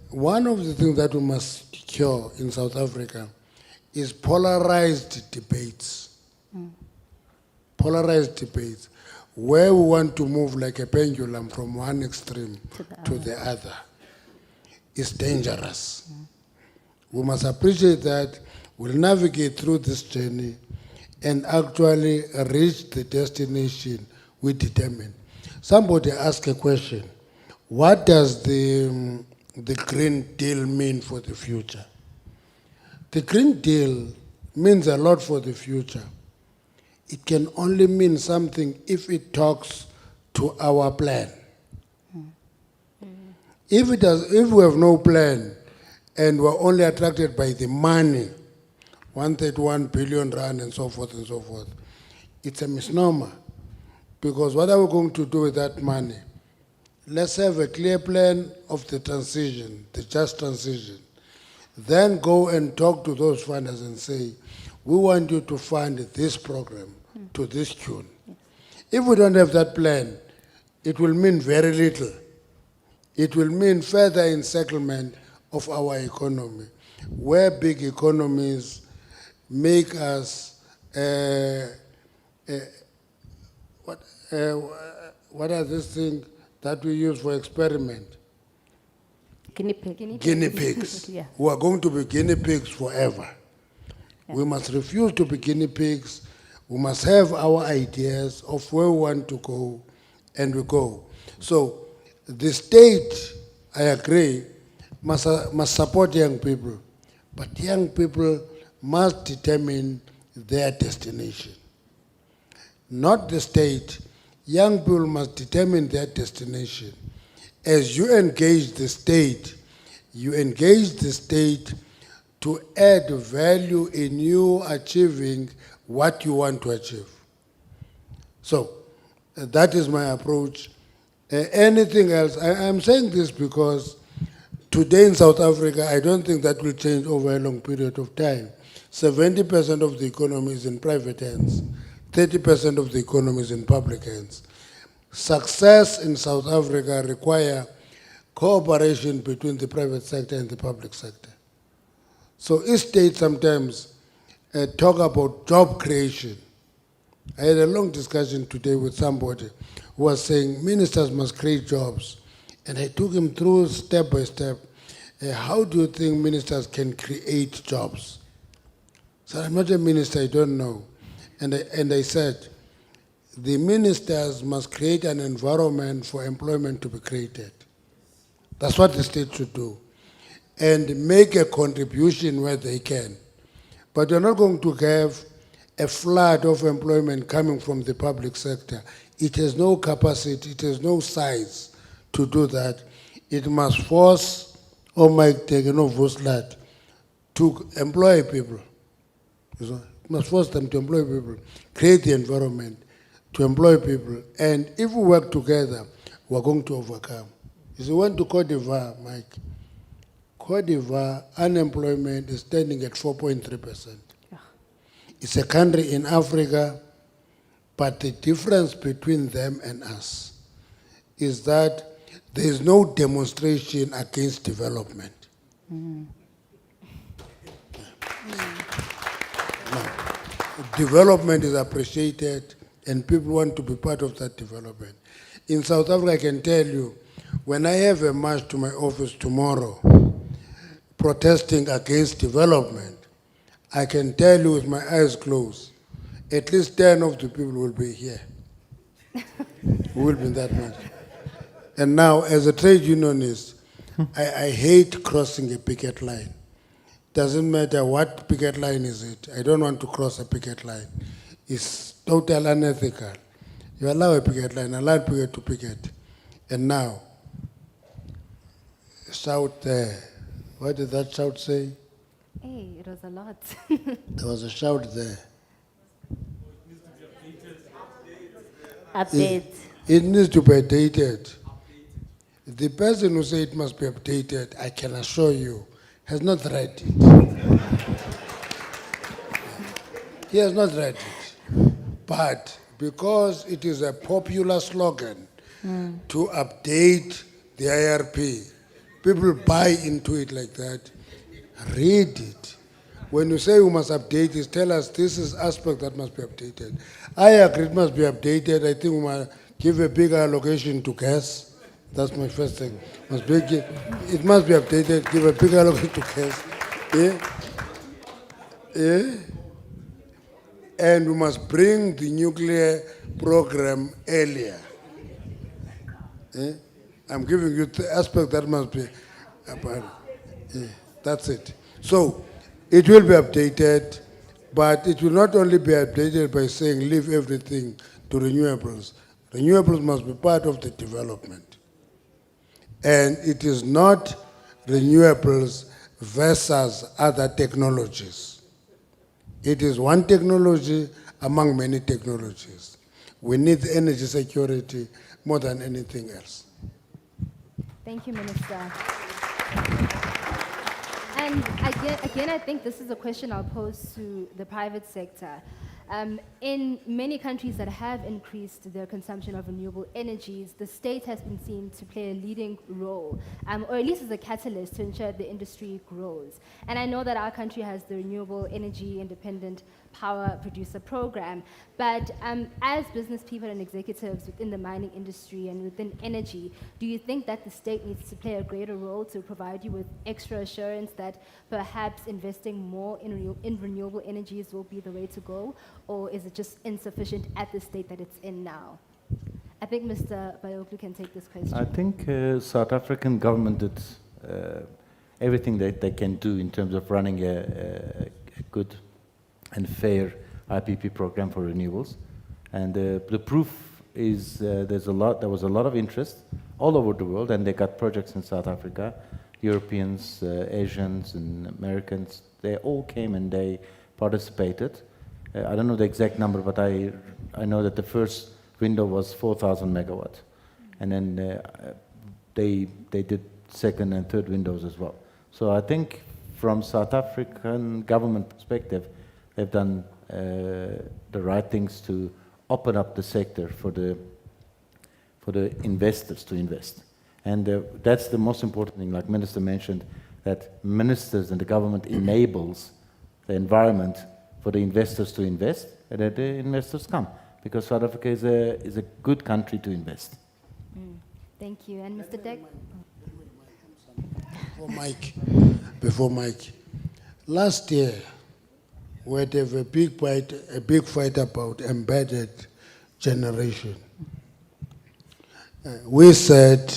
one of the things that we must cure in South Africa is polarized debates. Polarized debates, where we want to move like a pendulum from one extreme to the other. Is dangerous. We must appreciate that we'll navigate through this journey and actually reach the destination we determine. Somebody asked a question, what does the Green Deal mean for the future? The Green Deal means a lot for the future. It can only mean something if it talks to our plan. If we have no plan and we're only attracted by the money, 131 billion rand and so forth, it's a misnomer. Because what are we going to do with that money? Let's have a clear plan of the transition, the just transition. Then go and talk to those funders and say, we want you to fund this program to this tune. If we don't have that plan, it will mean very little. It will mean further encirclement of our economy, where big economies make us, what are these things that we use for experiment? Guinea pig. Guinea pigs. Yeah. We are going to be guinea pigs forever. Yeah. We must refuse to be guinea pigs. We must have our ideas of where we want to go, and we go. So the state, I agree, must support young people, but young people must determine their destination. Not the state. Young people must determine their destination. As you engage the state, to add value in you achieving what you want to achieve. So that is my approach. Anything else, I'm saying this because today in South Africa, I don't think that will change over a long period of time. 70% of the economy is in private hands. 30% of the economy is in public hands. Success in South Africa requires cooperation between the private sector and the public sector. So each state sometimes talk about job creation. I had a long discussion today with somebody who was saying ministers must create jobs. And I took him through step by step. How do you think ministers can create jobs? So I'm not a minister, I don't know. And I said, the ministers must create an environment for employment to be created. That's what the state should do. And make a contribution where they can. But you're not going to have a flood of employment coming from the public sector. It has no capacity, it has no size to do that. It must force, to employ people. It must force them to employ people, create the environment to employ people. And if we work together, we're going to overcome. If you went to Cote d'Ivoire, Mike, Cote d'Ivoire unemployment is standing at 4.3%. Yeah. It's a country in Africa, but the difference between them and us is that there is no demonstration against development. Mm. No. Development is appreciated, and people want to be part of that development. In South Africa, I can tell you, when I have a march to my office tomorrow, protesting against development, I can tell you with my eyes closed, at least 10 of the people will be here. We will be in that march. And now, as a trade unionist, I hate crossing a picket line. Doesn't matter what picket line is it. I don't want to cross a picket line. It's totally unethical. You allow a picket line, allow picket to picket. And now, shout there. What did that shout say? Hey, it was a lot. There was a shout there. Update. It needs to be updated. The person who said it must be updated, I can assure you, has not read it. He has not read it. But because it is a popular slogan to update the IRP, people buy into it like that. Read it. When you say we must update it, tell us this is aspect that must be updated. I agree it must be updated. I think we must give a bigger allocation to gas. That's my first thing. It must be updated, give a bigger allocation to gas. And we must bring the nuclear program earlier. I'm giving you the aspect that must be. That's it. So, it will be updated, but it will not only be updated by saying leave everything to renewables. Renewables must be part of the development. And it is not renewables versus other technologies. It is one technology among many technologies. We need energy security more than anything else. Thank you, Minister. And again, I think this is a question I'll pose to the private sector. In many countries that have increased their consumption of renewable energies, the state has been seen to play a leading role, or at least as a catalyst to ensure the industry grows. And I know that our country has the Renewable Energy Independent Power Producer Program, but as business people and executives within the mining industry and within energy, do you think that the state needs to play a greater role to provide you with extra assurance that perhaps investing more in renewable energies will be the way to go? Or is it just insufficient at the state that it's in now? I think Mr. Bayoglu can take this question. I think South African government did everything that they can do in terms of running a good and fair IPP program for renewables. And the proof is there was a lot of interest all over the world, and they got projects in South Africa. Europeans, Asians, and Americans, they all came and they participated. I don't know the exact number, but I know that the first window was 4,000 megawatts. And then they did second and third windows as well. So I think from South African government perspective, they've done the right things to open up the sector for the investors to invest. And that's the most important thing, like Minister mentioned, that ministers and the government enables the environment for the investors to invest, and that the investors come. Because South Africa is a good country to invest. Thank you. And Mr. Deck? Before Mike, last year, we had a big fight about embedded generation. We said,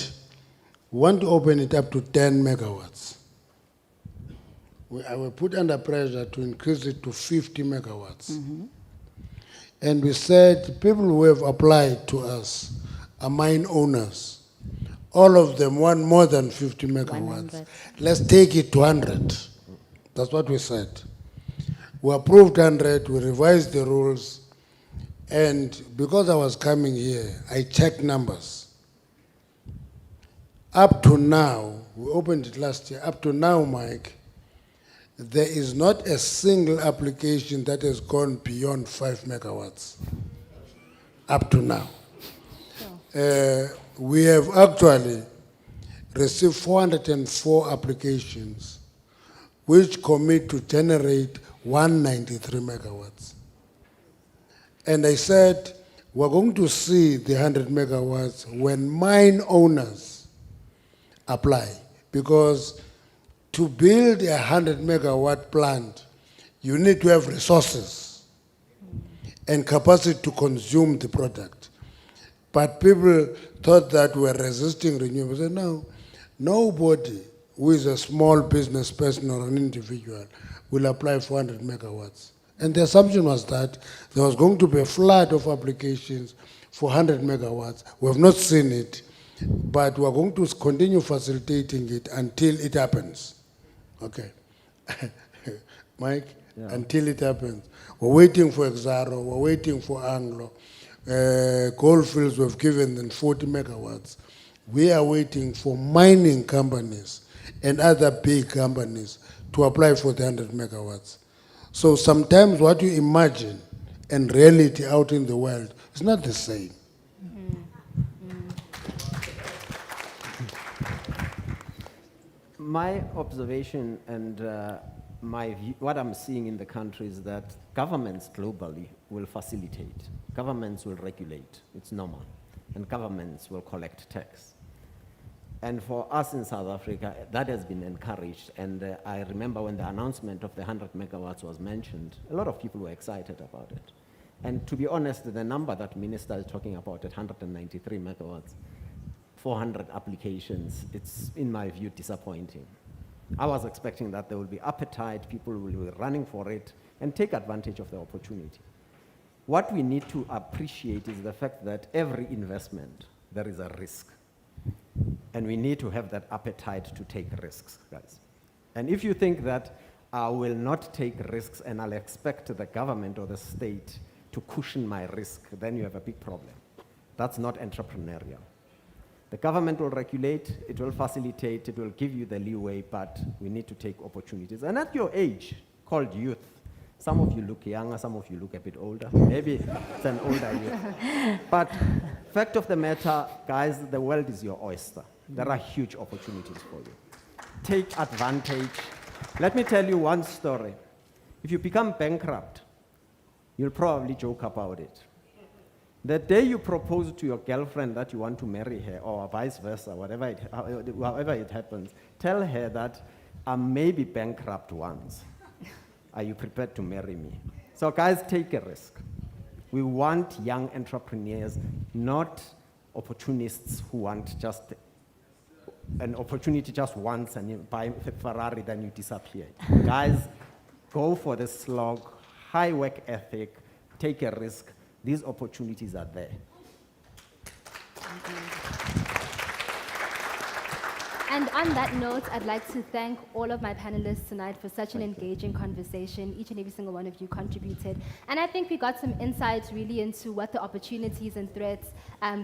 we want to open it up to 10 megawatts. I will put under pressure to increase it to 50 megawatts. And we said, people who have applied to us are mine owners. All of them want more than 50 megawatts. 100. Let's take it to 100. That's what we said. We approved 100, we revised the rules, and because I was coming here, I checked numbers. Up to now, we opened it last year, up to now, Mike, there is not a single application that has gone beyond 5 megawatts. Up to now. We have actually received 404 applications which commit to generate 193 megawatts. And I said, we're going to see the 100 megawatts when mine owners apply. Because to build a 100 megawatt plant, you need to have resources and capacity to consume the product. But people thought that we're resisting renewables. Said, no, nobody who is a small business person or an individual will apply for 100 megawatts. And the assumption was that there was going to be a flood of applications for 100 megawatts. We have not seen it, but we're going to continue facilitating it until it happens. Okay. Mike? Yeah. Until it happens. We're waiting for Exaro, we're waiting for Anglo. Goldfields, we've given them 40 megawatts. We are waiting for mining companies and other big companies to apply for the 100 megawatts. So sometimes what you imagine and reality out in the world is not the same. My observation and my view, what I'm seeing in the country is that governments globally will facilitate, governments will regulate, it's normal, and governments will collect tax. And for us in South Africa, that has been encouraged. And I remember when the announcement of the 100 megawatts was mentioned, a lot of people were excited about it. And to be honest, the number that Minister is talking about at 193 megawatts, 400 applications, it's, in my view, disappointing. I was expecting that there will be appetite, people will be running for it, and take advantage of the opportunity. What we need to appreciate is the fact that every investment, there is a risk. And we need to have that appetite to take risks, guys. And if you think that I will not take risks and I'll expect the government or the state to cushion my risk, then you have a big problem. That's not entrepreneurial. The government will regulate, it will facilitate, it will give you the leeway, but we need to take opportunities. And at your age, called youth, some of you look younger, some of you look a bit older. Maybe it's an older youth. But fact of the matter, guys, the world is your oyster. There are huge opportunities for you. Take advantage. Let me tell you one story. If you become bankrupt, you'll probably joke about it. The day you propose to your girlfriend that you want to marry her, or vice versa, however it happens, tell her that I may be bankrupt once. Are you prepared to marry me? So guys, take a risk. We want young entrepreneurs, not opportunists who want just an opportunity just once and you buy a Ferrari, then you disappear. Guys, go for the slog, high work ethic, take a risk. These opportunities are there. And on that note, I'd like to thank all of my panelists tonight for such an engaging conversation. Each and every single one of you contributed. And I think we got some insights really into what the opportunities and threats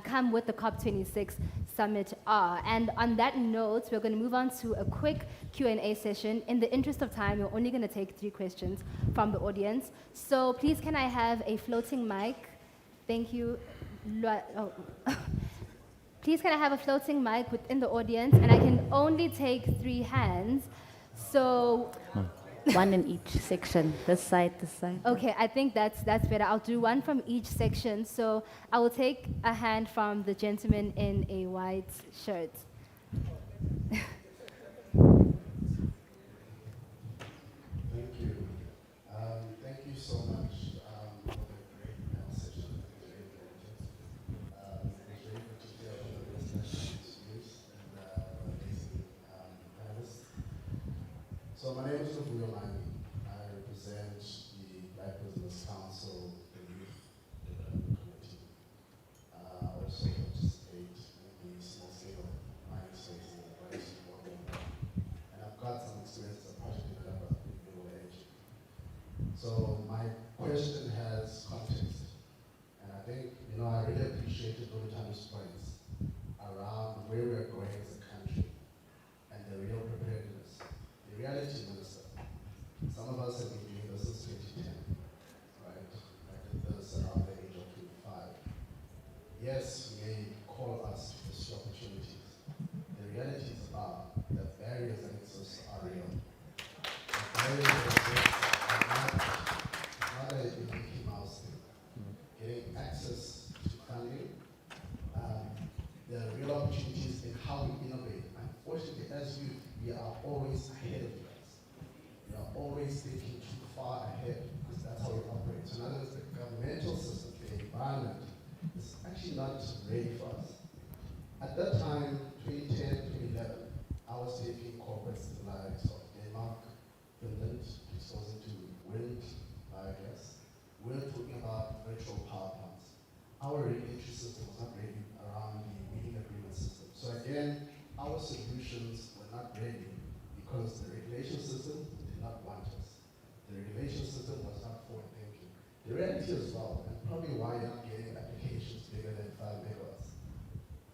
come with the COP26 Summit are. And on that note, we're going to move on to a quick Q&A session. In the interest of time, we're only going to take 3 questions from the audience. So please, can I have a floating mic? Thank you. Please, can I have a floating mic within the audience? And I can only take 3 hands. So, one in each section, this side, this side. Okay, I think that's better. I'll do 1 from each section. So I will take a hand from the gentleman in a white shirt. Thank you. Thank you so much for the great session. So my name is Lani. I represent the Black Business Council, the Youth Development Committee. I also participate in the small-scale mining space in the West Working. And I've got some experience as a project developer in renewable energy. So my question has context. And I think, I really appreciated Dr. Tanya's points around where we're going as a country and the real preparedness. The reality, Minister, some of us have been doing this since 2010, right? Like this around the age of 25. Yes, you may call us to pursue opportunities. The reality is about the barriers that exist are real. The barriers that exist are not a Mickey Mouse thing. Getting access to we are always ahead of you guys. We are always thinking too far ahead, because that's how we operate. So in other words, the governmental system, the environment, is actually not ready for us. At that time, 2010, 2011, I was taking corporates like Denmark, Finland, exposing to wind, biogas. We're talking about virtual power plants. Our regulatory system was not ready around the wheeling agreement system. So again, our solutions were not ready because the regulation system did not want us. The regulation system was not forward thinking. The reality as well, and probably why you're not getting applications bigger than 5 megawatts.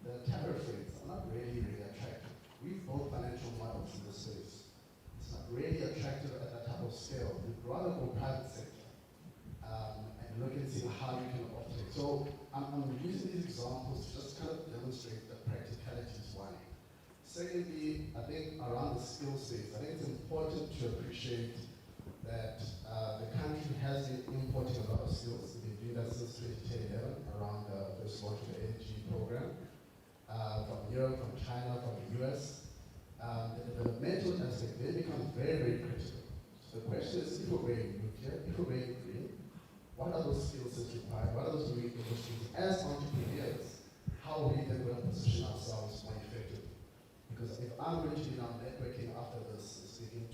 The tariff rates are not really attractive. We've built financial models in this space. It's not really attractive at that type of scale. We'd rather go private sector and look and see how you can operate. So I'm using these examples to just kind of demonstrate the practicalities, one. Secondly, I think around the skill space, I think it's important to appreciate that the country has been importing a lot of skills. We've been doing that since 2010-11 around the first launch of the energy program. From Europe, from China, from the US. The developmental aspect then becomes very, very critical. So the question is, if we're going nuclear, if we're going green, what are those skill sets required? What are those new industries? As entrepreneurs, how are we then going to position ourselves more effectively? Because if I'm going to be now networking after this, speaking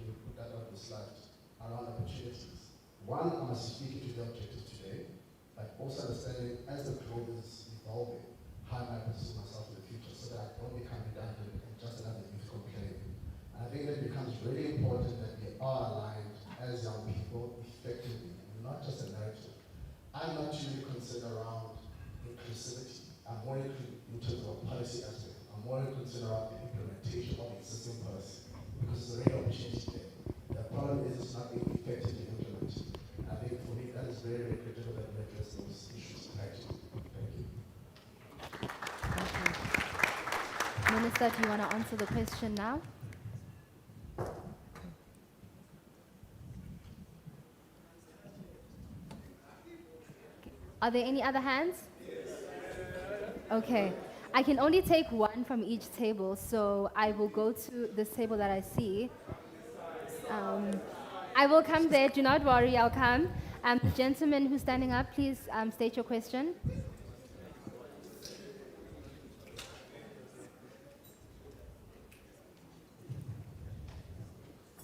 to put that on the slide around opportunities. One, I must be speaking to the objectives today, but also understanding as the globe is evolving, how am I position myself in the future so that I don't become redundant and just another youth complaint. And I think that becomes really important that we are aligned as young people effectively, not just a narrative. I'm not really concerned around inclusivity. I'm more in terms of policy aspect. I'm more concerned around the implementation of existing policy because there's a real opportunity there. The problem is it's not being effectively implemented. And I think for me that is very, very critical that we address those issues practically. Thank you. Minister, do you want to answer the question now? Are there any other hands? Okay. I can only take one from each table, so I will go to this table that I see. I will come there. Do not worry, I'll come. The gentleman who's standing up, please state your question.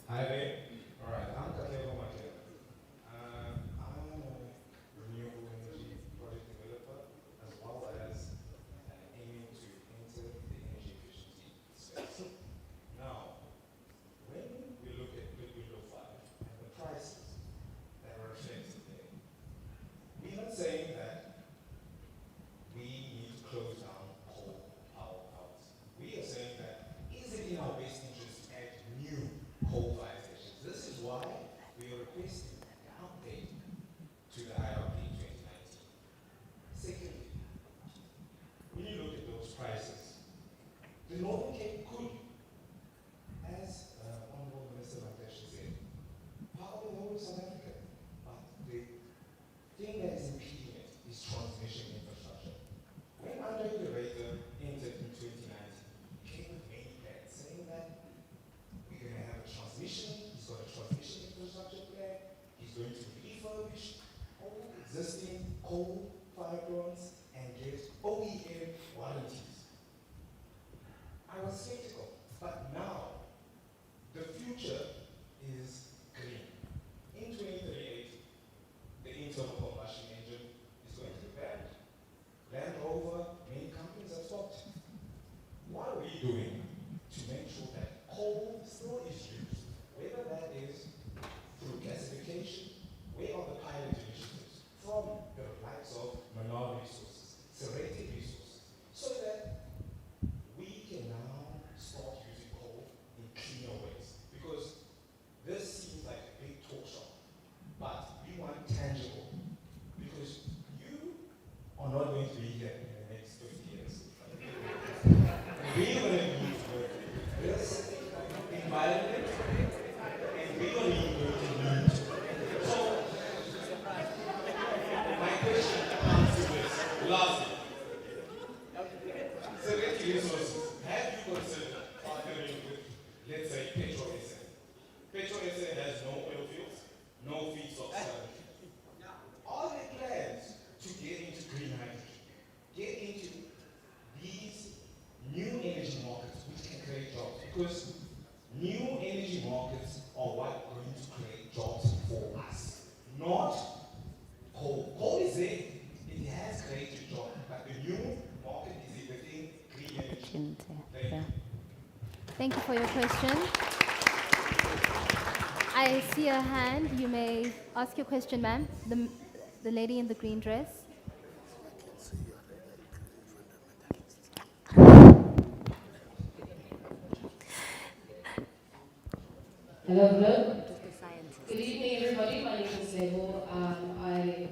Hi there. All right, I'm Katelo Mateo. I'm a renewable energy project developer as well as aiming to enter the energy efficiency space. Now, when we look at Window 5 and the prices that are reflected there, we're not saying that we need to close down coal power plants. We are saying that is it in our best interest to add new coal-fired stations? This is why we are requesting an update to the IRP 2019. Secondly, when you look at those prices, the Northern Cape could, as Honorable Minister Mantashe said, power the whole of South Africa. But the thing that is impeding it is transmission infrastructure. When Andre the Raider entered in 2019, he came with many plans saying that we're going to have a transmission, he's got a transmission infrastructure plan, he's going to refurbish all existing coal-fired plants and get OEM warranties. I was skeptical, but now the future is green. In 2038, the internal combustion engine is going to be banned. Land Rover, many companies have stopped. What are we doing to make sure that coal still is used, whether that is through gasification, where are the pilot initiatives from the likes of Mineral Resources, Serrated Resources, so that we can now start using coal in cleaner ways. Because Thank you for your question. I see a hand. You may ask your question, ma'am. The lady in the green dress. Hello, hello. Good evening, everybody. My name is Lebo. I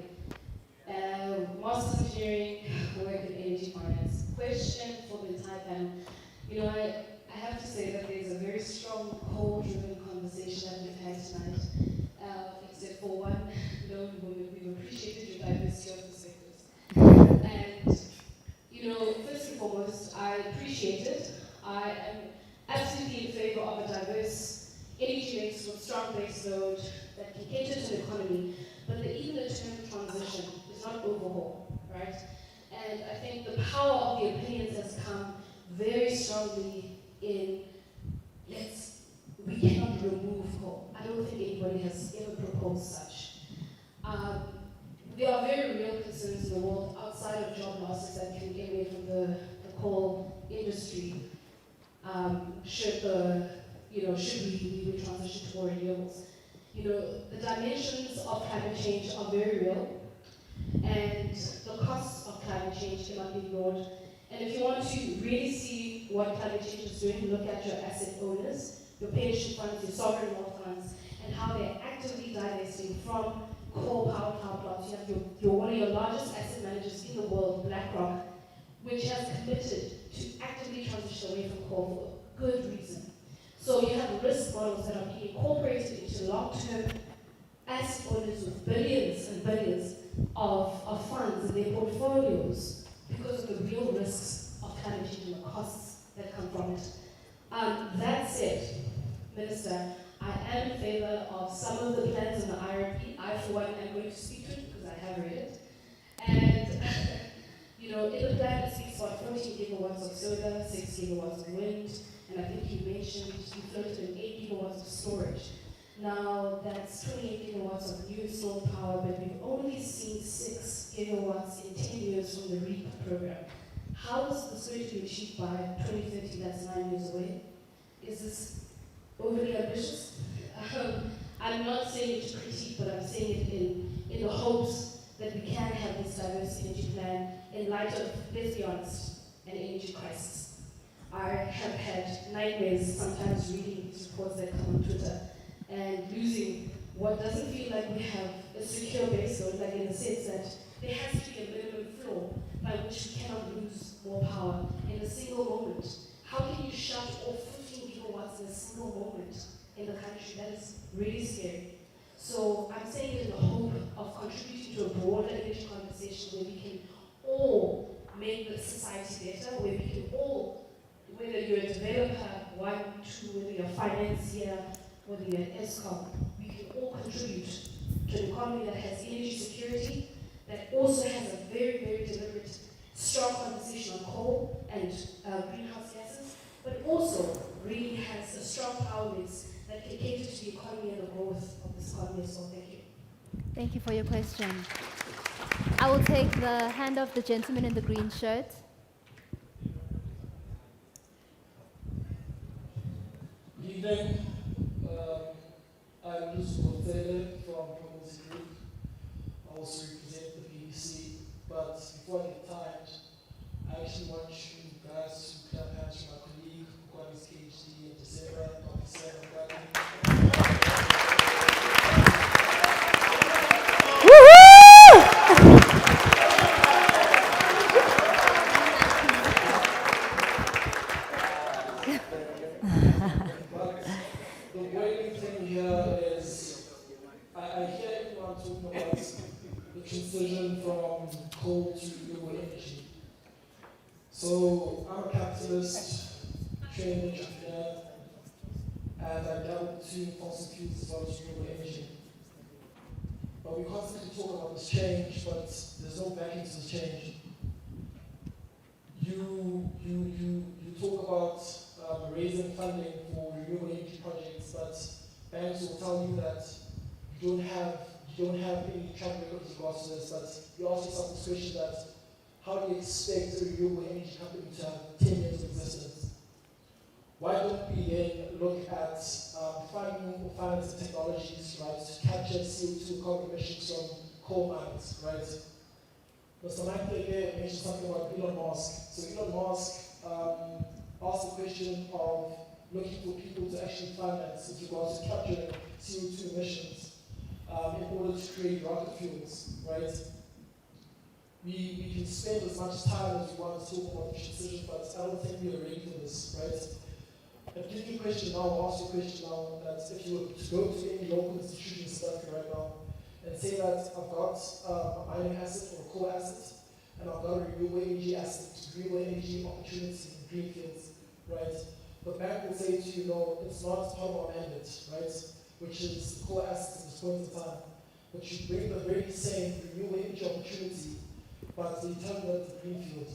am Master's Engineering, work in Energy Finance. Question for the entire panel. You know, I have to say that there's a very strong coal-driven conversation that we've had tonight. Except for one lone woman, we've appreciated your diversity of perspectives. And, you know, first and foremost, I appreciate it. I am absolutely in favor of a diverse energy mix with strong base load that can cater to the economy, but even the term transition is not overhaul, right? And I think the power of the opinions has come very strongly in we cannot remove coal. I don't think anybody has ever proposed such. There are very real concerns in the world outside of job losses that can emanate from the coal industry. Should we transition toward renewables? You know, the dimensions of climate change are very real, and the costs of climate change cannot be ignored. And if you want to really see what climate change is doing, look at your asset owners, your pension funds, your sovereign wealth funds, and how they're actively divesting from coal power plants. You have one of your largest asset managers in the world, BlackRock, which has committed to actively transition away from coal for a good reason. So you have risk models that are being incorporated into long-term asset owners with billions and billions of funds in their portfolios because of the real risks of climate change and the costs that come from it. That said, Minister, I am in favor of some of the plans in the IRP. I, for one, am going to speak to it because I have read it. And, you know, in the plan it speaks about 14 gigawatts of solar, 6 gigawatts of wind, and I think you mentioned you floated in 8 gigawatts of storage. Now, that's 28 gigawatts of new installed power, but we've only seen 6 gigawatts in 10 years from the REAP program. How is this going to be achieved by 2030? That's 9 years away. Is this overly ambitious? I'm not saying it to critique, but I'm saying it in the hopes that we can have this diverse energy plan in light of, let's be honest, an energy crisis. I have had nightmares sometimes reading these reports that come on Twitter and losing what doesn't feel like we have a secure baseload, like in the sense that there has to be a minimum floor by which we cannot lose more power in a single moment. How can you shut off 15 gigawatts in a single moment in the country? That is really scary. So I'm saying it in the hope of contributing to a broader energy conversation where we can all make the society better, where we can all, whether you're a developer, one, two, whether you're a financier, whether you're an ESCOM, we can all contribute to an economy that has energy security, that also has a very, very deliberate, strong conversation on coal and greenhouse gases, but also really has a strong power mix that can cater to the economy and the growth of this economy. So thank you. Thank you for your question. I will take the hand of the gentleman in the green shirt. Good evening. I'm Lucifer Taylor from Promosi Group. I also represent the BBC. But before I get timed, I actually want you guys to clap hands for my colleague who got his PhD in December, Dr. Sam The worrying thing here is, I hear everyone talking about the transition from coal to renewable energy. So I'm a capitalist, trained entrepreneur, and I dabble between fossil fuels as well as renewable energy. But we constantly talk about this change, but there's no backing to this change. You talk about raising funding for renewable energy projects, but banks will tell you that you don't have any track record with regards to this. But you ask yourself this question: that how do you expect a renewable energy company to have 10 years of existence? why don't we then look at finding or financing technologies, right, to capture CO2 carbon emissions from coal mines, right? Mr. Mantashe mentioned something about Elon Musk. So Elon Musk asked the question of looking for people to actually finance with regards to capturing CO2 emissions in order to create rocket fuels, right? We can spend as much time as we want to talk about this decision, but I don't think we are ready for this, right? I'll give you a question now, I'll ask you a question now, that if you were to go to any local institution in South Africa right now and say that I've got a mining asset or a coal asset, and I've got a renewable energy asset, renewable energy opportunity in greenfields, right? The bank will say to you, no, it's not part of our mandate, right? Which is coal assets at this point in time. But you bring the very same renewable energy opportunity, but they tell you that it's a greenfield.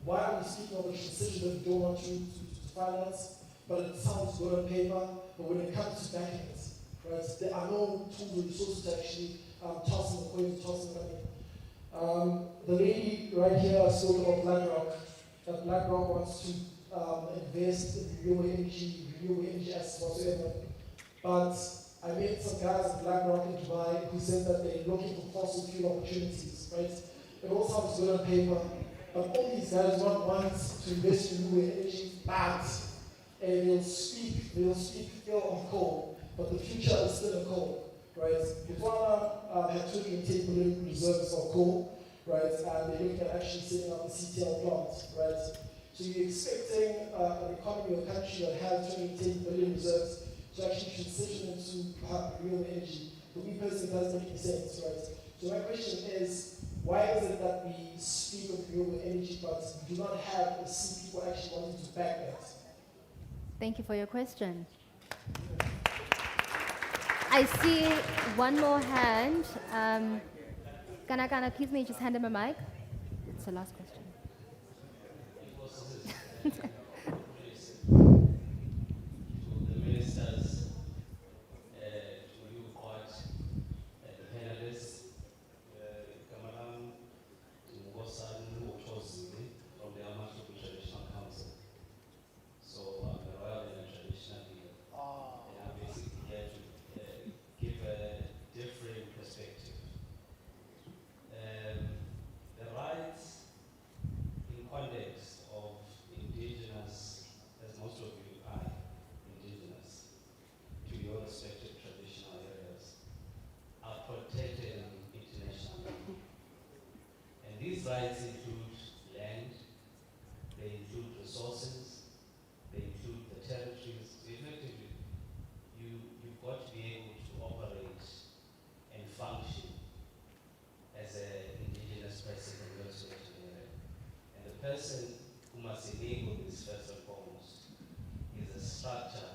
Why are we speaking of a decision that we don't want you to finance? But it sounds good on paper, but when it comes to backing it, right, there are no tools or resources to actually toss in the coins, toss in the money. The lady right here spoke about BlackRock, that BlackRock wants to invest in renewable energy assets whatsoever. But I met some guys at BlackRock in Dubai who said that they're looking for fossil fuel opportunities, right? It all sounds good on paper, but all these guys want to invest in renewable energy, but and they'll speak ill on coal, but the future is still in coal, right? Botswana had 210 billion reserves of coal, right? And they're looking at actually setting up a CTL plant, right? So you're expecting an economy or a country that has 210 billion reserves to actually transition into renewable energy. For me personally, it doesn't make any sense, right? So my question is, why is it that we speak of renewable energy, but we do not have or see people actually wanting to back that? Thank you for your question. I see one more hand. Kana, please may you just hand him a mic? It's the last question. The ministers, to you, court, the panelists, Kamaram, Ngosan, Uchozini, from the Amasuku Traditional Council. So I'm a royal and a traditional leader. And I'm basically here to give a different perspective. The rights in context of indigenous, as most of you are indigenous, to your respective traditional areas, are protected internationally. And these rights include land, they include resources, they include the territories. Effectively, you've got to be able to operate and function as an indigenous person in your respective area. And the person who must enable this first and foremost is a structure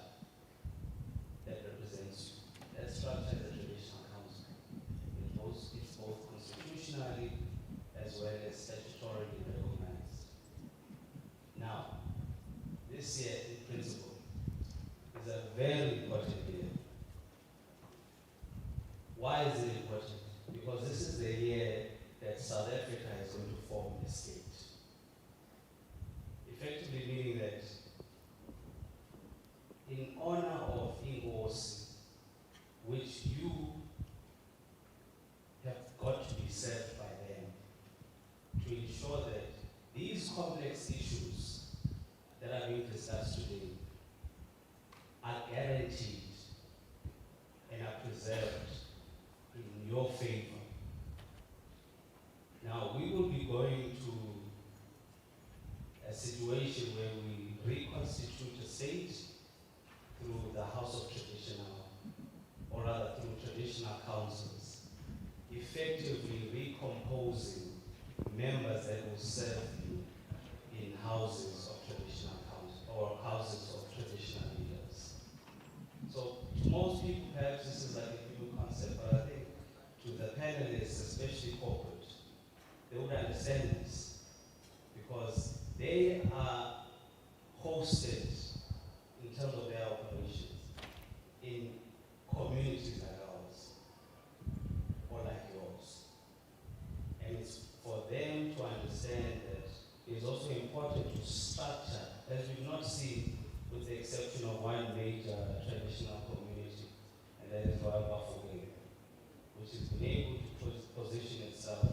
that represents you. That structure is a traditional council. It's both constitutionally as well as statutorily recognized. Now, this year, in principle, is a very important year. Why is it important? Because this is the year that South Africa is going to form a state. Effectively meaning that in honor of Ingosi, which you have got to be served by them, to ensure that these complex issues that are being discussed today are guaranteed and are preserved in your favor. Now, we will be going to a situation where we reconstitute a state through the House of Traditional, or rather through traditional councils, effectively recomposing members that will serve you in houses of traditional council or houses of traditional leaders. So to most people, perhaps this is like a new concept, but I think to the panelists, especially corporate, they would understand this because they are hosted in terms of their operations in communities like ours or like yours. And it's for them to understand that it's also important to structure, as we've not seen with the exception of one major traditional community, and that is Royal Bafokeng, which has been able to position itself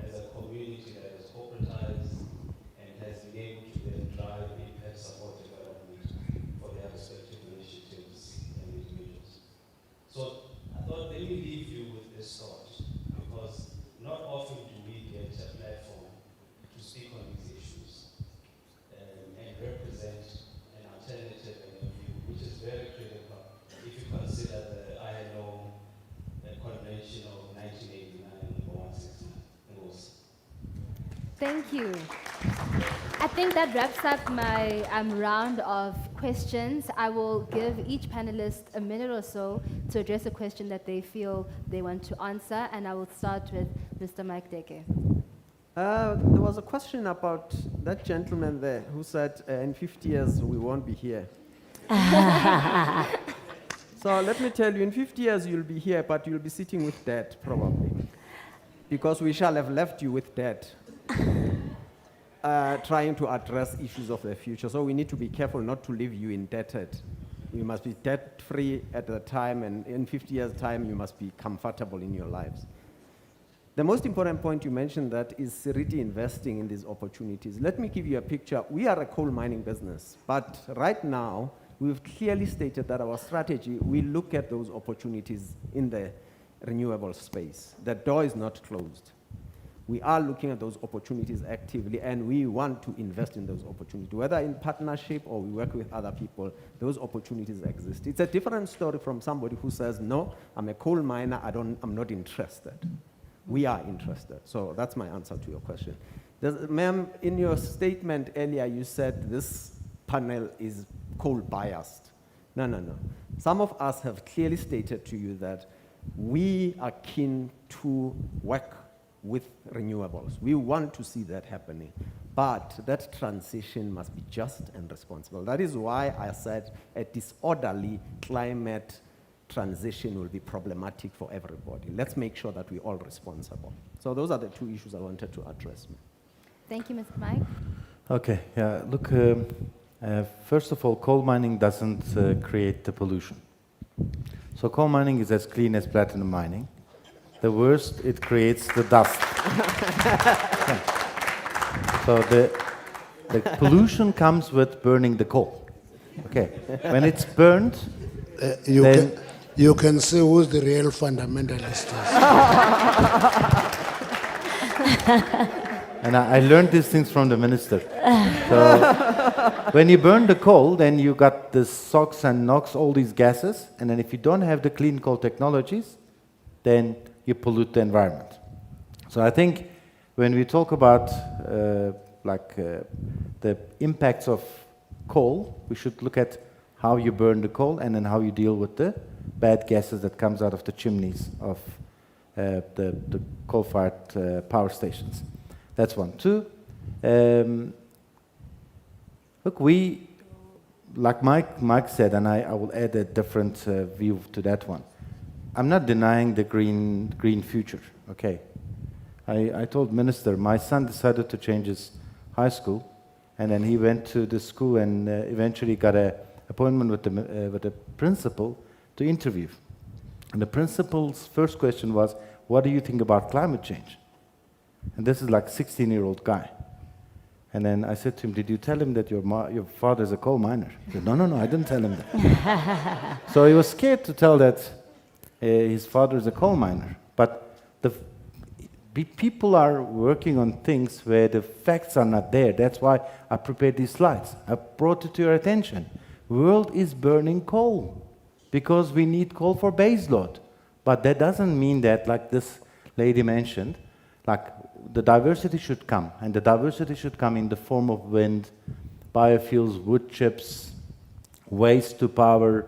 as a community that is corporatized and has been able to then drive impact support development for their respective initiatives and individuals. So I thought, let me leave you with this thought, because not often do we get a platform to speak on these issues and represent an alternative and a view, which is very critical if you consider the ILO Convention of 1989, number 169. Thank you. I think that wraps up my round of questions. I will give each panelist a minute or so to address a question that they feel they want to answer, and I will start with Mr. Mike Deke. There was a question about that gentleman there who said, in 50 years we won't be here. So let me tell you, in 50 years you'll be here, but you'll be sitting with debt, probably. Because we shall have left you with debt, trying to address issues of the future. So we need to be careful not to leave you indebted. You must be debt-free at the time, and in 50 years' time, you must be comfortable in your lives. The most important point you mentioned that is really investing in these opportunities. Let me give you a picture. We are a coal mining business, but right now, we've clearly stated that our strategy, we look at those opportunities in the renewable space. The door is not closed. We are looking at those opportunities actively, and we want to invest in those opportunities. Whether in partnership or we work with other people, those opportunities exist. It's a different story from somebody who says, no, I'm a coal miner, I'm not interested. We are interested. So that's my answer to your question. Ma'am, in your statement earlier, you said this panel is coal biased. No, no, no. Some of us have clearly stated to you that we are keen to work with renewables. We want to see that happening. But that transition must be just and responsible. That is why I said a disorderly climate transition will be problematic for everybody. Let's make sure that we're all responsible. So those are the two issues I wanted to address. Thank you, Mr. Mike. Okay, yeah, look, first of all, coal mining doesn't create the pollution. So coal mining is as clean as platinum mining. The worst, it creates the dust. Yeah. So the pollution comes with burning the coal. Okay, when it's burned, you can see who's the real fundamentalist. And I learned these things from the minister. So when you burn the coal, then you got the SOx and NOx, all these gases, and then if you don't have the clean coal technologies, then you pollute the environment. So I think when we talk about the impacts of coal, we should look at how you burn the coal and then how you deal with the bad gases that comes out of the chimneys of the coal-fired power stations. That's one. Two, look, we, like Mike said, and I will add a different view to that one. I'm not denying the green future, okay? I told Minister, my son decided to change his high school, and then he went to the school and eventually got an appointment with the principal to interview. And the principal's first question was, what do you think about climate change? And this is like a 16-year-old guy. And then I said to him, did you tell him that your father is a coal miner? He said, no, I didn't tell him that. So he was scared to tell that his father is a coal miner. But people are working on things where the facts are not there. That's why I prepared these slides. I brought it to your attention. World is burning coal because we need coal for baseload. But that doesn't mean that, like this lady mentioned, like the diversity should come, and the diversity should come in the form of wind, biofuels, wood chips, waste to power,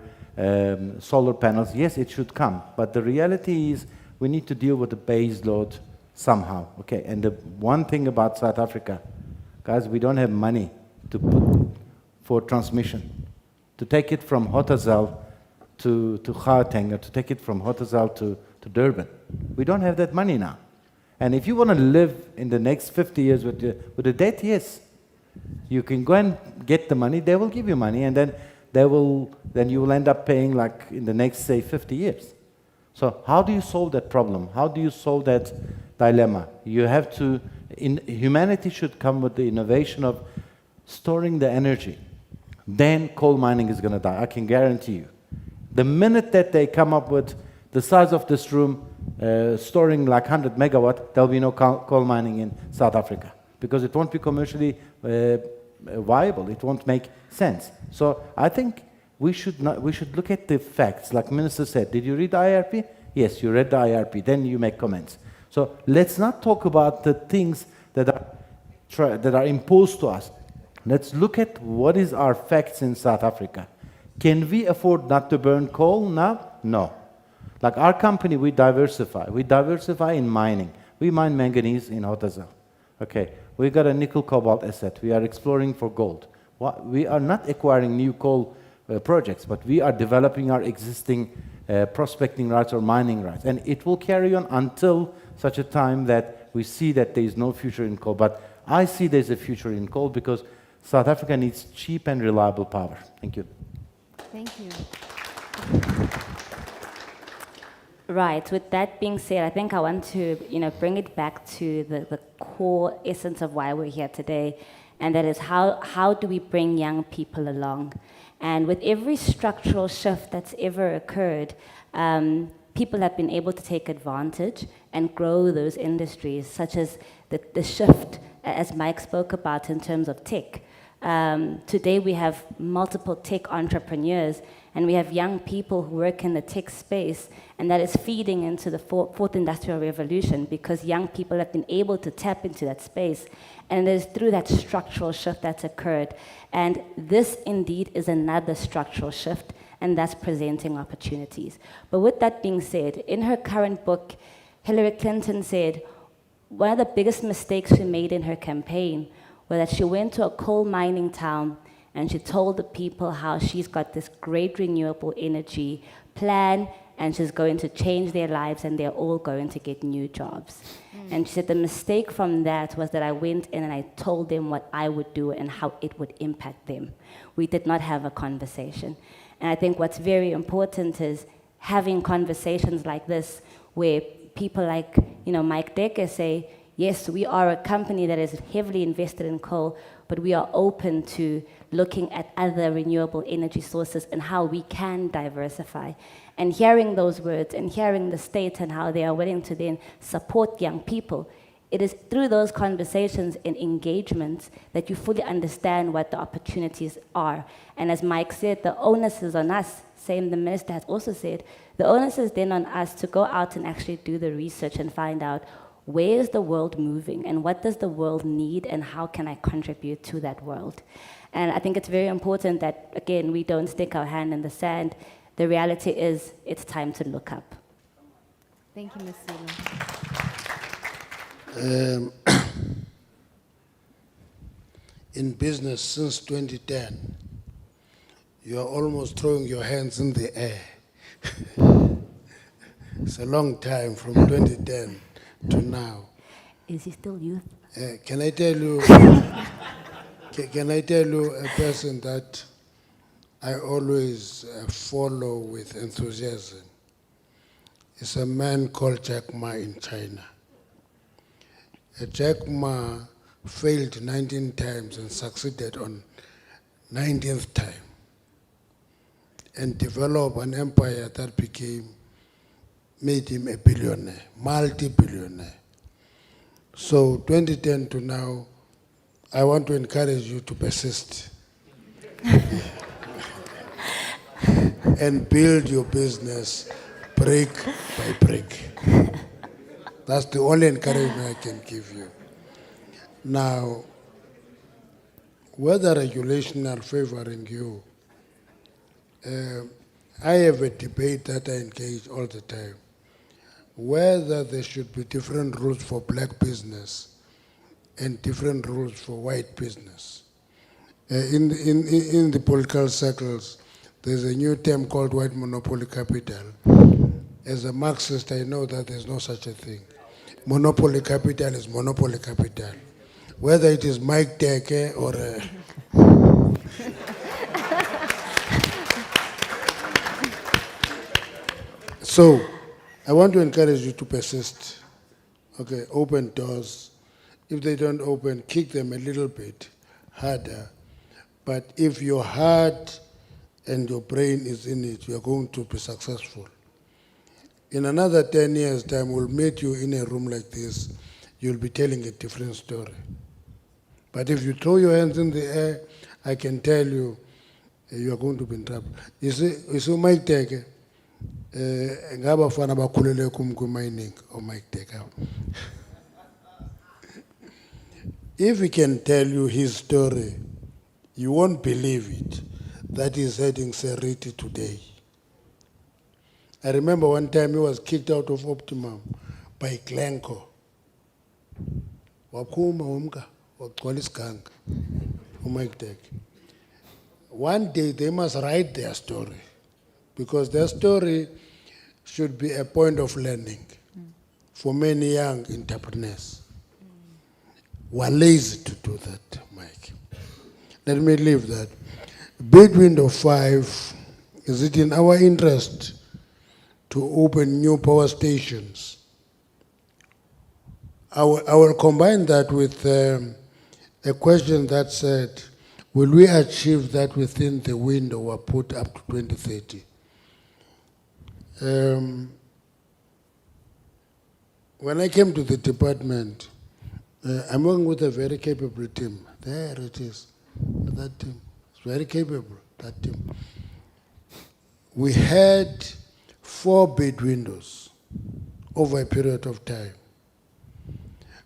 solar panels. Yes, it should come, but the reality is we need to deal with the base load somehow. Okay, and the one thing about South Africa, guys, we don't have money to put for transmission. To take it from Hotazel to Gauteng, or to take it from Hotazel to Durban. We don't have that money now. And if you want to live in the next 50 years with the debt, yes, you can go and get the money, they will give you money, and then then you will end up paying like in the next, say, 50 years. So how do you solve that problem? How do you solve that dilemma? You have to, humanity should come with the innovation of storing the energy. Then coal mining is going to die, I can guarantee you. The minute that they come up with the size of this room, storing like 100 megawatt, there'll be no coal mining in South Africa, because it won't be commercially viable. It won't make sense. So I think we should look at the facts. Like Minister said, did you read the IRP? Yes, you read the IRP. Then you make comments. So let's not talk about the things that are imposed to us. Let's look at what is our facts in South Africa. Can we afford not to burn coal now? No. Like our company, we diversify. We diversify in mining. We mine manganese in Hotazel. Okay. We got a nickel cobalt asset. We are exploring for gold. We are not acquiring new coal projects, but we are developing our existing prospecting rights or mining rights. And it will carry on until such a time that we see that there is no future in coal. But I see there's a future in coal because South Africa needs cheap and reliable power. Thank you. Thank you. Right. With that being said, I think I want to, bring it back to the core essence of why we're here today, and that is how do we bring young people along? And with every structural shift that's ever occurred, people have been able to take advantage and grow those industries, such as the shift, as Mike spoke about, in terms of tech. Today we have multiple tech entrepreneurs, and we have young people who work in the tech space, and that is feeding into the fourth industrial revolution, because young people have been able to tap into that space, and it is through that structural shift that's occurred. And this indeed is another structural shift, and that's presenting opportunities. But with that being said, in her current book, Hillary Clinton said one of the biggest mistakes she made in her campaign was that she went to a coal mining town and she told the people how she's got this great renewable energy plan and she's going to change their lives and they're all going to get new jobs. And she said the mistake from that was that I went in and I told them what I would do and how it would impact them. We did not have a conversation. And I think what's very important is having conversations like this where people like, Mike Dekker say, yes, we are a company that is heavily invested in coal, but we are open to looking at other renewable energy sources and how we can diversify. And hearing those words and hearing the state and how they are willing to then support young people, it is through those conversations and engagements that you fully understand what the opportunities are. And as Mike said, the onus is on us, same the minister has also said, the onus is then on us to go out and actually do the research and find out where is the world moving and what does the world need and how can I contribute to that world. And I think it's very important that, again, we don't stick our hand in the sand. The reality is it's time to look up. Thank you, Ms. Sulu. In business since 2010, you are almost throwing your hands in the air. It's a long time from 2010 to now. Is he still youth? Can I tell you? Can I tell you a person that I always follow with enthusiasm? It's a man called Jack Ma in China. Jack Ma failed 19 times and succeeded on 19th time and developed an empire that made him a billionaire, multi-billionaire. So 2010 to now, I want to encourage you to persist and build your business brick by brick. That's the only encouragement I can give you. Now, whether regulations are favoring you, I have a debate that I engage all the time, whether there should be different rules for black business and different rules for white business. In the political circles, there's a new term called white monopoly capital. As a Marxist, I know that there's no such a thing. Monopoly capital is monopoly capital. Whether it is Mike Dekker or So, I want to encourage you to persist. Okay, open doors. If they don't open, kick them a little bit harder. But if your heart and your brain is in it, you are going to be successful. In another 10 years' time, we'll meet you in a room like this, you'll be telling a different story. But if you throw your hands in the air, I can tell you, you are going to be in trouble. You see Mike Teke, ngabafana bakhulele mining or Mike Teke. If he can tell you his story, you won't believe it, that he's heading Seriti today. I remember one time he was kicked out of Optimum by Glencore. Wakuma umka, wakwalis Mike Teke. One day they must write their story, because their story should be a point of learning for many young entrepreneurs. We're lazy to do that, Mike. Let me leave that. Bid window 5, is it in our interest to open new power stations? I will combine that with a question that said, will we achieve that within the window we put up to 2030? When I came to the department, I'm working with a very capable team. There it is, that team. It's very capable, that team. We had 4 bid windows over a period of time.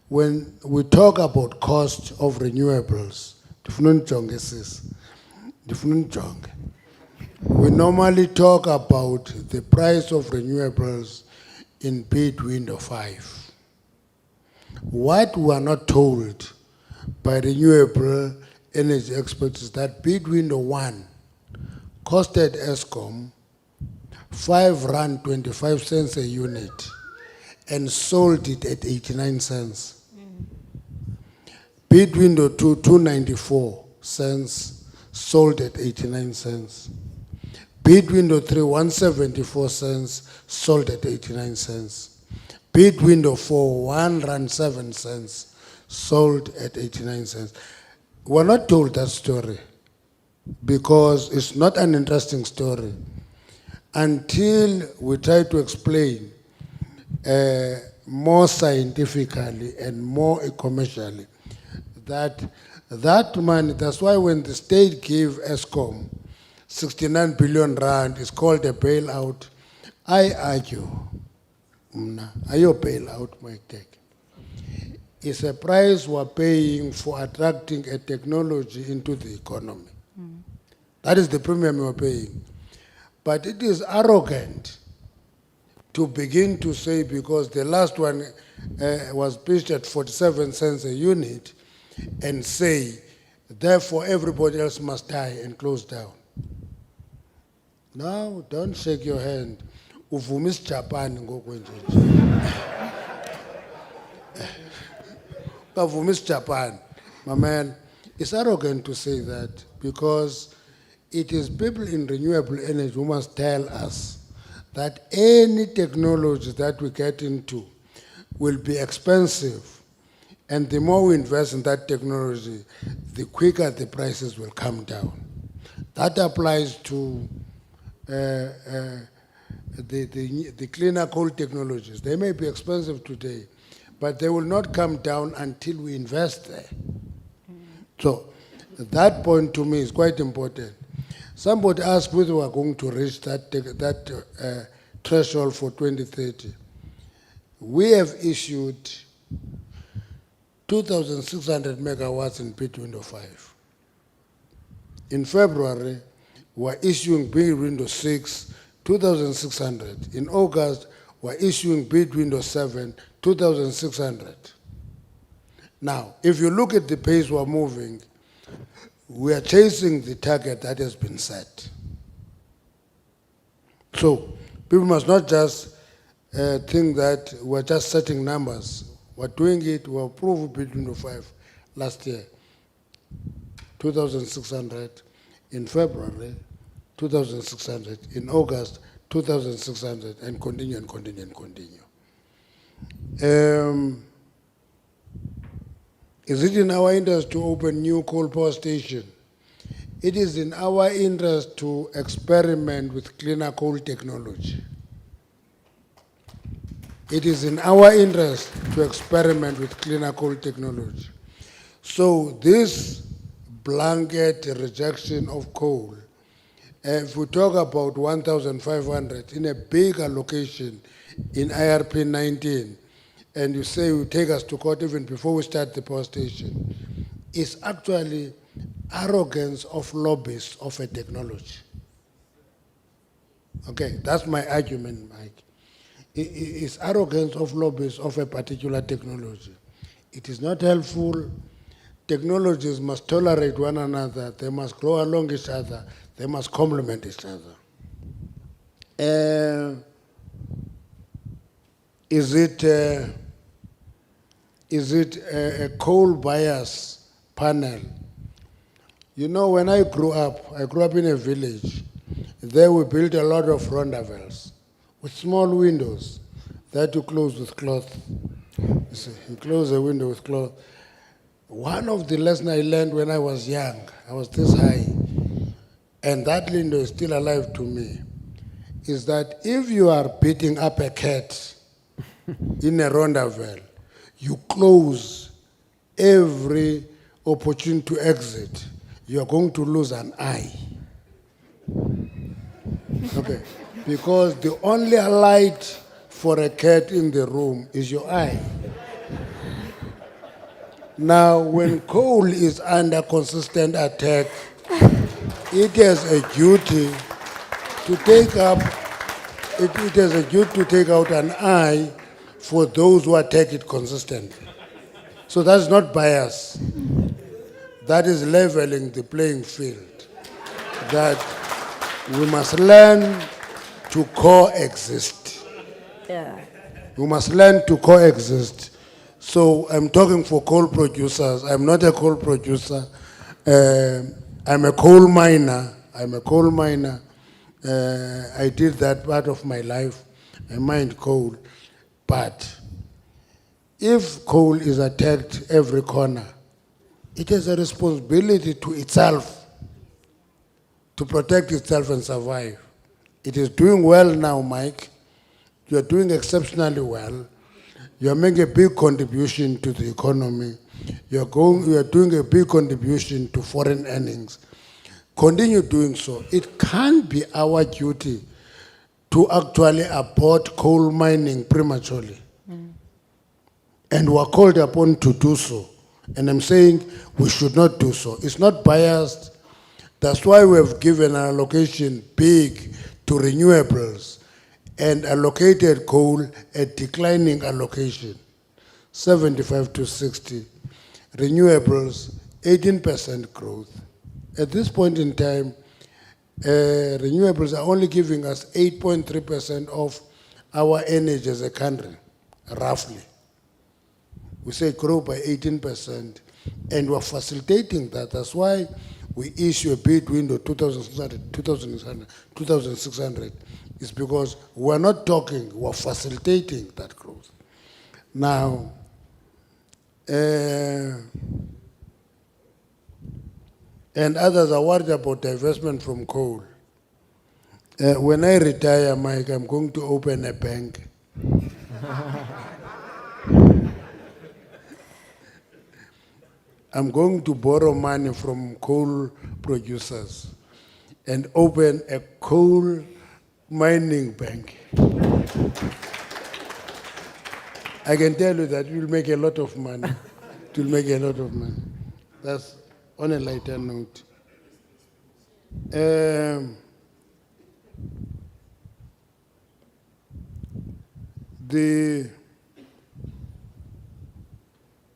When we talk about cost of renewables, we normally talk about the price of renewables in bid window 5. What we are not told by renewable energy experts is that bid window 1 costed ESCOM R5.25 a unit and sold it at 89 cents. Bid window 2, 2.94 cents, sold at 89 cents. Bid window 3, 1.74 cents, sold at 89 cents. Bid window 4, R1.07, sold at 89 cents. We're not told that story because it's not an interesting story until we try to explain more scientifically and more commercially that money. That's why when the state gave ESCOM 69 billion rand, it's called a bailout. I argue, are you a bailout, Mike Teke? It's a price we're paying for attracting a technology into the economy. That is the premium you're paying. But it is arrogant to begin to say, because the last one was pitched at 47 cents a unit, and say, therefore everybody else must die and close down. Now, don't shake your hand. Uvumis Japan Uvumis Japan. My man, it's arrogant to say that, because it is people in renewable energy who must tell us that any technology that we get into will be expensive. And the more we invest in that technology, the quicker the prices will come down. That applies to the cleaner coal technologies. They may be expensive today, but they will not come down until we invest there. So that point to me is quite important. Somebody asked whether we are going to reach that threshold for 2030. We have issued 2,600 megawatts in bid window 5. In February, we're issuing bid window 6, 2,600. In August, we're issuing bid window 7, 2,600. Now, if you look at the pace we're moving, we are chasing the target that has been set. So, people must not just think that we're just setting numbers. We're doing it. We approved bid window 5 last year, 2,600 in February, 2,600 in August, 2,600, and continue and continue and continue. Is it in our interest to open new coal power stations? It is in our interest to experiment with cleaner coal technology. It is in our interest to experiment with cleaner coal technology. So this blanket rejection of coal, if we talk about 1,500 in a big allocation in IRP 19, and you say you take us to court even before we start the power station, is actually arrogance of lobbyists of a technology. Okay, that's my argument, Mike. It's arrogance of lobbyists of a particular technology. It is not helpful. Technologies must tolerate one another. They must grow along each other. They must complement each other. Is it a coal bias panel? You know, when I grew up in a village. There we built a lot of rondavels with small windows that you close with cloth. You see, you close the window with cloth. One of the lessons I learned when I was young, I was this high, and that window is still alive to me, is that if you are beating up a cat in a rondavel, you close every opportunity to exit, you are going to lose an eye. Okay, because the only light for a cat in the room is your eye. Now, when coal is under consistent attack, it has a duty to take up, it has a duty to take out an eye for those who attack it consistently. So that's not bias. That is leveling the playing field. That we must learn to coexist. Yeah. We must learn to coexist. So I'm talking for coal producers. I'm not a coal producer. I'm a coal miner. I'm a coal miner. I did that part of my life. I mined coal. But if coal is attacked every corner, it has a responsibility to itself to protect itself and survive. It is doing well now, Mike. You are doing exceptionally well. You are making a big contribution to the economy. You are doing a big contribution to foreign earnings. Continue doing so. It can't be our duty to actually abort coal mining prematurely. And we are called upon to do so. And I'm saying we should not do so. It's not biased. That's why we have given an allocation big to renewables and allocated coal a declining allocation, 75 to 60. Renewables, 18% growth. At this point in time, renewables are only giving us 8.3% of our energy as a country, roughly. We say grow by 18%, and we're facilitating that. That's why we issue a bid window 2,600. It's because we're not talking, we're facilitating that growth. Now, and others are worried about divestment from coal. When I retire, Mike, I'm going to open a bank. I'm going to borrow money from coal producers and open a coal mining bank. I can tell you that you'll make a lot of money. It will make a lot of money. That's on a lighter note.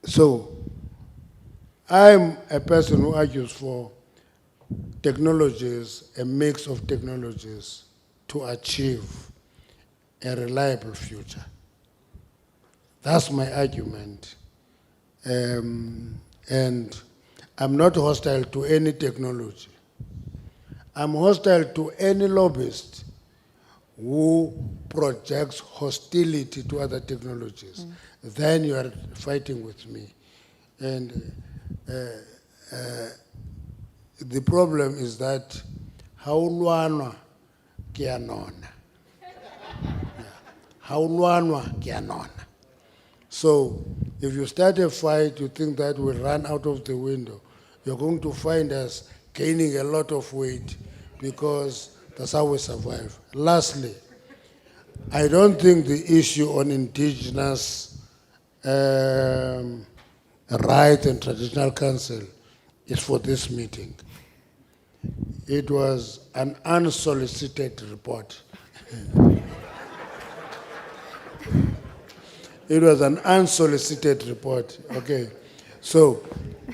So, I'm a person who argues for technologies, a mix of technologies to achieve a reliable future. That's my argument. And I'm not hostile to any technology. I'm hostile to any lobbyist who projects hostility to other technologies, then you are fighting with me. And the problem is that haulwanwa kianona. Haulwanwa kianona. So if you start a fight, you think that will run out of the window. You're going to find us gaining a lot of weight because that's how we survive. Lastly, I don't think the issue on indigenous rights and traditional council is for this meeting. It was an unsolicited report. It was an unsolicited report, okay? So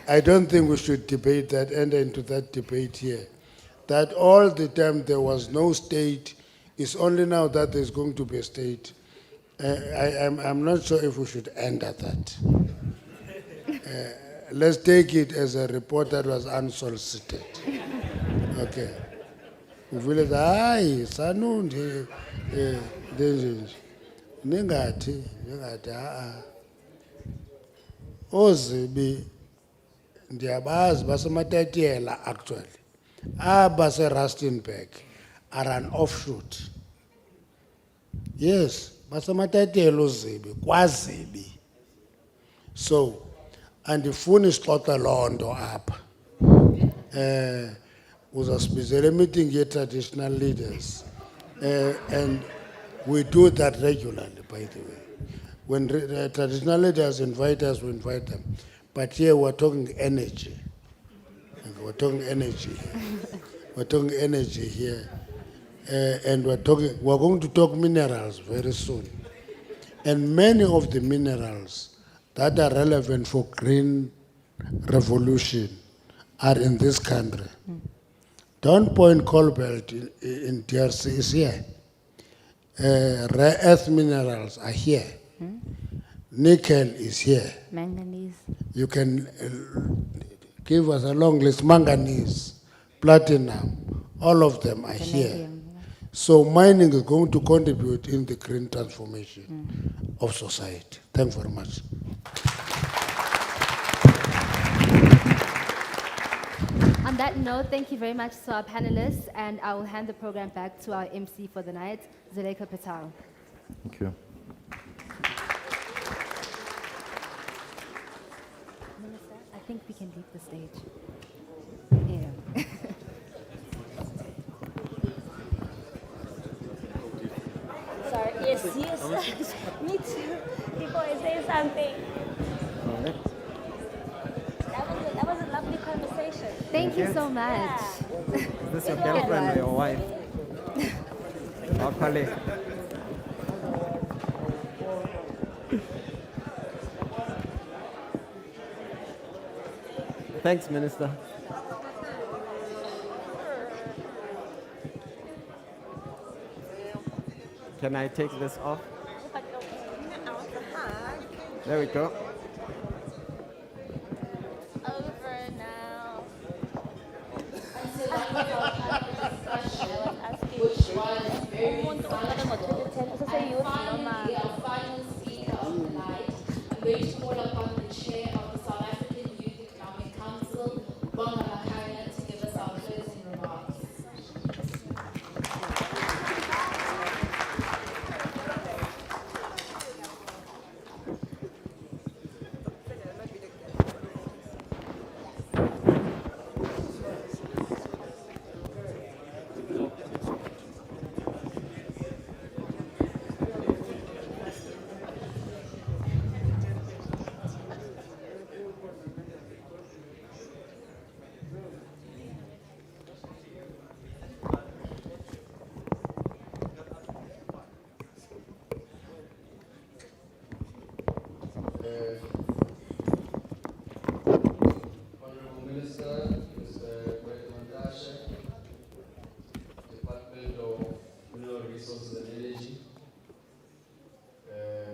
I don't think we should debate that, enter into that debate here. That all the time there was no state, it's only now that there's going to be a state. I'm not sure if we should end at that. Let's take it as a report that was unsolicited. Okay. We feel it, aye, sanundi, ningati, ozibi, ndiyabazi basematatiela actually. Base Rustenburg are an offshoot. Yes, basematatiela ozibi, kwazibi. So, and the phone is total londo up. Was a special meeting here, traditional leaders. And we do that regularly, by the way. When traditional leaders invite us, we invite them. But here we're talking energy. We're talking energy here. We're talking energy here. And we're going to talk minerals very soon. And many of the minerals that are relevant for green revolution are in this country. Down Point Cobalt in DRC is here. Rare earth minerals are here. Nickel is here. Manganese. You can give us a long list. Manganese, platinum, all of them are here. So mining is going to contribute in the green transformation of society. Thank you very much. On that note, thank you very much to our panelists, and I will hand the program back to our MC for the night, Zuleika Patel. Thank you. Minister, I think we can leave the stage. Yeah. Sorry, yes. Me too. Before I say something. That was a lovely conversation. Thank you so much. Yeah. Is this your girlfriend or your wife? Or colleague? Thanks, Minister. Can I take this off? There we go. Over now. Which was very finally our final speaker of the night. I'm going to call upon the chair of the South African Youth Economic Council, Bonga Makanya, to give us our closing remarks. Honorable Minister, Mr. Mantashe, Department of Mineral Resources and Energy,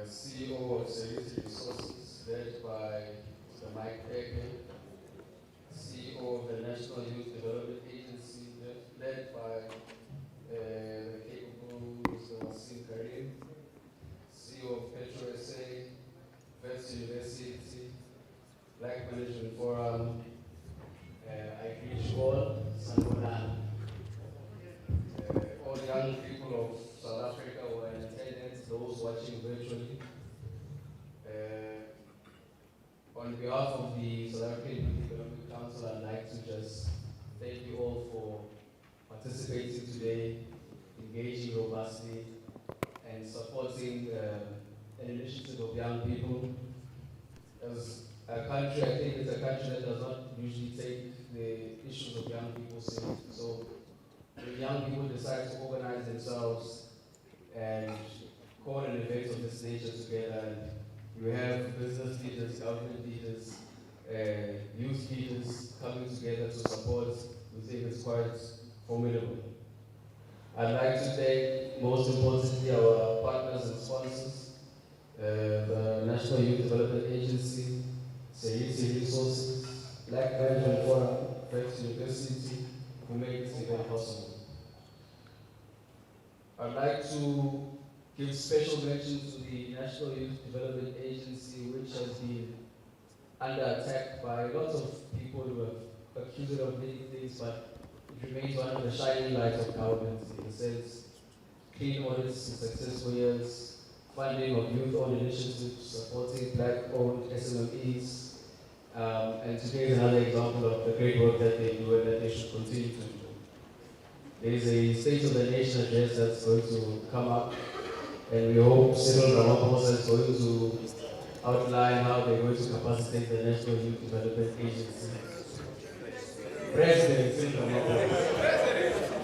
CEO of SAYEC Resources, led by Mr. Mike Eke, CEO of the National Youth Development Agency, led by the capable Mr. of Petro SA, Vets University, Black Management Forum, I greet you all, Sanbonani. All young people of South Africa who are in attendance, those watching virtually. On behalf of the South African Youth Economic Council, I'd like to just thank you all for participating today, engaging robustly, and supporting an initiative of young people. As a country, I think it's a country that does not usually take the issues of young people seriously. So when young people decide to organize themselves and call an event of this nature together, and you have business leaders, government leaders, youth leaders coming together to support, we think it's quite formidable. I'd like to thank, most importantly, our partners and sponsors, the National Youth Development Agency, SAYEC Resources, Black Management Forum, Vets University, who made this event possible. I'd like to give special mention to the National Youth Development Agency, which has been under attack by lots of people who have accused it of many things, but it remains one of the shining lights of government in the sense clean audits in successful years, funding of youth-owned initiatives, supporting black-owned SMEs, and today is another example of the great work that they do and that they should continue to do. There is a State of the Nation address that's going to come up, and we hope Cyril Ramaphosa is going to outline how they're going to capacitate the National Youth Development Agency. President Cyril Ramaphosa.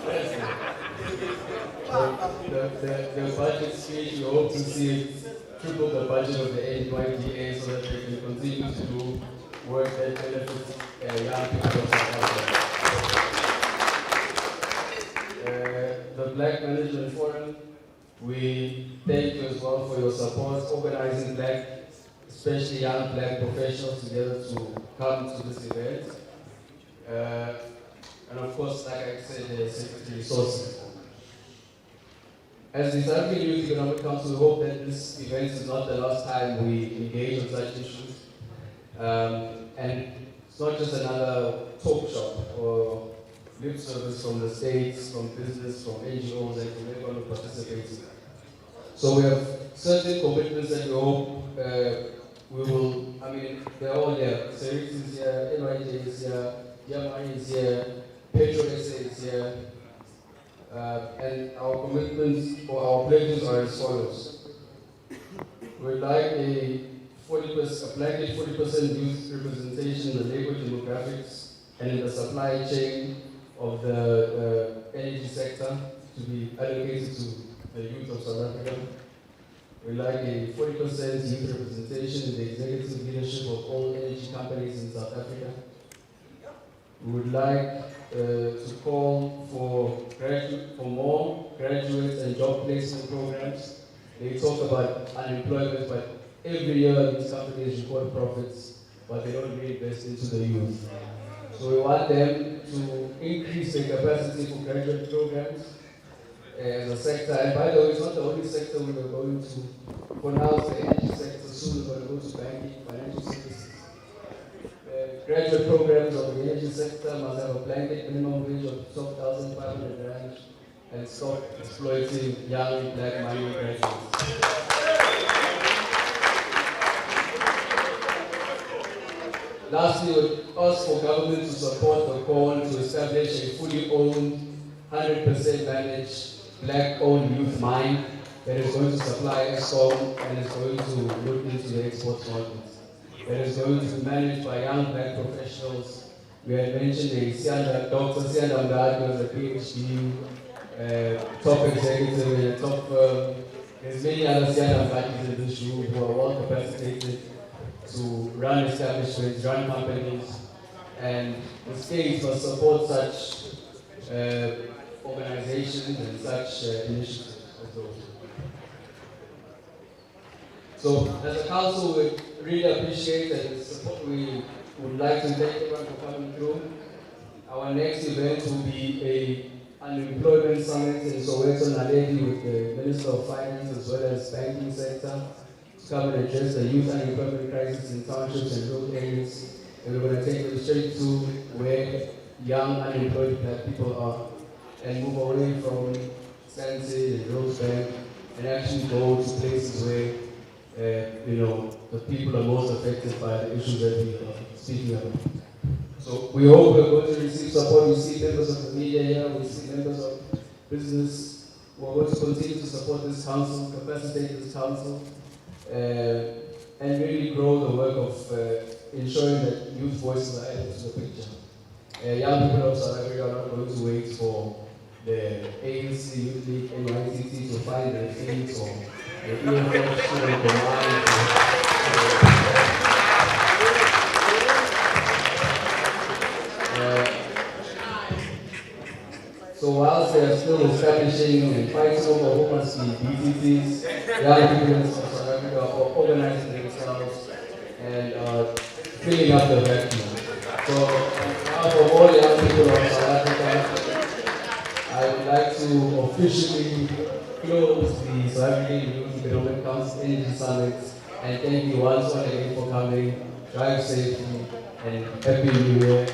President. The budget speech, we hope to see it triple the budget of the NYDA so that they can continue to do work that benefits young people of South Africa. The Black Management Forum, we thank you as well for your support, organizing black, especially young black professionals together to come to this event. And of course, like I said, the Secretary Resources. As the South African Youth Economic Council, we hope that this event is not the last time we engage on such issues. And it's not just another talk shop or lip service from the states, from business, from NGOs, and from everyone who participates. So we have certain commitments that we hope we will, I mean, they're all here. SAYEC is here, NYJ is here, DMI is here, Petro SA is here. And our commitments or our pledges are as follows. We'd like a blanket 40% youth representation in the labor demographics and in the supply chain of the energy sector to be allocated to the youth of South Africa. We'd like a 40% youth representation in the executive leadership of all energy companies in South Africa. We would like to call for more graduate and job placement programs. They talk about unemployment, but every year these companies report profits, but they don't reinvest into the youth. So we want them to increase their capacity for graduate programs as a sector. And by the way, it's not the only sector we are going to. For now, it's the energy sector. Soon we're going to go to banking, financial services. Graduate programs of the energy sector must have a blanket minimum wage of 12,500 rand and stop exploiting young black mining graduates. Lastly, we ask for government to support the call to establish a fully owned, 100% managed, black-owned youth mine that is going to supply Eskom and is going to look into the export market. That is going to be managed by young black professionals. We had mentioned Dr. Sianda Mgadi was a PhD, top executive in a top firm. There's many other Sianda Mgadis in this room who are well capacitated to run establishments, run companies, and the state must support such organizations and such initiatives as well. So, as a council, we really appreciate and support. We would like to thank everyone for coming through. Our next event will be unemployment summit in Soweto Naledi with the Minister of Finance as well as banking sector to come and address the youth unemployment crisis in townships and rural areas. And we're going to take them straight to where young unemployed black people are and move away from Stanley and Rosebank and actually go to places where the people are most affected by the issues that we are speaking about. So we hope we're going to receive support. We see members of the media here, we see members of business who are going to continue to support this council, capacitate this council, and really grow the work of ensuring that youth voices are added to the picture. Young people of South Africa are not going to wait for the ANC, Youth League, NYTT to find their feet or the EFF or the mind. So whilst they are still establishing and fighting over who must be BTTs, young people in South Africa are organizing themselves and filling up the vacuum. So on behalf of all young people of South Africa, I would like to officially close the South African Youth Development Council Energy Summit and thank you once again for coming. Drive safely and Happy New Year.